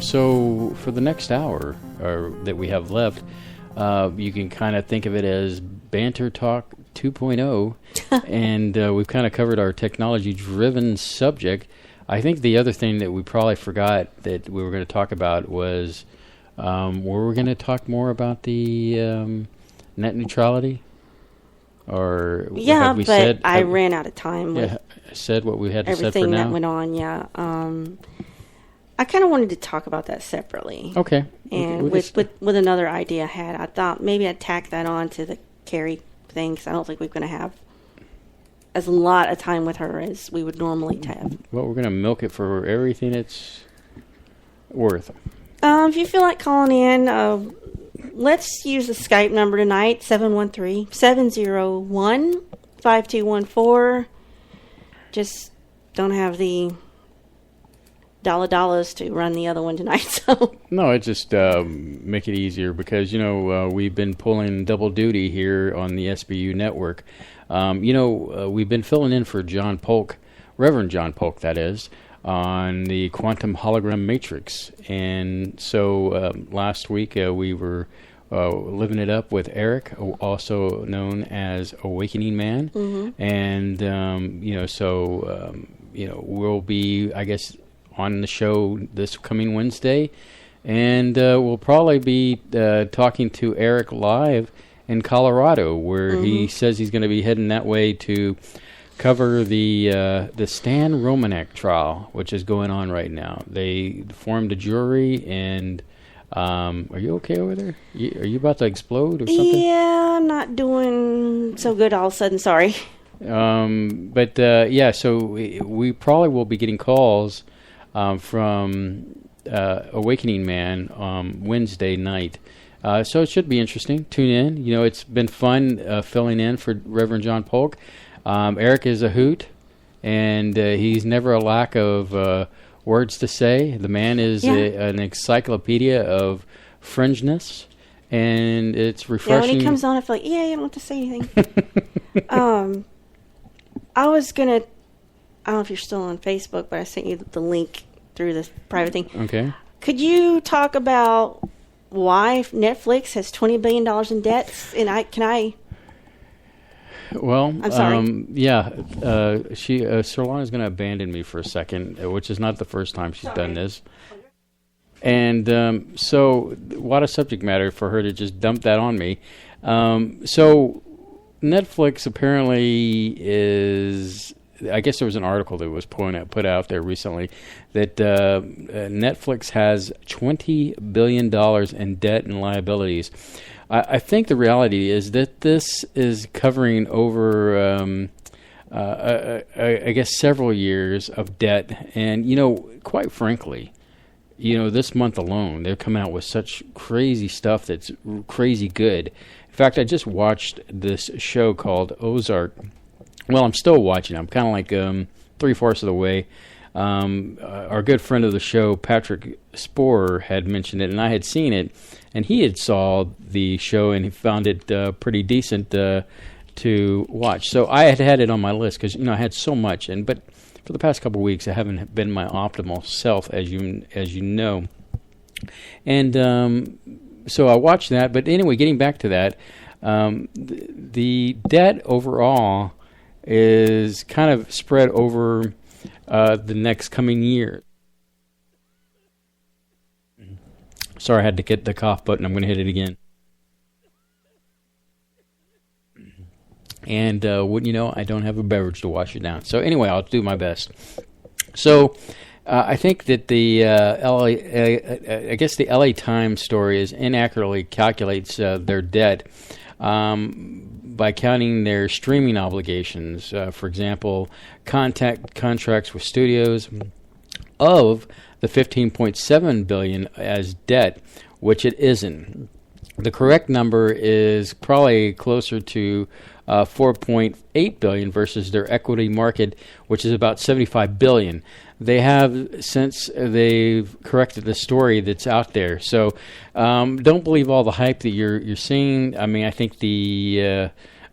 So for the next hour that we have left, you can kind of think of it as Banter Talk 2.0, and we've kind of covered our technology-driven subject. I think the other thing that we probably forgot that we were going to talk about was, were we going to talk more about the net neutrality? Or yeah, have we but said, I ran out of time with said what we had to say for everything now? that went on. Yeah, I kind of wanted to talk about that separately. Okay. And with another idea I had, I thought maybe I'd tack that on to the Carrie thing, because I don't think we're going to have as a lot of time with her as we would normally have. Well, we're going to milk it for everything it's worth. If you feel like calling in, let's use the Skype number tonight, 713-701-5214. Just don't have the dollars to run the other one tonight. So no, it just make it easier because we've been pulling double duty here on the SBU network. We've been filling in for John Polk, Reverend John Polk, that is, on the quantum hologram matrix. And so last week we were living it up with Eric, also known as Awakening Man. And, we'll be, I guess, on the show this coming Wednesday. And we'll probably be talking to Eric live in Colorado, where he says he's going to be heading that way to cover the Stan Romanek trial, which is going on right now. They formed a jury, and are you okay over there? Are you about to explode or something? Yeah, I'm not doing so good all of a sudden. Sorry. So we probably will be getting calls from Awakening Man Wednesday night. So it should be interesting. Tune in. It's been fun filling in for Reverend John Polk. Eric is a hoot, and he's never a lack of words to say. The man is an encyclopedia of fringeness, and it's refreshing. When he comes on, I feel like, you don't have to say anything. I was going to, I don't know if you're still on Facebook, but I sent you the link through this private thing. Okay. Could you talk about why Netflix has $20 billion in debts? And can I... Well, I'm sorry. Surlana's going to abandon me for a second, which is not the first time she's done this. And so, what a subject matter for her to just dump that on me. So, Netflix apparently is... I guess there was an article that was put out there recently that Netflix has $20 billion in debt and liabilities. I think the reality is that this is covering over, I guess, several years of debt. And, quite frankly, this month alone, they're coming out with such crazy stuff that's crazy good. In fact, I just watched this show called Ozark. Well, I'm still watching. I'm kind of like 3/4 of the way. Our good friend of the show, Patrick Sporer, had mentioned it, and I had seen it, and he had saw the show, and he found it pretty decent to watch. So I had it on my list because I had so much, but for the past couple of weeks, I haven't been my optimal self, as you know. And so I watched that. But anyway, getting back to that, the debt overall is kind of spread over the next coming year. Sorry, I had to get the cough button. I'm going to hit it again. And wouldn't you know, I don't have a beverage to wash it down. So anyway, I'll do my best. So I think that the LA Times story inaccurately calculates their debt by counting their streaming obligations. For example, contracts with studios of the $15.7 billion as debt, which it isn't. The correct number is probably closer to $4.8 billion versus their equity market, which is about $75 billion. They have, since they've corrected the story that's out there. So don't believe all the hype that you're seeing. I mean, I think the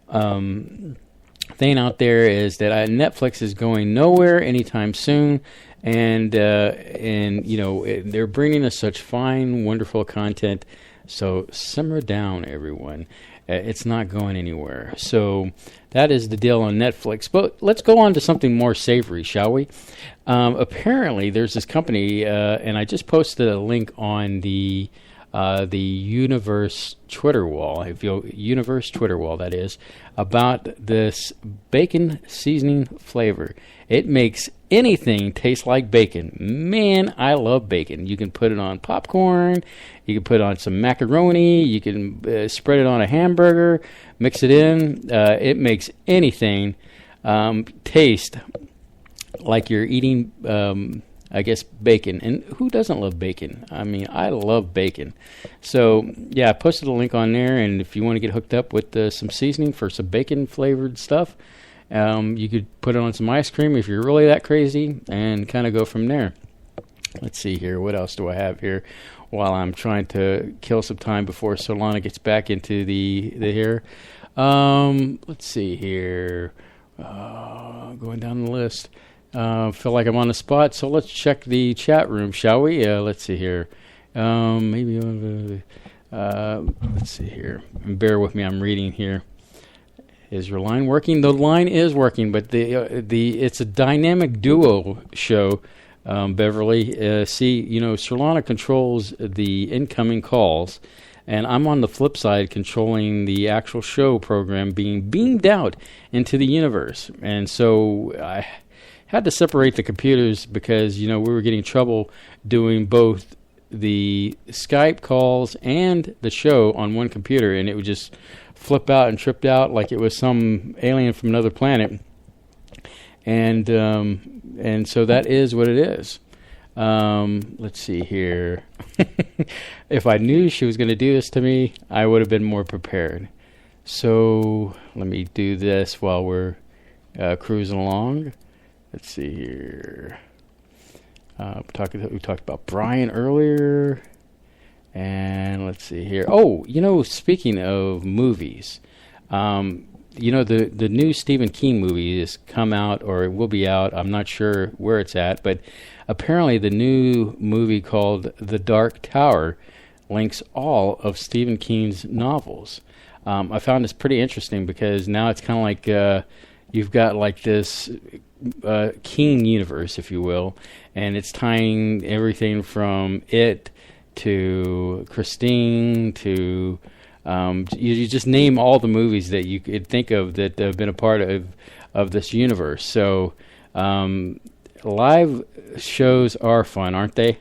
thing out there is that Netflix is going nowhere anytime soon. And they're bringing us such fine, wonderful content. So simmer down, everyone. It's not going anywhere. So that is the deal on Netflix. But let's go on to something more savory, shall we? Apparently, there's this company, and I just posted a link on the Universe Twitter wall, Universe Twitter wall, that is, about this bacon seasoning flavor. It makes anything taste like bacon. Man, I love bacon. You can put it on popcorn. You can put it on some macaroni. You can spread it on a hamburger. Mix it in. It makes anything taste like you're eating, I guess, bacon. And who doesn't love bacon? I mean, I love bacon. So, yeah, I posted a link on there. And if you want to get hooked up with some seasoning for some bacon-flavored stuff, you could put it on some ice cream if you're really that crazy and kind of go from there. Let's see here. What else do I have here while I'm trying to kill some time before Surlana gets back into the here? Let's see here. Going down the list. Feel like I'm on the spot, so let's check the chat room, shall we? Let's see here. Maybe. Let's see here. And bear with me. I'm reading here. Is your line working? The line is working, but it's a dynamic duo show. Beverly, Surlana controls the incoming calls, and I'm on the flip side controlling the actual show program being beamed out into the universe. And so I had to separate the computers because, we were getting trouble doing both the Skype calls and the show on one computer, and it would just flip out and tripped out like it was some alien from another planet. And so that is what it is. Let's see here. If I knew she was going to do this to me, I would have been more prepared. So let me do this while we're cruising along. Let's see here. We talked about Brian earlier. And let's see here. Oh, speaking of movies, the new Stephen King movie has come out, or it will be out. I'm not sure where it's at, but apparently the new movie called The Dark Tower links all of Stephen King's novels. I found this pretty interesting because now it's kind of like you've got like this King universe, if you will, and it's tying everything from It to Christine to you just name all the movies that you could think of that have been a part of this universe. So live shows are fun, aren't they?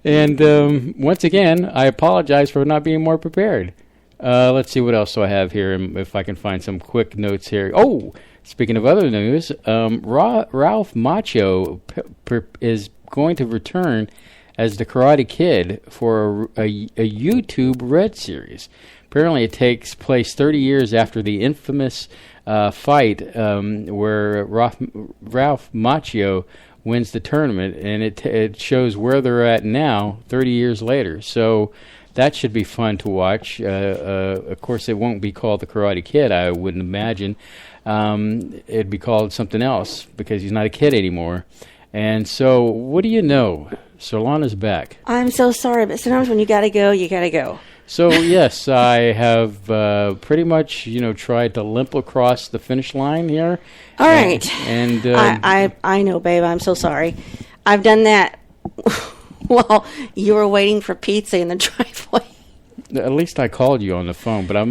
And once again, I apologize for not being more prepared. Let's see what else do I have here, and if I can find some quick notes here. Oh, speaking of other news, Ralph Macchio is going to return as the Karate Kid for a YouTube Red series. Apparently it takes place 30 years after the infamous fight where Ralph Macchio wins the tournament, and it shows where they're at now 30 years later. So that should be fun to watch. Of course, it won't be called the Karate Kid, I wouldn't imagine. It'd be called something else because he's not a kid anymore. And so, what do you know? Surlana's back. I'm so sorry, but sometimes when you gotta go, you gotta go. So, yes, I have pretty much, tried to limp across the finish line here. All right. And I know, babe. I'm so sorry. I've done that while you were waiting for pizza in the driveway. At least I called you on the phone, but I'm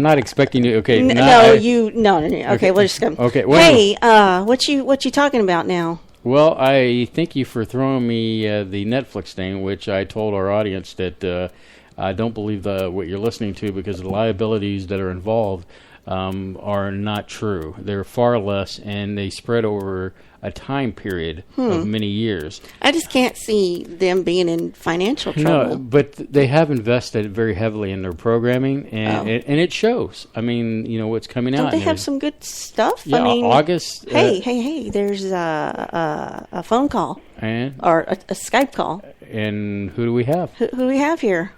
not expecting you. Okay. No. Okay, we'll just go. Okay. Hey, what you talking about now? Well, I thank you for throwing me the Netflix thing, which I told our audience that I don't believe what you're listening to because the liabilities that are involved are not true. They're far less, and they spread over a time period of many years. I just can't see them being in financial trouble. No, but they have invested very heavily in their programming, and it shows. I mean, what's coming out. Don't they have some good stuff? Yeah, I mean, August. Hey, there's a phone call. And? Or a Skype call. And who do we have? Who do we have here?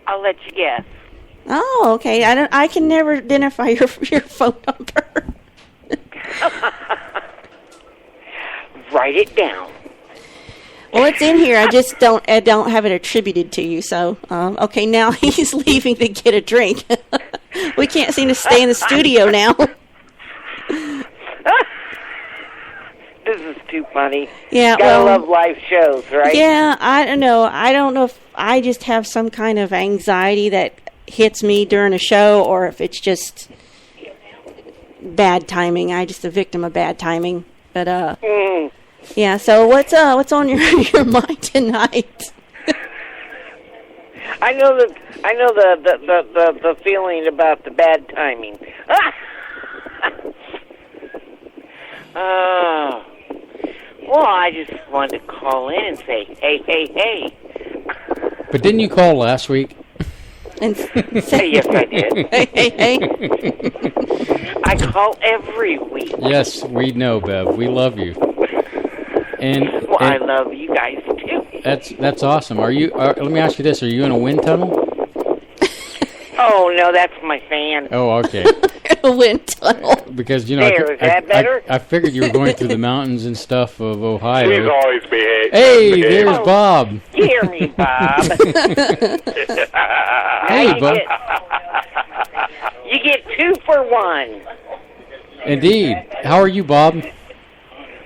I'll let you guess. Oh, okay. I can never identify your phone number. Write it down. Well, it's in here. I just don't have it attributed to you. So, okay, now he's leaving to get a drink. We can't seem to stay in the studio now. This is too funny. Yeah, gotta love live shows, right? Yeah, I don't know. I don't know if I just have some kind of anxiety that hits me during a show, or if it's just bad timing. I'm just a victim of bad timing. But yeah. So what's on your mind tonight? I know the feeling about the bad timing. Well, I just wanted to call in and say, hey. But didn't you call last week? And yes, I did. Hey. I call every week. Yes, we know, Bev. We love you. And I love you guys too. That's awesome. Let me ask you this: are you in a wind tunnel? Oh, no, that's my fan. Oh, okay. Wind tunnel. Because, you know, There, is that better? I figured you were going through the mountains and stuff of Ohio. He's always behaved. Hey, there's Bob. You hear me, Bob. Hey, Bob. You get 2 for 1. Indeed. How are you, Bob?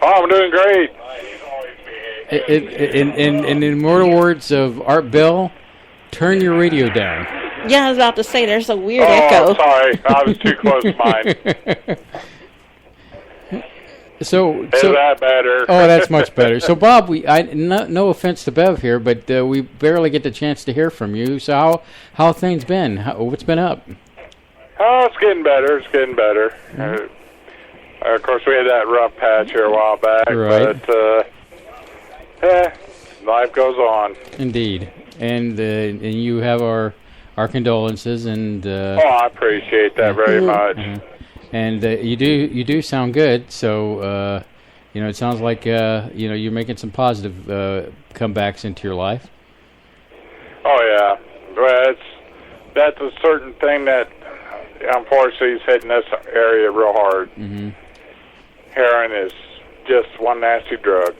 Oh, I'm doing great. In the immortal words of Art Bell, turn your radio down. Yeah, I was about to say, there's a weird Oh, echo. sorry. I was too close to mine. So Is that better? Oh, that's much better. So, Bob, no offense to Bev here, but we barely get the chance to hear from you. So, how things been? What's been up? Oh, it's getting better. It's getting better. Of course, we had that rough patch here a while back, Right. but life goes on. Indeed, and you have our condolences, and Oh, I appreciate that very much. and you do sound good. So, you know, it sounds like you're making some positive comebacks into your life. Oh yeah, well, that's a certain thing that unfortunately is hitting this area real hard. Mm-hmm. Heroin is just one nasty drug.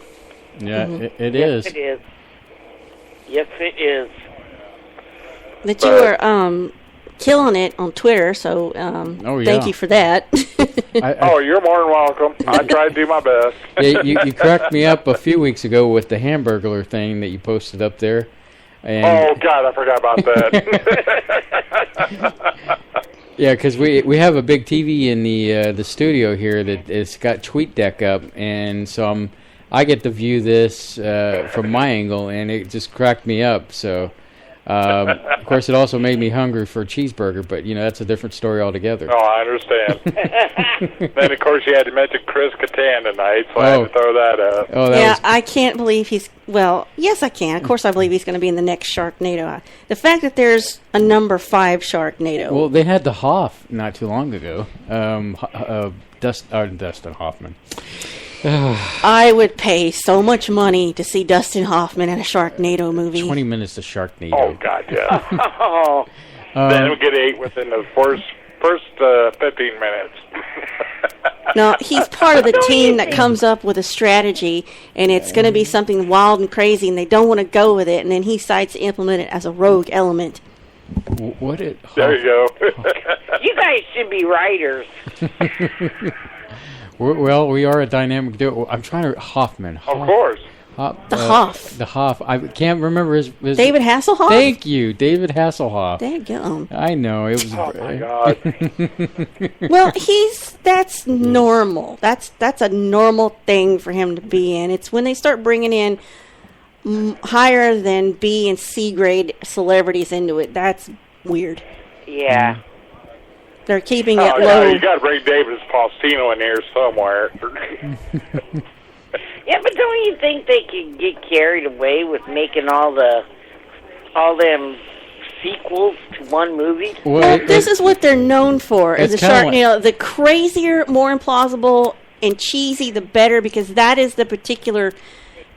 Yeah, it Yes, is. it is. Yes, it is. That you were killing it on Twitter, so thank you for that. Oh, you're more than welcome. I tried to do my best. Yeah, you cracked me up a few weeks ago with the Hamburglar thing that you posted up there. And Oh God, I forgot about that. yeah, because we have a big TV in the studio here that it's got TweetDeck up, and so I get to view this from my angle, and it just cracked me up. So, of course, it also made me hungry for a cheeseburger, but you know that's a different story altogether. Oh, I understand. Then of course you had to mention Chris Kattan tonight, so I had to throw that up. Oh, that was... I can't believe yes, I can. Of course, I believe he's going to be in the next Sharknado. The fact that there's a number 5 Sharknado. Well, they had the Hoff not too long ago. Dustin Hoffman. I would pay so much money to see Dustin Hoffman in a Sharknado movie. 20 minutes to Sharknado. Oh God, yeah. Oh, Then we get 8 within the first 15 minutes. No, he's part of the team that comes up with a strategy, and it's going to be something wild and crazy, and they don't want to go with it, and then he decides to implement it as a rogue element. What it? There you go. you guys should be writers. Well, we are a dynamic duo. I'm trying to Hoffman. Of course. The Hoff. The Hoff. I can't remember his David Hasselhoff? Thank you, David Hasselhoff. There you go. I know it was. Oh my God. Well, that's normal. That's a normal thing for him to be in. It's when they start bringing in higher than B and C grade celebrities into it. That's weird. Yeah. They're keeping it Oh, low. yeah, you got to bring David Faustino in here somewhere. Yeah, but don't you think they could get carried away with making all them sequels to one movie? Well, this is what they're known for. Is the Sharknado. The crazier, more implausible, and cheesy, the better, because that is the particular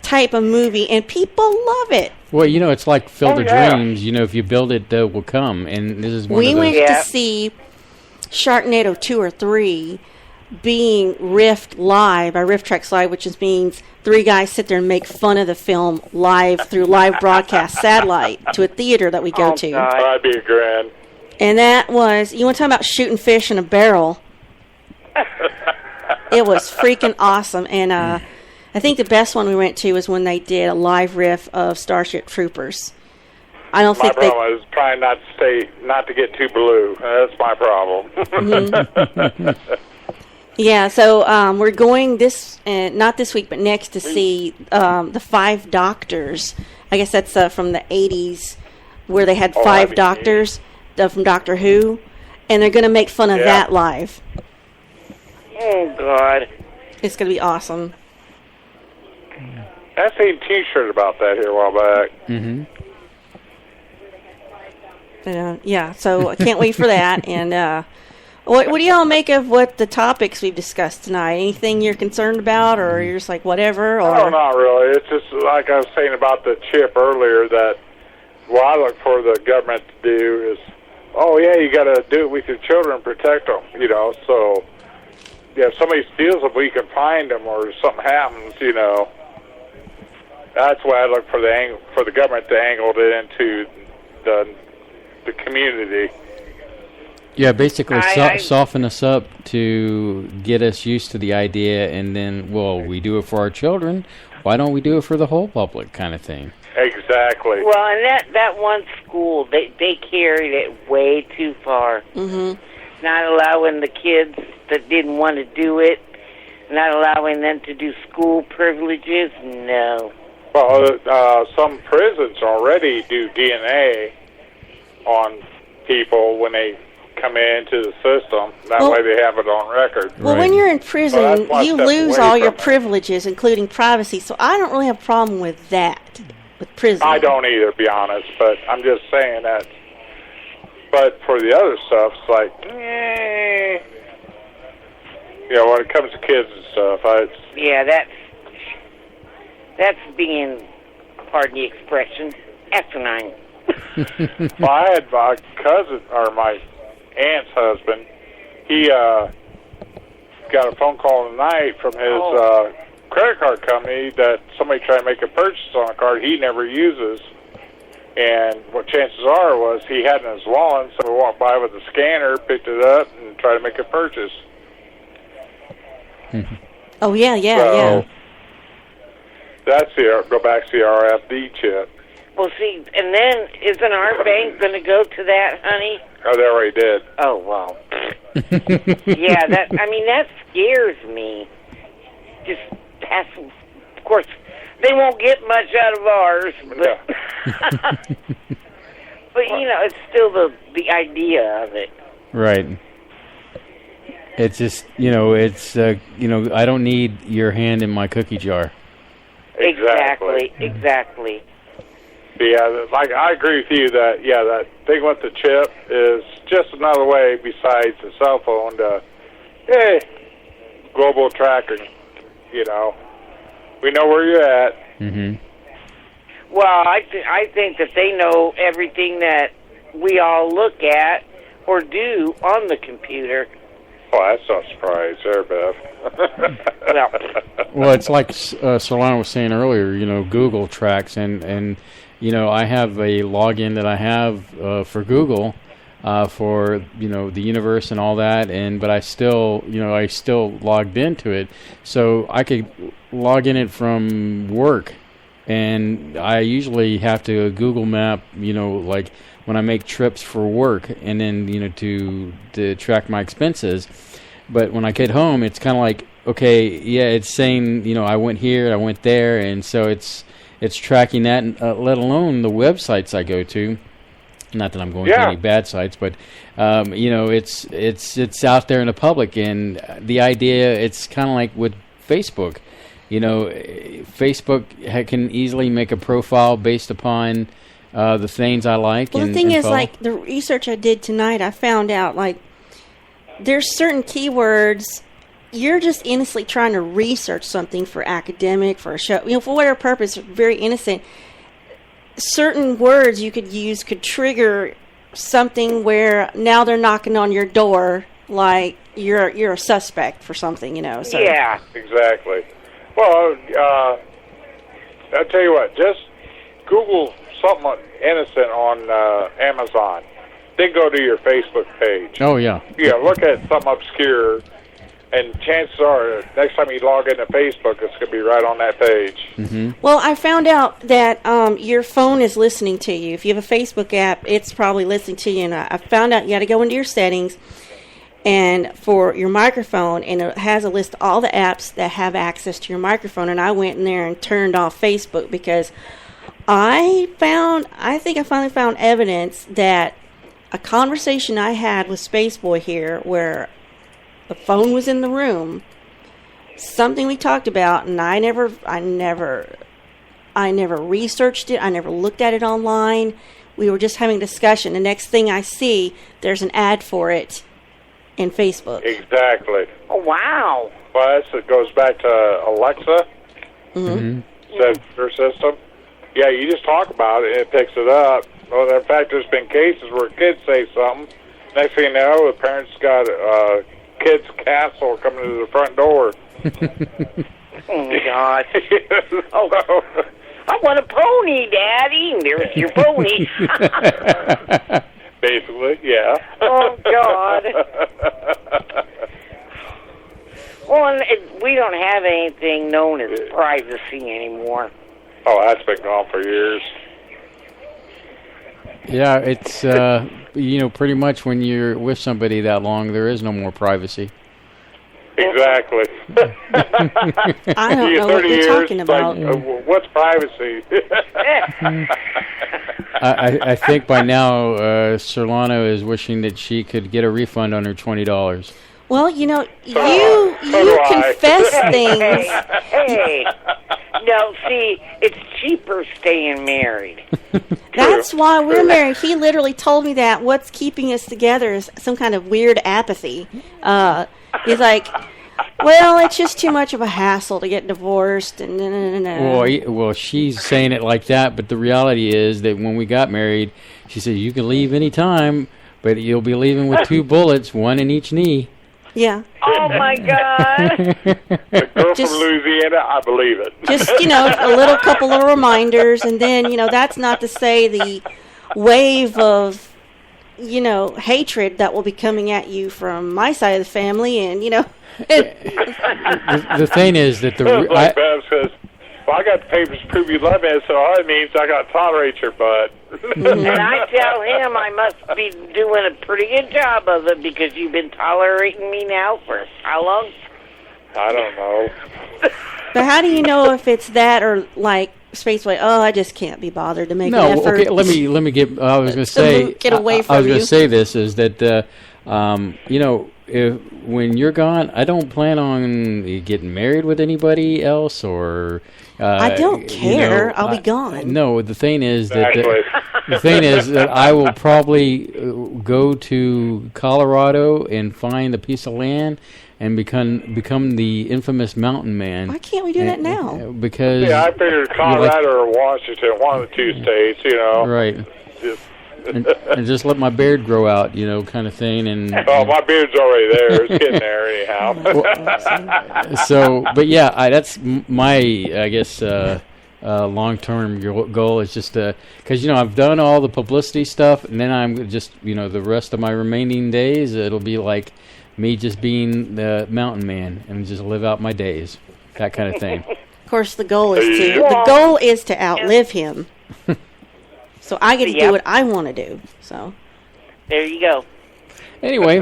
type of movie, and people love it. Well, you know, it's like Field of Dreams. You know, if you build it, will come. And this is one of those. We went to see Sharknado 2 or 3 being riffed live by Riff Tracks Live, which just means 3 guys sit there and make fun of the film live through live broadcast satellite to a theater that we go to. That'd be a grand. And that was, you want to talk about shooting fish in a barrel? It was freaking awesome. And I think the best one we went to was when they did a live riff of Starship Troopers. I don't think my problem is trying not to get too blue. That's my problem. Mm-hmm. Yeah, so we're going not this week, but next to see the 5 Doctors. I guess that's from the 80s, where they had 5 doctors from Doctor Who, and they're going to make fun of that live. Oh, God. It's going to be awesome. I seen a T-shirt about that here a while back. Mm-hmm. Yeah, so I can't wait for that. And what do y'all make of what the topics we've discussed tonight? Anything you're concerned about, or you're just like whatever? Or? No, not really. It's just like I was saying about the chip earlier, that what I look for the government to do is oh yeah, you got to do it with your children, protect them, you know. So yeah, if somebody steals them, we can find them, or something happens, you know. That's why I look for the government to angle it into the community. Yeah, basically soften us up to get us used to the idea, and then, well, we do it for our children. Why don't we do it for the whole public, kind of thing? Exactly. Well, and that one school, they carried it way too far. Mm-hmm. Not allowing the kids that didn't want to do it, not allowing them to do school privileges, no. Well, some prisons already do DNA on people when they come into the system. That way they have it on record. Well, when you're in prison, you lose all your it. privileges, including privacy, so I don't really have a problem with that, with prison. I don't either, to be honest, but I'm just saying that. But for the other stuff, it's like, you know, when it comes to kids and stuff, yeah, that's being, pardon the expression, asinine. Well, I had my cousin, or my aunt's husband, he got a phone call tonight from his credit card company that somebody tried to make a purchase on a card he never uses. And what chances are was he had it in his wallet, so he walked by with a scanner, picked it up, and tried to make a purchase. Oh, yeah. That's go back to the RFD chip. Well, see, and then isn't our bank going to go to that, honey? Oh, they already did. Oh, well. Yeah, that scares me. Just hassle. Of course, they won't get much out of ours, but but you know, it's still the idea of it. Right. It's just, you know, I don't need your hand in my cookie jar. Exactly. Yeah, like I agree with you that that thing with the chip is just another way besides the cell phone to global tracking. You know, we know where you're at. Mm-hmm. Well, I think that they know everything that we all look at or do on the computer. Well, that's no surprise there, Beth. Well, it's like Surlana was saying earlier, you know, Google tracks, and you know, I have a login that I have for Google for, you know, the universe and all that, but I still logged into it, so I could log in it from work, and I usually have to Google Map, you know, like when I make trips for work, and then, you know, to track my expenses. But when I get home, it's kind of like, okay, yeah, it's saying, you know, I went here, I went there, and so it's tracking that, let alone the websites I go to. Not that I'm going to any bad sites, but you know, it's out there in the public, and the idea, it's kind of like with Facebook. You know, Facebook can easily make a profile based upon the things I like. Well, the thing is, like the research I did tonight, I found out like there's certain keywords. You're just innocently trying to research something for academic, for a show, you know, for whatever purpose, very innocent. Certain words you could use could trigger something where now they're knocking on your door like you're a suspect for something, you know. So. Yeah. Exactly. Well, I'll tell you what, just Google something innocent on Amazon. Then go to your Facebook page. Oh, yeah. Yeah, look at something obscure, and chances are, next time you log into Facebook, it's going to be right on that page. Mm-hmm. Well, I found out that your phone is listening to you. If you have a Facebook app, it's probably listening to you. And I found out you got to go into your settings and for your microphone, and it has a list of all the apps that have access to your microphone. And I went in there and turned off Facebook because I think I finally found evidence that a conversation I had with Spaceboy here where the phone was in the room, something we talked about, and I never researched it. I never looked at it online. We were just having a discussion. The next thing I see, there's an ad for it in Facebook. Exactly. Oh, wow. Well, it goes back to Alexa. Mm-hmm. Her system. Yeah, you just talk about it, and it picks it up. Well, in fact, there's been cases where kids say something. Next thing you know, the parents got a kid's castle coming to the front door. Oh, my God. Oh, I want a pony, Daddy. There's your pony. Basically, yeah. Oh, God. Well, and we don't have anything known as privacy anymore. Oh, that's been gone for years. Yeah, it's, pretty much when you're with somebody that long, there is no more privacy. Exactly. I don't know what you're talking about. What's privacy? I think by now, Surlana is wishing that she could get a refund on her $20. Well, you confess things. Hey. No, see, it's cheaper staying married. That's why we're married. He literally told me that. What's keeping us together is some kind of weird apathy. He's like, well, it's just too much of a hassle to get divorced. And Well, she's saying it like that, but the reality is that when we got married, she said, you can leave any time, but you'll be leaving with 2 bullets, one in each knee. Yeah. Oh, my God. The girl from Louisiana, I believe it. Just, a couple of reminders, and then, that's not to say the wave of, hatred that will be coming at you from my side of the family, and, The thing is that like Bev says, well, I got the papers to prove you love me, so all it means I got to tolerate your butt. And I tell him I must be doing a pretty good job of it because you've been tolerating me now for how long? I don't know. But how do you know if it's that or like Spaceboy? Oh, I just can't be bothered to make an effort. Okay. Let me get. I was going to say. Get away from I was going you. to say this is that when you're gone, I don't plan on getting married with anybody else or. I don't care. I'll be gone. No, the thing is that Exactly. I will probably go to Colorado and find a piece of land and become the infamous mountain man. Why can't we do that now? Because I figured Colorado or Washington, one of the 2 states, Right. And just let my beard grow out, kind of thing. And my beard's already there. It's getting there anyhow. But yeah, that's my, I guess, long-term goal is just because I've done all the publicity stuff, and then I'm just the rest of my remaining days it'll be like me just being the mountain man and just live out my days, that kind of thing. Of course, the goal is to outlive him. So I get to do what I want to do. So there you go. Anyway,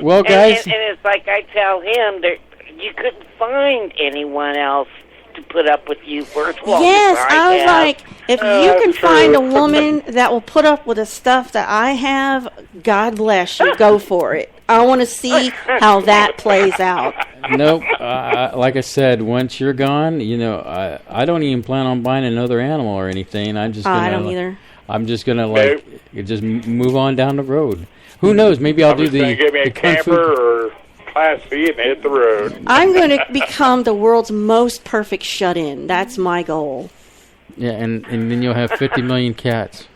well, guys, and it's like I tell him that you couldn't find anyone else to put up with you for as long yes, as I was have. like, if you can find a woman that will put up with the stuff that I have, God bless you. Go for it. I want to see how that plays out. Nope. Like I said, once you're gone, I don't even plan on buying another animal or anything. I don't either. I'm just gonna just move on down the road. Who knows? Maybe I'll do the. Give me a camper or Class C and hit the road. I'm going to become the world's most perfect shut-in. That's my goal. Yeah, and then you'll have 50 million cats.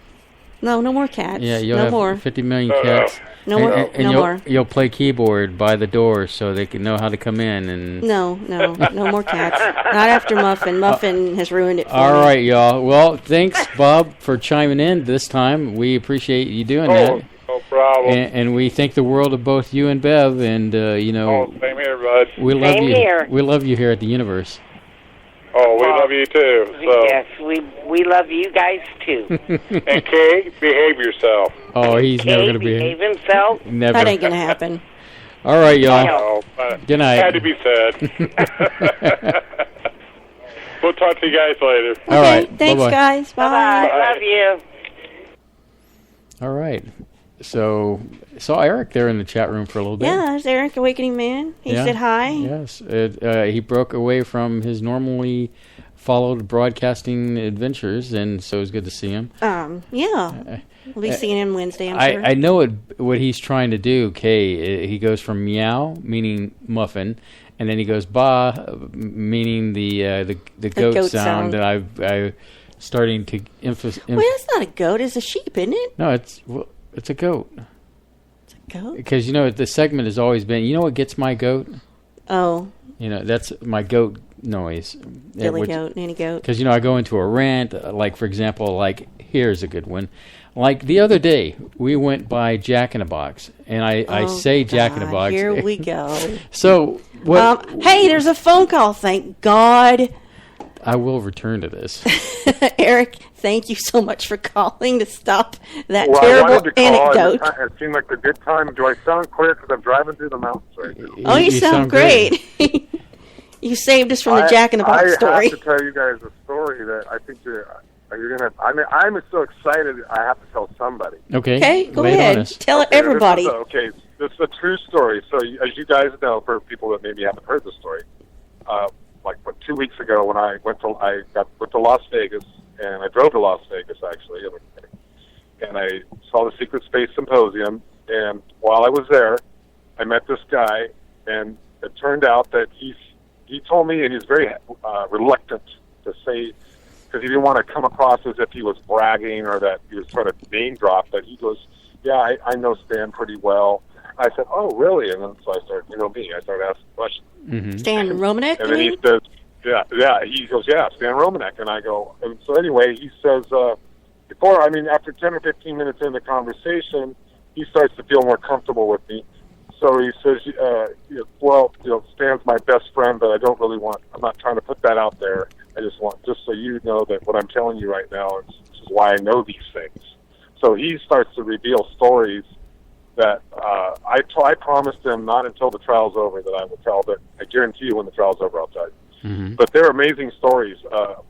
No more cats. Yeah, you'll no have more. 50 million cats. No more. And no more. You'll play keyboard by the door so they can know how to come in. And no more cats. Not after Muffin. Muffin has ruined it for me. All right, y'all. Well, thanks, Bob, for chiming in this time. We appreciate you doing that. No problem. And we think the world of both you and Bev. And same here, bud. we love Same you. here. We love you here at the Universe. Oh, we love you too. So. Yes, we love you guys too. And Kay, behave yourself. Oh, he's never going to behave himself. Never. That ain't going to happen. All right, y'all. Oh, Good night. Had to be said. We'll talk to you guys later. Okay, All right. thanks, Bye-bye. guys. Bye. Bye. Love you. All right. So, saw Eric there in the chat room for a little bit. Yeah, there's Eric, Awakening Man. He said hi. Yes. He broke away from his normally followed broadcasting adventures, and so it was good to see him. Yeah. We'll be seeing him Wednesday, I'm sure. I know what he's trying to do, Kay. He goes from meow, meaning muffin, and then he goes ba, meaning the goat sound that I starting to Well, that's not a goat. It's a sheep, isn't it? No, it's a goat. It's a goat? Because, the segment has always been, what gets my goat? Oh. That's my goat noise. Billy goat, nanny goat. Because, I go into a rant, like, for example, here's a good one. Like, the other day, we went by Jack in the Box, and I say Jack in the Box. Here we go. So, what... hey, there's a phone call, thank God. I will return to this. Eric, thank you so much for calling to stop that I terrible wanted to call. anecdote. It seemed like a good time. Do I sound clear? Because I'm driving through the mountains right now. Oh, you sound great. You saved us from the Jack in the Box story. I have to tell you guys a story that I think you're gonna. I'm so excited. I have to tell somebody. Okay, go ahead. Tell everybody. This is a true story. So, as you guys know, for people that maybe haven't heard the story, 2 weeks ago when I went to Las Vegas, and I drove to Las Vegas actually, and I saw the Secret Space Symposium. And while I was there, I met this guy, and it turned out that he told me, and he's very reluctant to say, because he didn't want to come across as if he was bragging or that he was trying to name drop, but he goes, yeah, I know Stan pretty well. I said, oh, really? And then so I started, I started asking questions. Mm-hmm. Stan Romanek? And then he says, he goes, yeah, Stan Romanek. And I go, and so anyway, he says, after 10 or 15 minutes in the conversation, he starts to feel more comfortable with me. So he says, Stan's my best friend, but I'm not trying to put that out there. I just so you know that what I'm telling you right now is why I know these things. So he starts to reveal stories that I promised him not until the trial's over that I will tell, but I guarantee you when the trial's over I'll tell you. Mm-hmm. But they're amazing stories,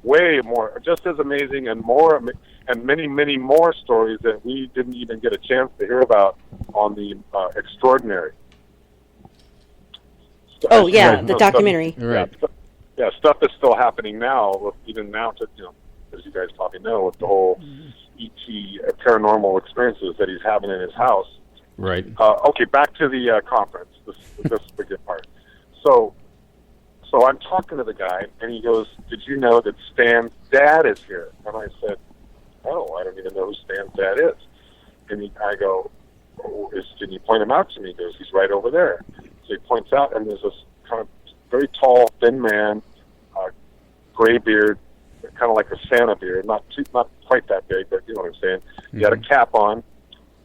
way more, just as amazing and more, and many, many more stories that we didn't even get a chance to hear about on the Extraordinary. Oh, yeah, the documentary. Right. Stuff that's still happening now, even now, as you guys probably know, with the whole E.T. paranormal experiences that he's having in his house. Right. Okay, back to the conference. This is the good part. So I'm talking to the guy, and he goes, did you know that Stan's dad is here? And I said, oh, I don't even know who Stan's dad is. And I go, can you point him out to me? He goes, he's right over there. So he points out, and there's this kind of very tall, thin man, gray beard, kind of like a Santa beard, not quite that big, but you know what I'm saying. Mm-hmm. He had a cap on,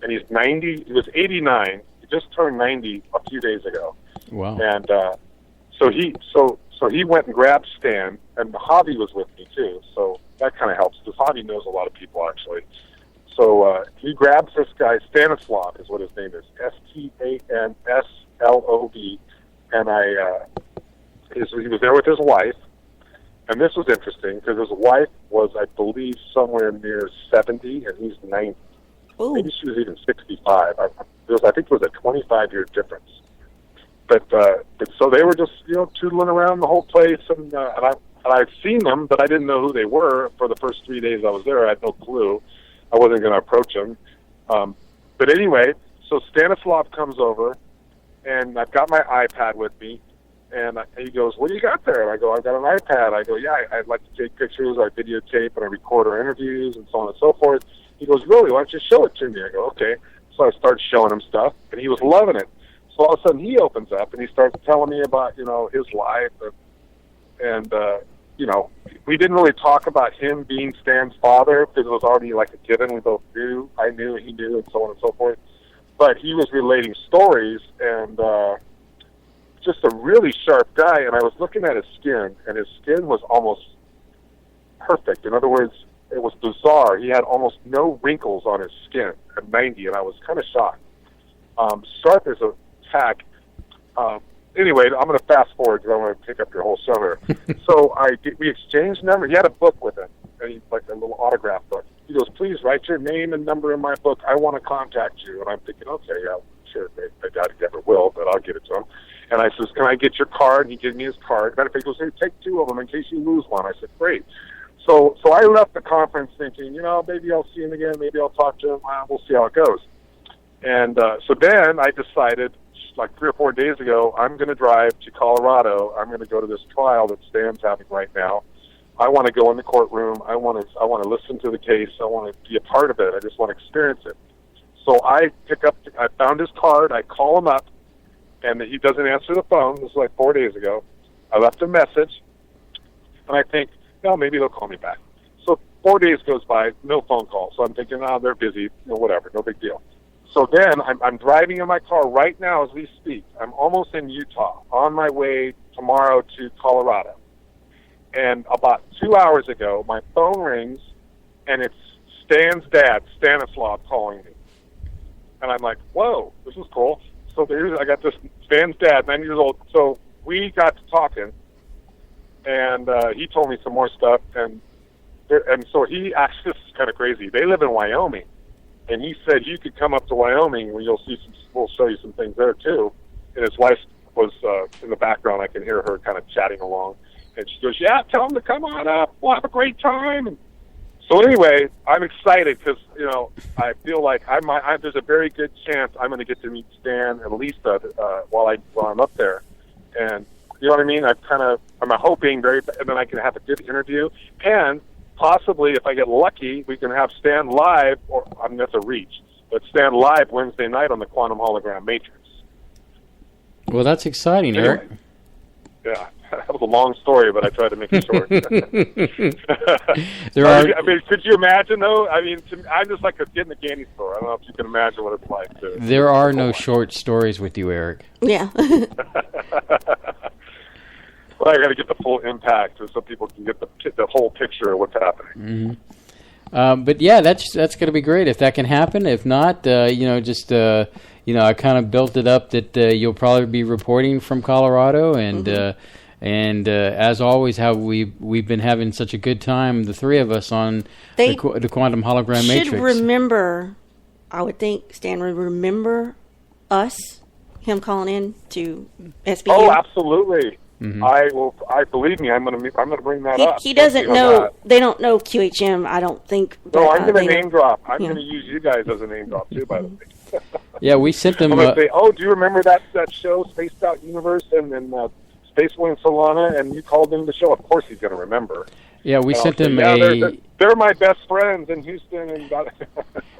and he's 90. He was 89. He just turned 90 a few days ago. Wow. And so he went and grabbed Stan, and Javi was with me too. So that kind of helps because Javi knows a lot of people actually. So he grabs this guy, Stanislav is what his name is, Stanslob, and he was there with his wife. And this was interesting because his wife was, I believe, somewhere near 70, and he's 90. Ooh. Maybe she was even 65. I think it was a 25-year difference. But so they were just tootling around the whole place, and I'd seen them, but I didn't know who they were for the first 3 days I was there. I had no clue. I wasn't going to approach them. But anyway, so Stanislav comes over, and I've got my iPad with me. And he goes, what do you got there? And I go, I've got an iPad. I go, yeah, I'd like to take pictures. I videotape and I record our interviews and so on and so forth. He goes, really? Why don't you show it to me? I go, okay. So I started showing him stuff, and he was loving it. So all of a sudden he opens up, and he starts telling me about, his life. And we didn't really talk about him being Stan's father because it was already like a given. We both knew. I knew, he knew, and so on and so forth. But he was relating stories, and just a really sharp guy, and I was looking at his skin, and his skin was almost perfect. In other words, it was bizarre. He had almost no wrinkles on his skin at 90, and I was kind of shocked. Sharp as a tack. Anyway, I'm going to fast forward because I want to take up your whole show here. So we exchanged numbers. He had a book with him, like a little autograph book. He goes, please write your name and number in my book. I want to contact you. And I'm thinking, okay, yeah, sure. I doubt he ever will, but I'll give it to him. And I says, can I get your card? And he gives me his card. Matter of fact, he goes, hey, take two of them in case you lose one. I said, great. So I left the conference thinking, maybe I'll see him again. Maybe I'll talk to him. We'll see how it goes. And so then I decided, like 3 or 4 days ago, I'm going to drive to Colorado. I'm going to go to this trial that Stan's having right now. I want to go in the courtroom. I want to listen to the case. I want to be a part of it. I just want to experience it. So I found his card. I call him up, and he doesn't answer the phone. This was like 4 days ago. I left a message, and I think, no, maybe they'll call me back. So 4 days goes by, no phone call. So I'm thinking, oh, they're busy, whatever, no big deal. So then I'm driving in my car right now as we speak. I'm almost in Utah, on my way tomorrow to Colorado. And about 2 hours ago, my phone rings, and it's Stan's dad, Stanislav, calling me. And I'm like, whoa, this is cool. So I got this Stan's dad, 9 years old. So we got to talking, and he told me some more stuff. And so he actually, this is kind of crazy. They live in Wyoming. And he said, you could come up to Wyoming where we'll show you some things there, too. And his wife was in the background. I can hear her kind of chatting along. And she goes, yeah, tell him to come on up. We'll have a great time. And so anyway, I'm excited because, I feel like there's a very good chance I'm going to get to meet Stan and Lisa while I'm up there. And you know what I mean? I'm hoping and then I can have a good interview. And possibly, if I get lucky, we can have Stan live, that's a reach, but Stan live Wednesday night on the Quantum Hologram Matrix. Well, that's exciting, anyway, Eric. Yeah. That was a long story, but I tried to make it short. I mean, could you imagine, though? I mean, I'm just like a kid in the candy store. I don't know if you can imagine what it's like. There are no short stories with you, Eric. Yeah. Well, I got to get the full impact so people can get the whole picture of what's happening. Mm-hmm. But yeah, that's going to be great if that can happen. If not, I kind of built it up that you'll probably be reporting from Colorado, and as always, how we've been having such a good time, the three of us on the Quantum Hologram Matrix. Should remember, I would think Stan would remember him calling in to SBU. Oh, absolutely. Mm-hmm. I believe me. I'm going to bring that up. He doesn't know. They don't know QHM. I don't think. No, I'm going to name drop. I'm going to use you guys as a name drop too. By the way. Yeah, we sent them. I'm going to say, oh, do you remember that show, Spaced Out Universe, and Spaceboy and Surlana, and you called in the show? Of course, he's going to remember. Yeah, we sent them They're my best friends in Houston, and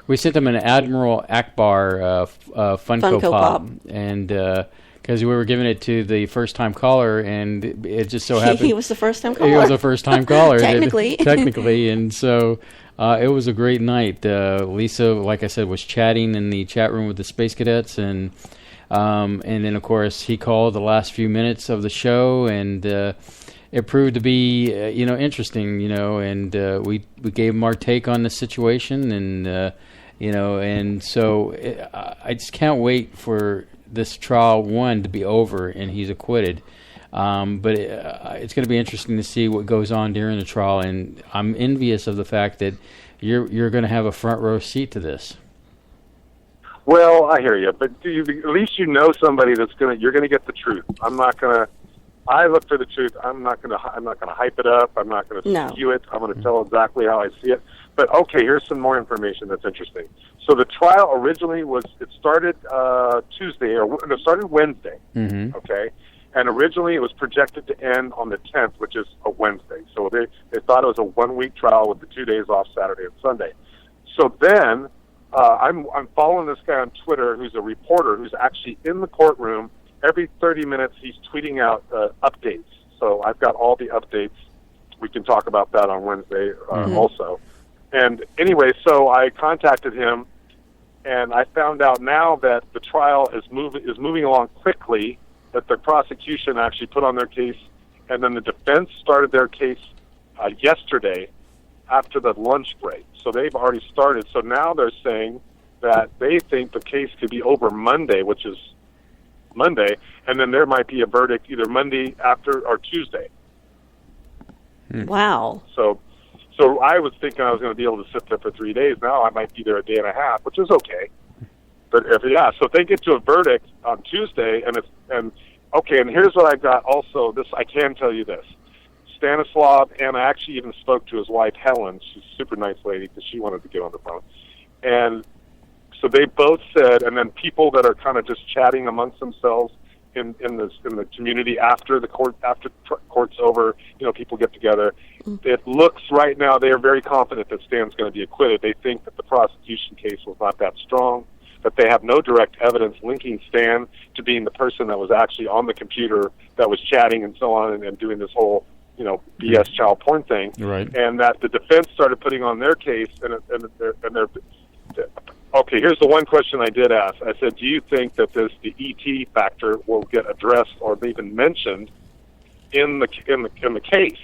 we sent them an Admiral Akbar Funko Pop, and because we were giving it to the first-time caller, and it just so happened he was the first-time caller. He was the first-time caller, technically, and so it was a great night. Lisa, like I said, was chatting in the chat room with the Space Cadets, and then of course he called the last few minutes of the show, and it proved to be interesting, and we gave him our take on the situation, and and so I just can't wait for this trial one to be over and he's acquitted. But it's going to be interesting to see what goes on during the trial, and I'm envious of the fact that you're going to have a front row seat to this. Well, I hear you, but at least you know somebody you're going to get the truth. I look for the truth. I'm not going to hype it up. I'm not going to skew it. I'm going to tell exactly how I see it. But okay, here's some more information that's interesting. So the trial originally started Wednesday. Mm-hmm. Okay, and originally it was projected to end on the 10th, which is a Wednesday. So they thought it was a 1-week trial with the 2 days off, Saturday and Sunday. So then I'm following this guy on Twitter who's a reporter who's actually in the courtroom. Every 30 minutes he's tweeting out updates. So I've got all the updates. We can talk about that on Wednesday also. And anyway, so I contacted him, and I found out now that the trial is moving along quickly, that the prosecution actually put on their case, and then the defense started their case yesterday after the lunch break. So they've already started. So now they're saying that they think the case could be over Monday, which is Monday, and then there might be a verdict either Monday after or Tuesday. Wow. So I was thinking I was going to be able to sit there for 3 days. Now I might be there a day and a half, which is okay. But so if they get to a verdict on Tuesday, and here's what I've got also. I can tell you this. Stanislav, and I actually even spoke to his wife, Helen. She's a super nice lady because she wanted to get on the phone. And so they both said, and then people that are kind of just chatting amongst themselves, in the community after court's over. People get together. It looks right now they are very confident that Stan's going to be acquitted. They think that the prosecution case was not that strong, that they have no direct evidence linking Stan to being the person that was actually on the computer that was chatting and so on and doing this whole BS child porn thing. Right. And that the defense started putting on their case and they're okay, here's the one question I did ask. I said, do you think that the ET factor will get addressed or even mentioned in the case?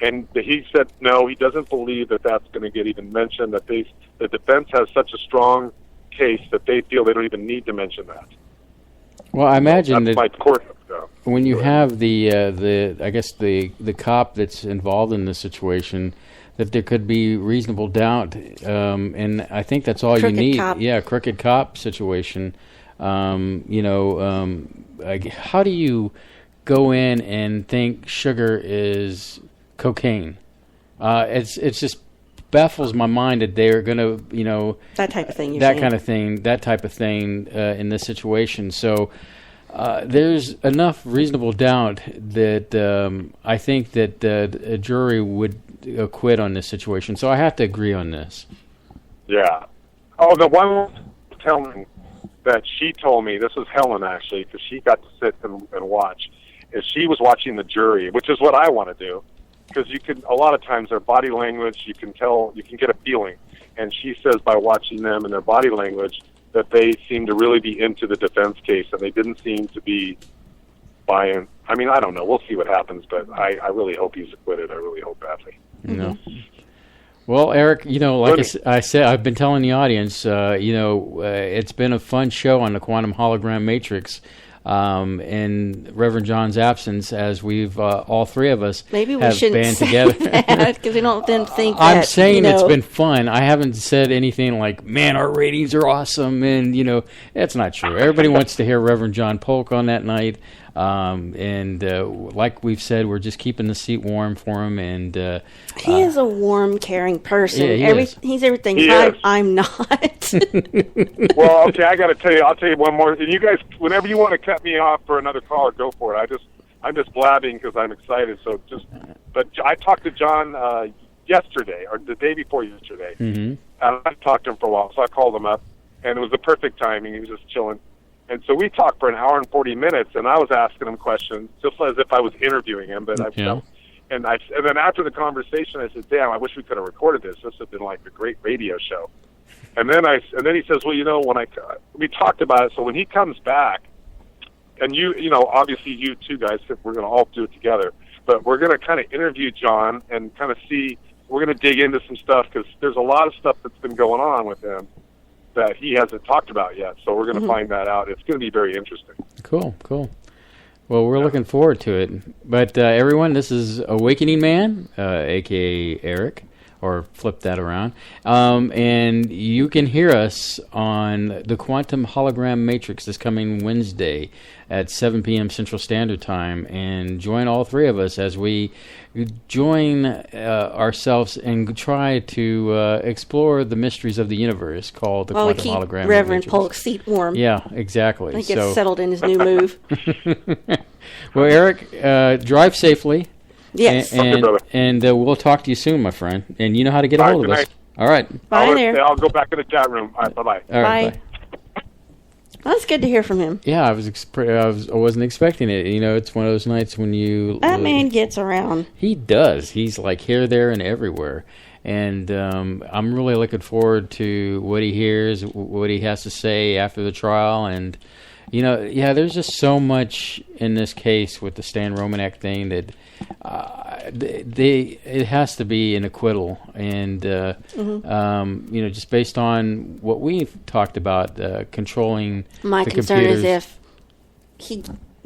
And he said no, he doesn't believe that that's going to get even mentioned. That the defense has such a strong case that they feel they don't even need to mention that. Well, I imagine that's that my court. when you have the cop that's involved in this situation, that there could be reasonable doubt, and I think that's all Crooked you need. cop. Yeah, crooked cop situation. How do you go in and think sugar is cocaine? It's just baffles my mind that they're going to, that type of thing. That type of thing in this situation. So there's enough reasonable doubt that I think that a jury would acquit on this situation. So I have to agree on this. Yeah. Oh, the one telling that she told me, this was Helen actually, because she got to sit and watch, is she was watching the jury, which is what I want to do. Because you can, a lot of times their body language, you can tell, you can get a feeling. And she says by watching them and their body language that they seem to really be into the defense case and they didn't seem to be buying. I mean, I don't know. We'll see what happens, but I really hope he's acquitted. I really hope badly. Well, Eric, like I said, I've been telling the audience, it's been a fun show on the quantum hologram matrix. In Reverend John's absence, as we've all three of us maybe we have shouldn't band say together, because we don't then think. I'm saying it's been fun. I haven't said anything like, "Man, our ratings are awesome," and that's not true. Everybody wants to hear Reverend John Polk on that night, and like we've said, we're just keeping the seat warm for him. And he is a warm, caring person. Yeah, he's everything. I'm not. Well, okay, I got to tell you. I'll tell you one more. And you guys, whenever you want to cut me off for another caller, go for it. I'm just blabbing because I'm excited. But I talked to John yesterday or the day before yesterday. Mm-hmm. And I talked to him for a while, so I called him up, and it was the perfect timing. He was just chilling. And so we talked for an hour and 40 minutes, and I was asking him questions, just as if I was interviewing him. But and then after the conversation, I said, "Damn, I wish we could have recorded this. This would have been like a great radio show." And then he says, "Well, when we talked about it, so when he comes back, and obviously you two guys, we're going to all do it together, but we're going to kind of interview John and kind of see. We're going to dig into some stuff because there's a lot of stuff that's been going on with him that he hasn't talked about yet. So we're going to find that out. It's going to be very interesting." Cool. Well, we're looking forward to it. But everyone, this is Awakening Man, a.k.a. Eric, or flip that around. And you can hear us on the Quantum Hologram Matrix this coming Wednesday at 7 p.m. Central Standard Time. And join all three of us as we join ourselves and try to explore the mysteries of the universe called the Quantum Hologram Matrix. Reverend Polk's seat warm. Yeah, exactly. He gets settled in his new move. Well, Eric, drive safely. Yes. And we'll talk to you soon, my friend. And you know how to get a hold of us. All right. Bye there. I'll go back in the chat room. All right, bye-bye. All right, bye. Well, that's good to hear from him. Yeah, I wasn't expecting it. It's one of those nights when that man gets around. He does. He's like here, there, and everywhere. And I'm really looking forward to what he hears, what he has to say after the trial. And, there's just so much in this case with the Stan Romanek thing that it has to be an acquittal. And, just based on what we've talked about, controlling my the concern computers. is if he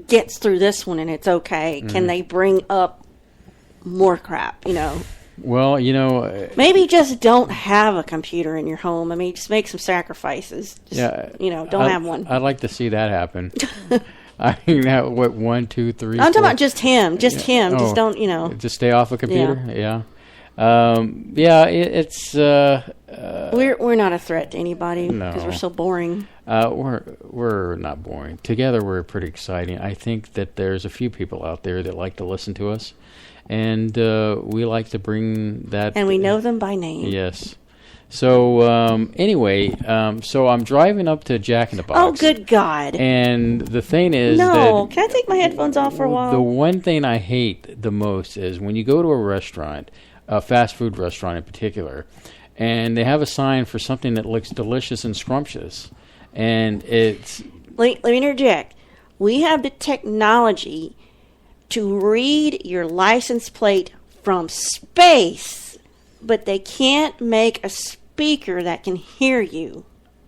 gets through this one and it's okay, can they bring up more crap, Well, maybe just don't have a computer in your home. I mean, just make some sacrifices. Just, don't have one. I'd like to see that happen. I mean, 1, 2, 3. I'm talking about just him. Just him. Just don't, Just stay off a computer. Yeah. It's we're not a threat to anybody No. because we're so boring. We're not boring. Together, we're pretty exciting. I think that there's a few people out there that like to listen to us, and we like to bring that. And we know them by name. Yes. So anyway, so I'm driving up to Jack in the Box. Oh, good God! And the thing is, no, that can I take my headphones off for a while? the one thing I hate the most is when you go to a restaurant, a fast food restaurant in particular, and they have a sign for something that looks delicious and scrumptious, and it's. Let me interject. We have the technology to read your license plate from space, but they can't make a speaker that can hear you.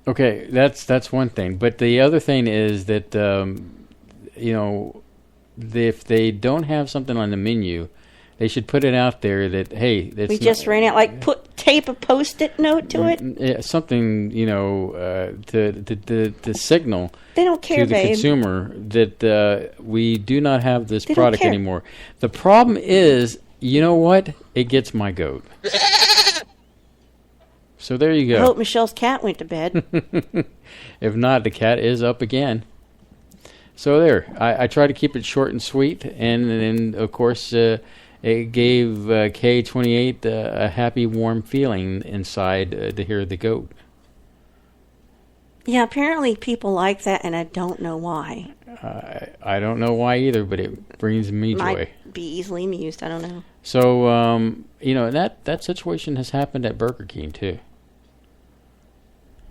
Okay, that's one thing. But the other thing is that, if they don't have something on the menu, they should put it out there that, hey... We just ran out, tape a Post-it note to it? Something, to signal they don't care, to the consumer that we do not have this product anymore. The problem is, you know what? It gets my goat. So there you go. I hope Michelle's cat went to bed. If not, the cat is up again. So there. I try to keep it short and sweet. And then, of course, it gave K28 a happy, warm feeling inside to hear the goat. Yeah, apparently people like that, and I don't know why. I don't know why either, but it brings me joy. Might be easily amused. I don't know. So, that situation has happened at Burger King, too.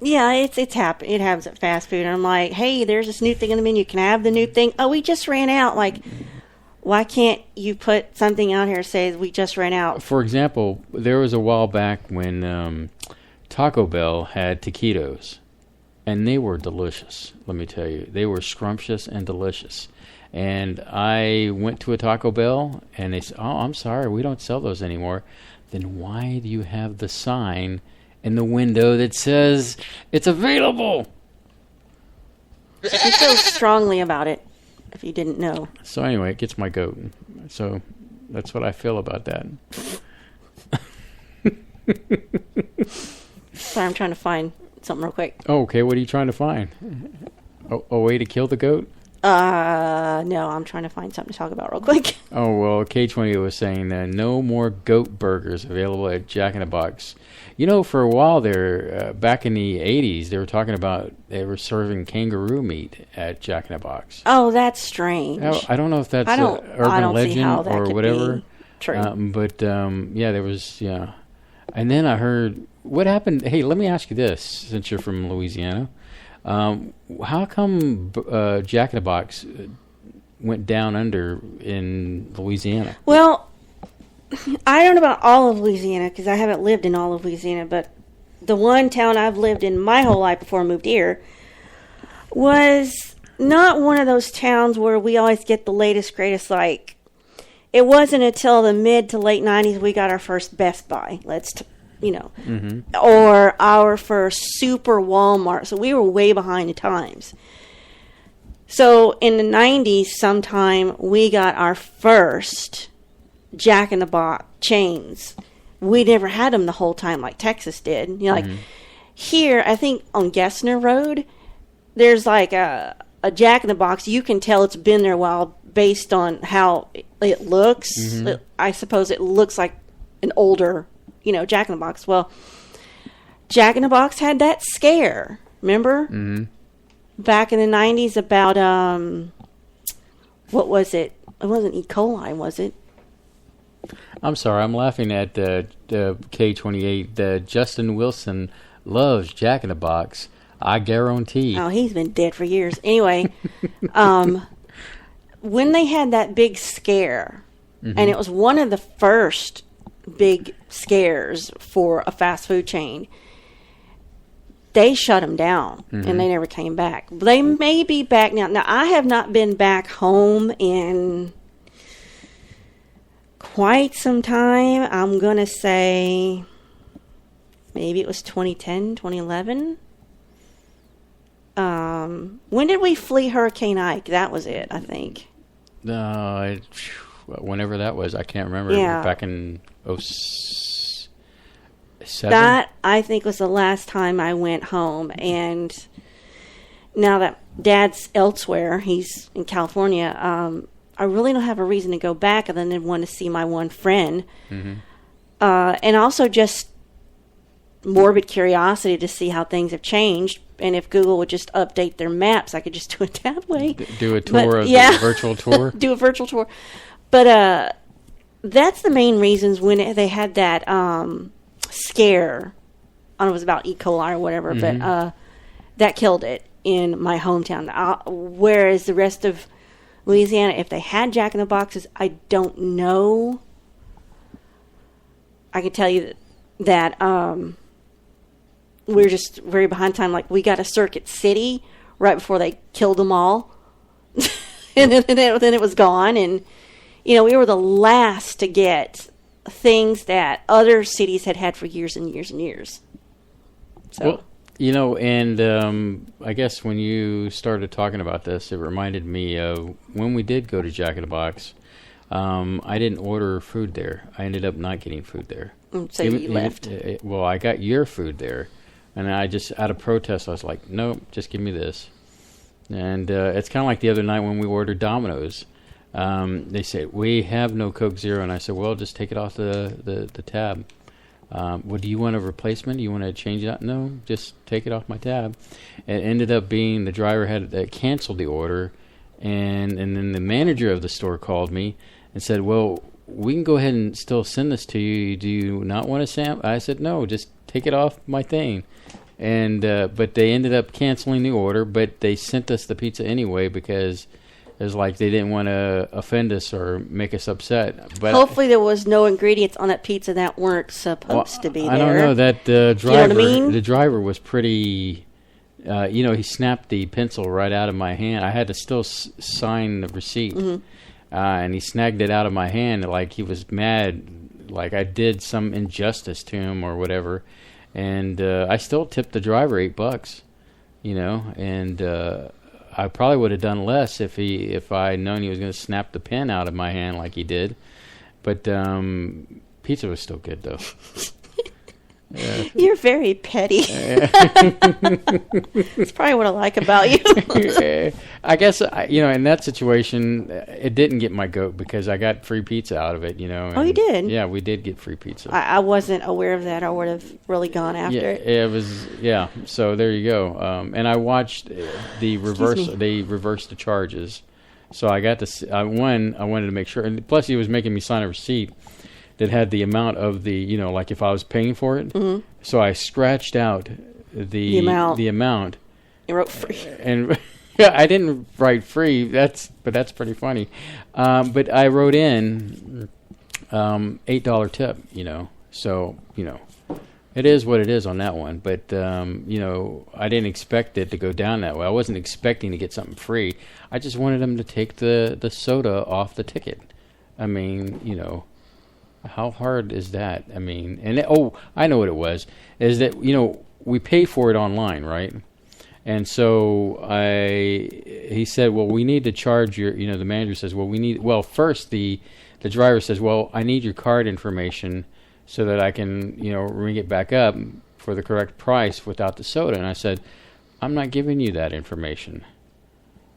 Yeah, it's happened. It happens at fast food. And I'm like, hey, there's this new thing in the menu. Can I have the new thing? Oh, we just ran out. Like, why can't you put something out here that says we just ran out? For example, there was a while back when Taco Bell had taquitos, and they were delicious. Let me tell you, they were scrumptious and delicious. And I went to a Taco Bell, and they said, "Oh, I'm sorry, we don't sell those anymore." Then why do you have the sign in the window that says it's available? I feel strongly about it, if you didn't know. So anyway, it gets my goat. So that's what I feel about that. Sorry, I'm trying to find something real quick. Oh, okay, what are you trying to find? A way to kill the goat? No, I'm trying to find something to talk about real quick. Oh, well, K20 was saying that no more goat burgers available at Jack in the Box. For a while there, back in the 80s, they were talking about they were serving kangaroo meat at Jack in the Box. Oh, that's strange. I don't know if that's an urban legend or whatever. True. But, there was, And then I heard, what happened? Hey, let me ask you this, since you're from Louisiana. How come Jack in the Box went down under in Louisiana? Well, I don't know about all of Louisiana because I haven't lived in all of Louisiana, but the one town I've lived in my whole life before I moved here was not one of those towns where we always get the latest, greatest, it wasn't until the mid to late 90s we got our first Best Buy. Or our first super Walmart. So we were way behind the times. So in the 90s sometime, we got our first Jack in the Box chains. We never had them the whole time like Texas did. Here, I think on Gessner Road, there's a Jack in the Box. You can tell it's been there a while based on how it looks. I suppose it looks like an older Jack in the Box. Well, Jack in the Box had that scare. Remember? Mm-hmm. Back in the 90s about, what was it? It wasn't E. coli, was it? I'm sorry. I'm laughing at the K28. Justin Wilson loves Jack in the Box. I guarantee. Oh, he's been dead for years. Anyway, when they had that big scare, and it was one of the first big scares for a fast food chain, they shut them down and they never came back. They may be back now. Now, I have not been back home in quite some time. I'm going to say maybe it was 2010, 2011. When did we flee Hurricane Ike? That was it, I think. Whenever that was, I can't remember. Yeah. Back in That, I think, was the last time I went home. And now that Dad's elsewhere, he's in California, I really don't have a reason to go back other than want to see my one friend. Mm-hmm. And also just morbid curiosity to see how things have changed. And if Google would just update their maps, I could just do it that way. Do a tour of the virtual tour? Do a virtual tour. But that's the main reasons when they had that scare. I don't know if it was about E. coli or whatever, but that killed it in my hometown. Whereas the rest of Louisiana, if they had Jack in the Boxes, I don't know. I can tell you that we're just very behind time. Like, we got a Circuit City right before they killed them all. And then it was gone. And, we were the last to get things that other cities had for years and years and years. So. Well, and I guess when you started talking about this, it reminded me of when we did go to Jack in the Box. I didn't order food there. I ended up not getting food there. So you left. Well, I got your food there. And I just, out of protest, I was like, nope, just give me this. And it's kind of like the other night when we ordered Domino's. They said, we have no Coke Zero. And I said, well, just take it off the tab. Well, do you want a replacement? Do you want to change it out? No, just take it off my tab. It ended up being the driver had canceled the order. And then the manager of the store called me and said, well, we can go ahead and still send this to you. Do you not want a sample? I said, no, just take it off my thing. And but they ended up canceling the order, but they sent us the pizza anyway because it was like they didn't want to offend us or make us upset. But hopefully there was no ingredients on that pizza that weren't supposed to be there. I don't know. That driver, you know what I mean? The driver was pretty... he snapped the pencil right out of my hand. I had to still sign the receipt. Mm-hmm. And he snagged it out of my hand like he was mad, like I did some injustice to him or whatever. And I still tipped the driver $8, and I probably would have done less if I had known he was going to snap the pen out of my hand like he did. But pizza was still good, though. You're very petty. That's probably what I like about you. I guess, in that situation, it didn't get my goat because I got free pizza out of it, Oh, you did? Yeah, we did get free pizza. I wasn't aware of that. I would have really gone after it. It was, so there you go. And I watched the reverse. They reversed the charges. So I got to, I wanted to make sure. And plus, he was making me sign a receipt that had the amount of the, like if I was paying for it. Mm-hmm. So I scratched out the amount. You wrote free. And I didn't write free. But that's pretty funny. But I wrote in $8 tip, So, it is what it is on that one. But, I didn't expect it to go down that way. I wasn't expecting to get something free. I just wanted them to take the soda off the ticket. I mean, how hard is that? I mean, I know what it was. Is that, we pay for it online, right? And so he said, well, we need to charge your, the manager says, first the driver says, well, I need your card information so that I can, ring it back up for the correct price without the soda. And I said, I'm not giving you that information,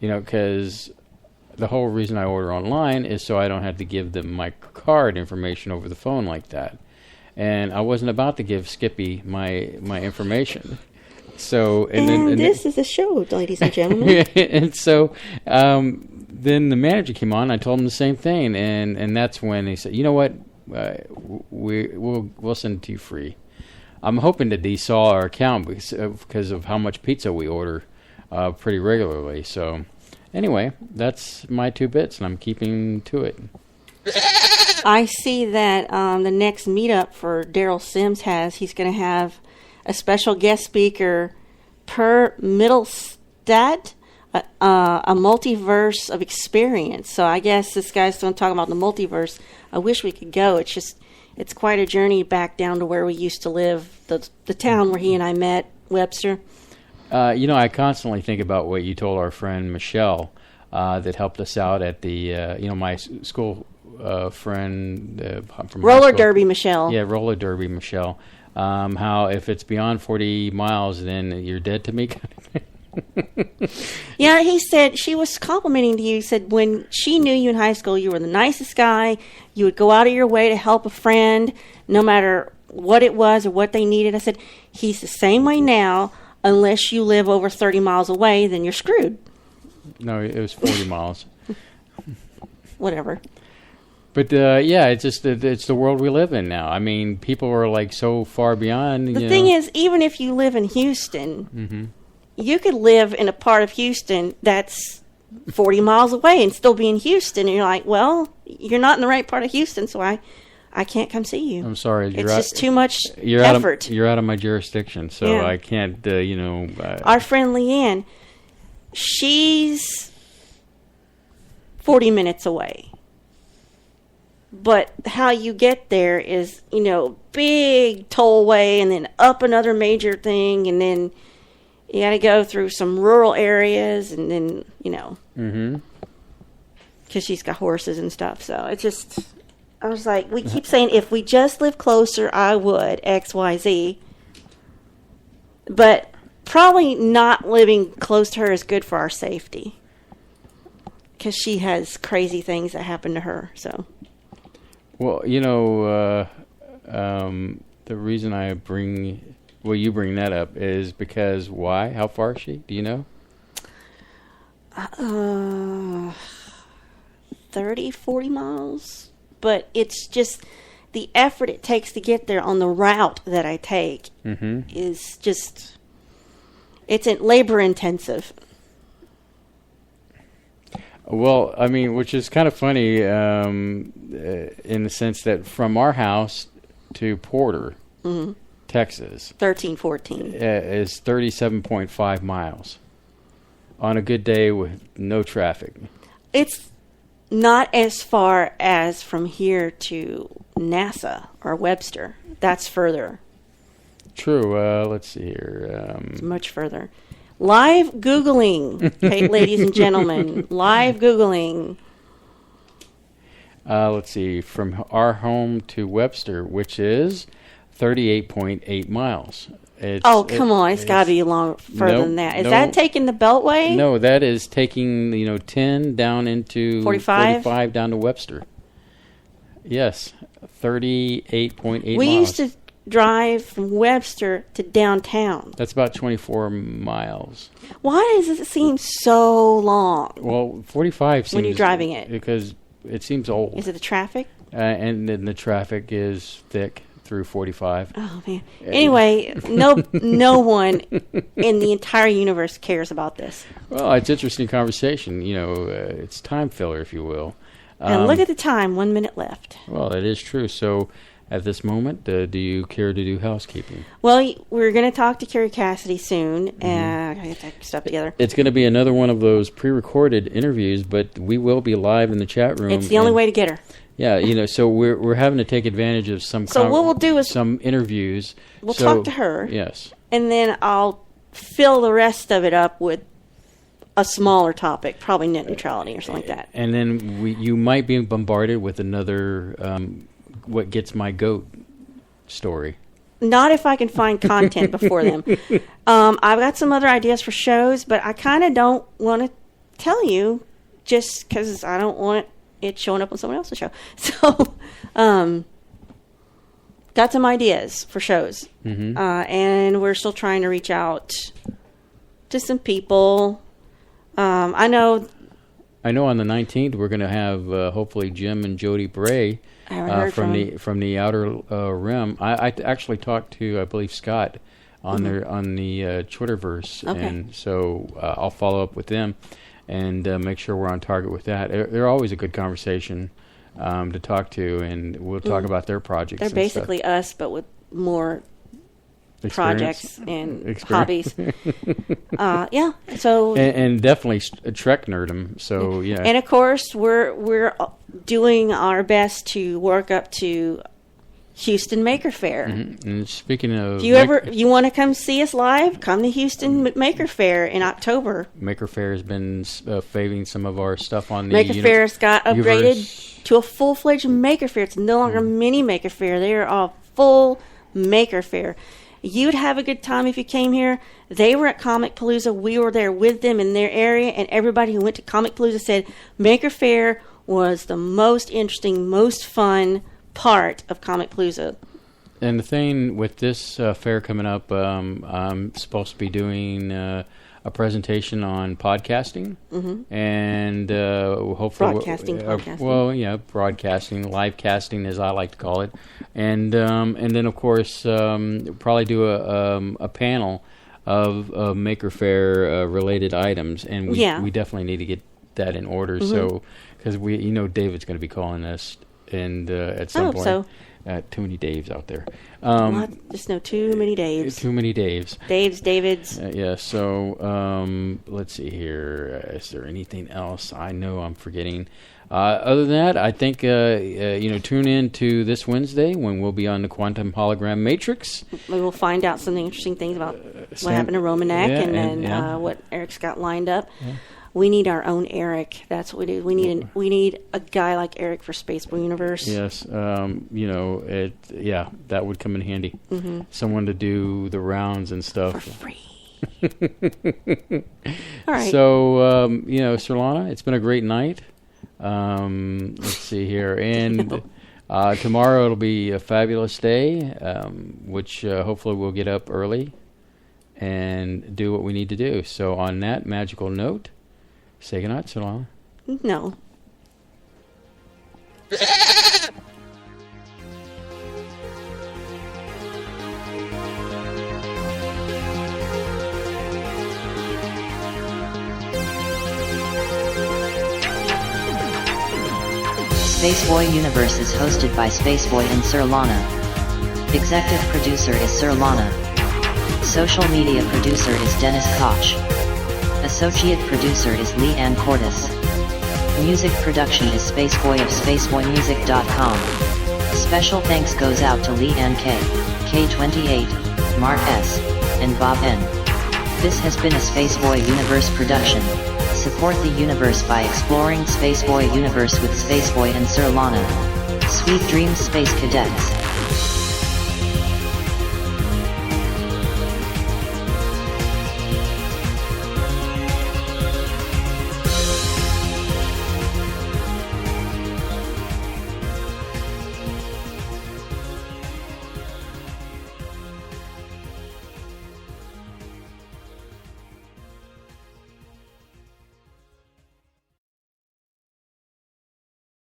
because the whole reason I order online is so I don't have to give them my card information over the phone like that. And I wasn't about to give Skippy my information. So this is a show, ladies and gentlemen. And so then the manager came on. I told him the same thing, and that's when he said, "You know what? We'll send it to you free." I'm hoping that they saw our account because of how much pizza we order pretty regularly. So anyway, that's my 2 bits, and I'm keeping to it. I see that the next meetup for Daryl Sims he's going to have a special guest speaker per Middlestat, a multiverse of experience. So I guess this guy's going to talk about the multiverse. I wish we could go. It's quite a journey back down to where we used to live, the town where he and I met, Webster. I constantly think about what you told our friend Michelle that helped us out at the, my school friend from Roller Derby Michelle. Yeah, Roller Derby Michelle. how if it's beyond 40 miles, then you're dead to me. Yeah, he said, she was complimenting to you. He said when she knew you in high school, you were the nicest guy. You would go out of your way to help a friend, no matter what it was or what they needed. I said, he's the same way now, unless you live over 30 miles away, then you're screwed. No, it was 40 miles. Whatever. But yeah, it's just it's the world we live in now. I mean, people are like so far beyond. The thing is, even if you live in Houston, you could live in a part of Houston that's 40 miles away and still be in Houston. And you're like, well, you're not in the right part of Houston, so I can't come see you. I'm sorry. It's just too much effort. You're out of my jurisdiction, so I can't, Our friend Leanne, she's 40 minutes away. But how you get there is, big tollway and then up another major thing, and then you got to go through some rural areas, and then, because she's got horses and stuff. So it's just, I was like, we keep saying, if we just live closer, I would, X, Y, Z. But probably not living close to her is good for our safety, because she has crazy things that happen to her, so. Well, the reason I you bring that up is because why? How far is she? Do you know? 30, 40 miles. But it's just the effort it takes to get there on the route that I take is just, it's labor intensive. Well, I mean, which is kind of funny in the sense that from our house to Porter, Texas, 14 is 37.5 miles on a good day with no traffic. It's not as far as from here to NASA or Webster. That's further. True. Let's see here. It's much further. Live Googling, okay, ladies and gentlemen. Live Googling. Let's see. From our home to Webster, which is 38.8 miles. Come on. It's got to be further than that. Is that taking the Beltway? No, that is taking, 10 down into 45 down to Webster. Yes, 38.8 miles. We used to drive from Webster to downtown. That's about 24 miles. Why does it seem so long? Well, 45 seems... when you're driving it. Because it seems old. Is it the traffic? And then the traffic is thick through 45. Oh, man. Anyway, no one in the entire universe cares about this. Well, it's interesting conversation. It's time filler, if you will. And look at the time, 1 minute left. Well, it is true. So... at this moment, do you care to do housekeeping? Well, we're going to talk to Carrie Cassidy soon, and I got to get that stuff together. It's going to be another one of those pre-recorded interviews, but we will be live in the chat room. It's the only way to get her. Yeah, so we're having to take advantage of some. So what we'll do is some interviews. We'll talk to her. Yes, and then I'll fill the rest of it up with a smaller topic, probably net neutrality or something like that. And then you might be bombarded with another. What gets my goat story. Not if I can find content before them. I've got some other ideas for shows, but I kind of don't want to tell you just because I don't want it showing up on someone else's show. So, got some ideas for shows. And we're still trying to reach out to some people. I know on the 19th we're going to have hopefully Jim and Jody Bray from the Outer Rim. I actually talked to, I believe, Scott on the Twitterverse, and so I'll follow up with them and make sure we're on target with that. They're always a good conversation to talk to, and we'll talk about their projects. They're basically us, but with more projects and hobbies. Yeah. So and definitely Trek nerdom. So yeah. And of course we're doing our best to work up to Houston Maker Fair. And speaking of, if you want to come see us live, come to Houston Maker Fair in October. Maker Fair has been faving some of our stuff on the Maker Fair's got upgraded to a full-fledged Maker Fair. It's no longer a mini Maker Fair. They are all full Maker Faire. You'd have a good time if you came here. They were at Comic Palooza. We were there with them in their area, and everybody who went to Comic Palooza said Maker Faire was the most interesting, most fun part of Comic Palooza. And the thing with this fair coming up, I'm supposed to be doing a presentation on podcasting, and hopefully podcasting. Well, yeah, broadcasting, live casting, as I like to call it, and then of course probably do a panel of Maker Faire related items, and we definitely need to get that in order. So because David's going to be calling us, and at some point. So. Too many Daves out there. Just know too many Daves. Too many Daves. Davids. Yeah, so let's see here. Is there anything else I know I'm forgetting? Other than that, I think, tune in to this Wednesday when we'll be on the Quantum Hologram Matrix. We will find out some interesting things about what happened to Romanek and what Eric's got lined up. Yeah. We need our own Eric. That's what we do. We need a guy like Eric for Spaceboy Universe. Yes, that would come in handy. Someone to do the rounds and stuff for free. All right. So Surlana, it's been a great night. Let's see here, and tomorrow it'll be a fabulous day, which hopefully we'll get up early and do what we need to do. So on that magical note. Say goodnight, Surlana. No. Spaceboy Universe is hosted by Spaceboy and Surlana. Executive producer is Surlana. Social media producer is Dennis Koch. Associate producer is Lee Ann Cordes. Music production is Spaceboy of SpaceboyMusic.com. Special thanks goes out to Lee Ann K, K28, Mark S, and Bob N. This has been a Spaceboy Universe production. Support the universe by exploring Spaceboy Universe with Spaceboy and Surlana. Sweet dreams, Space Cadets.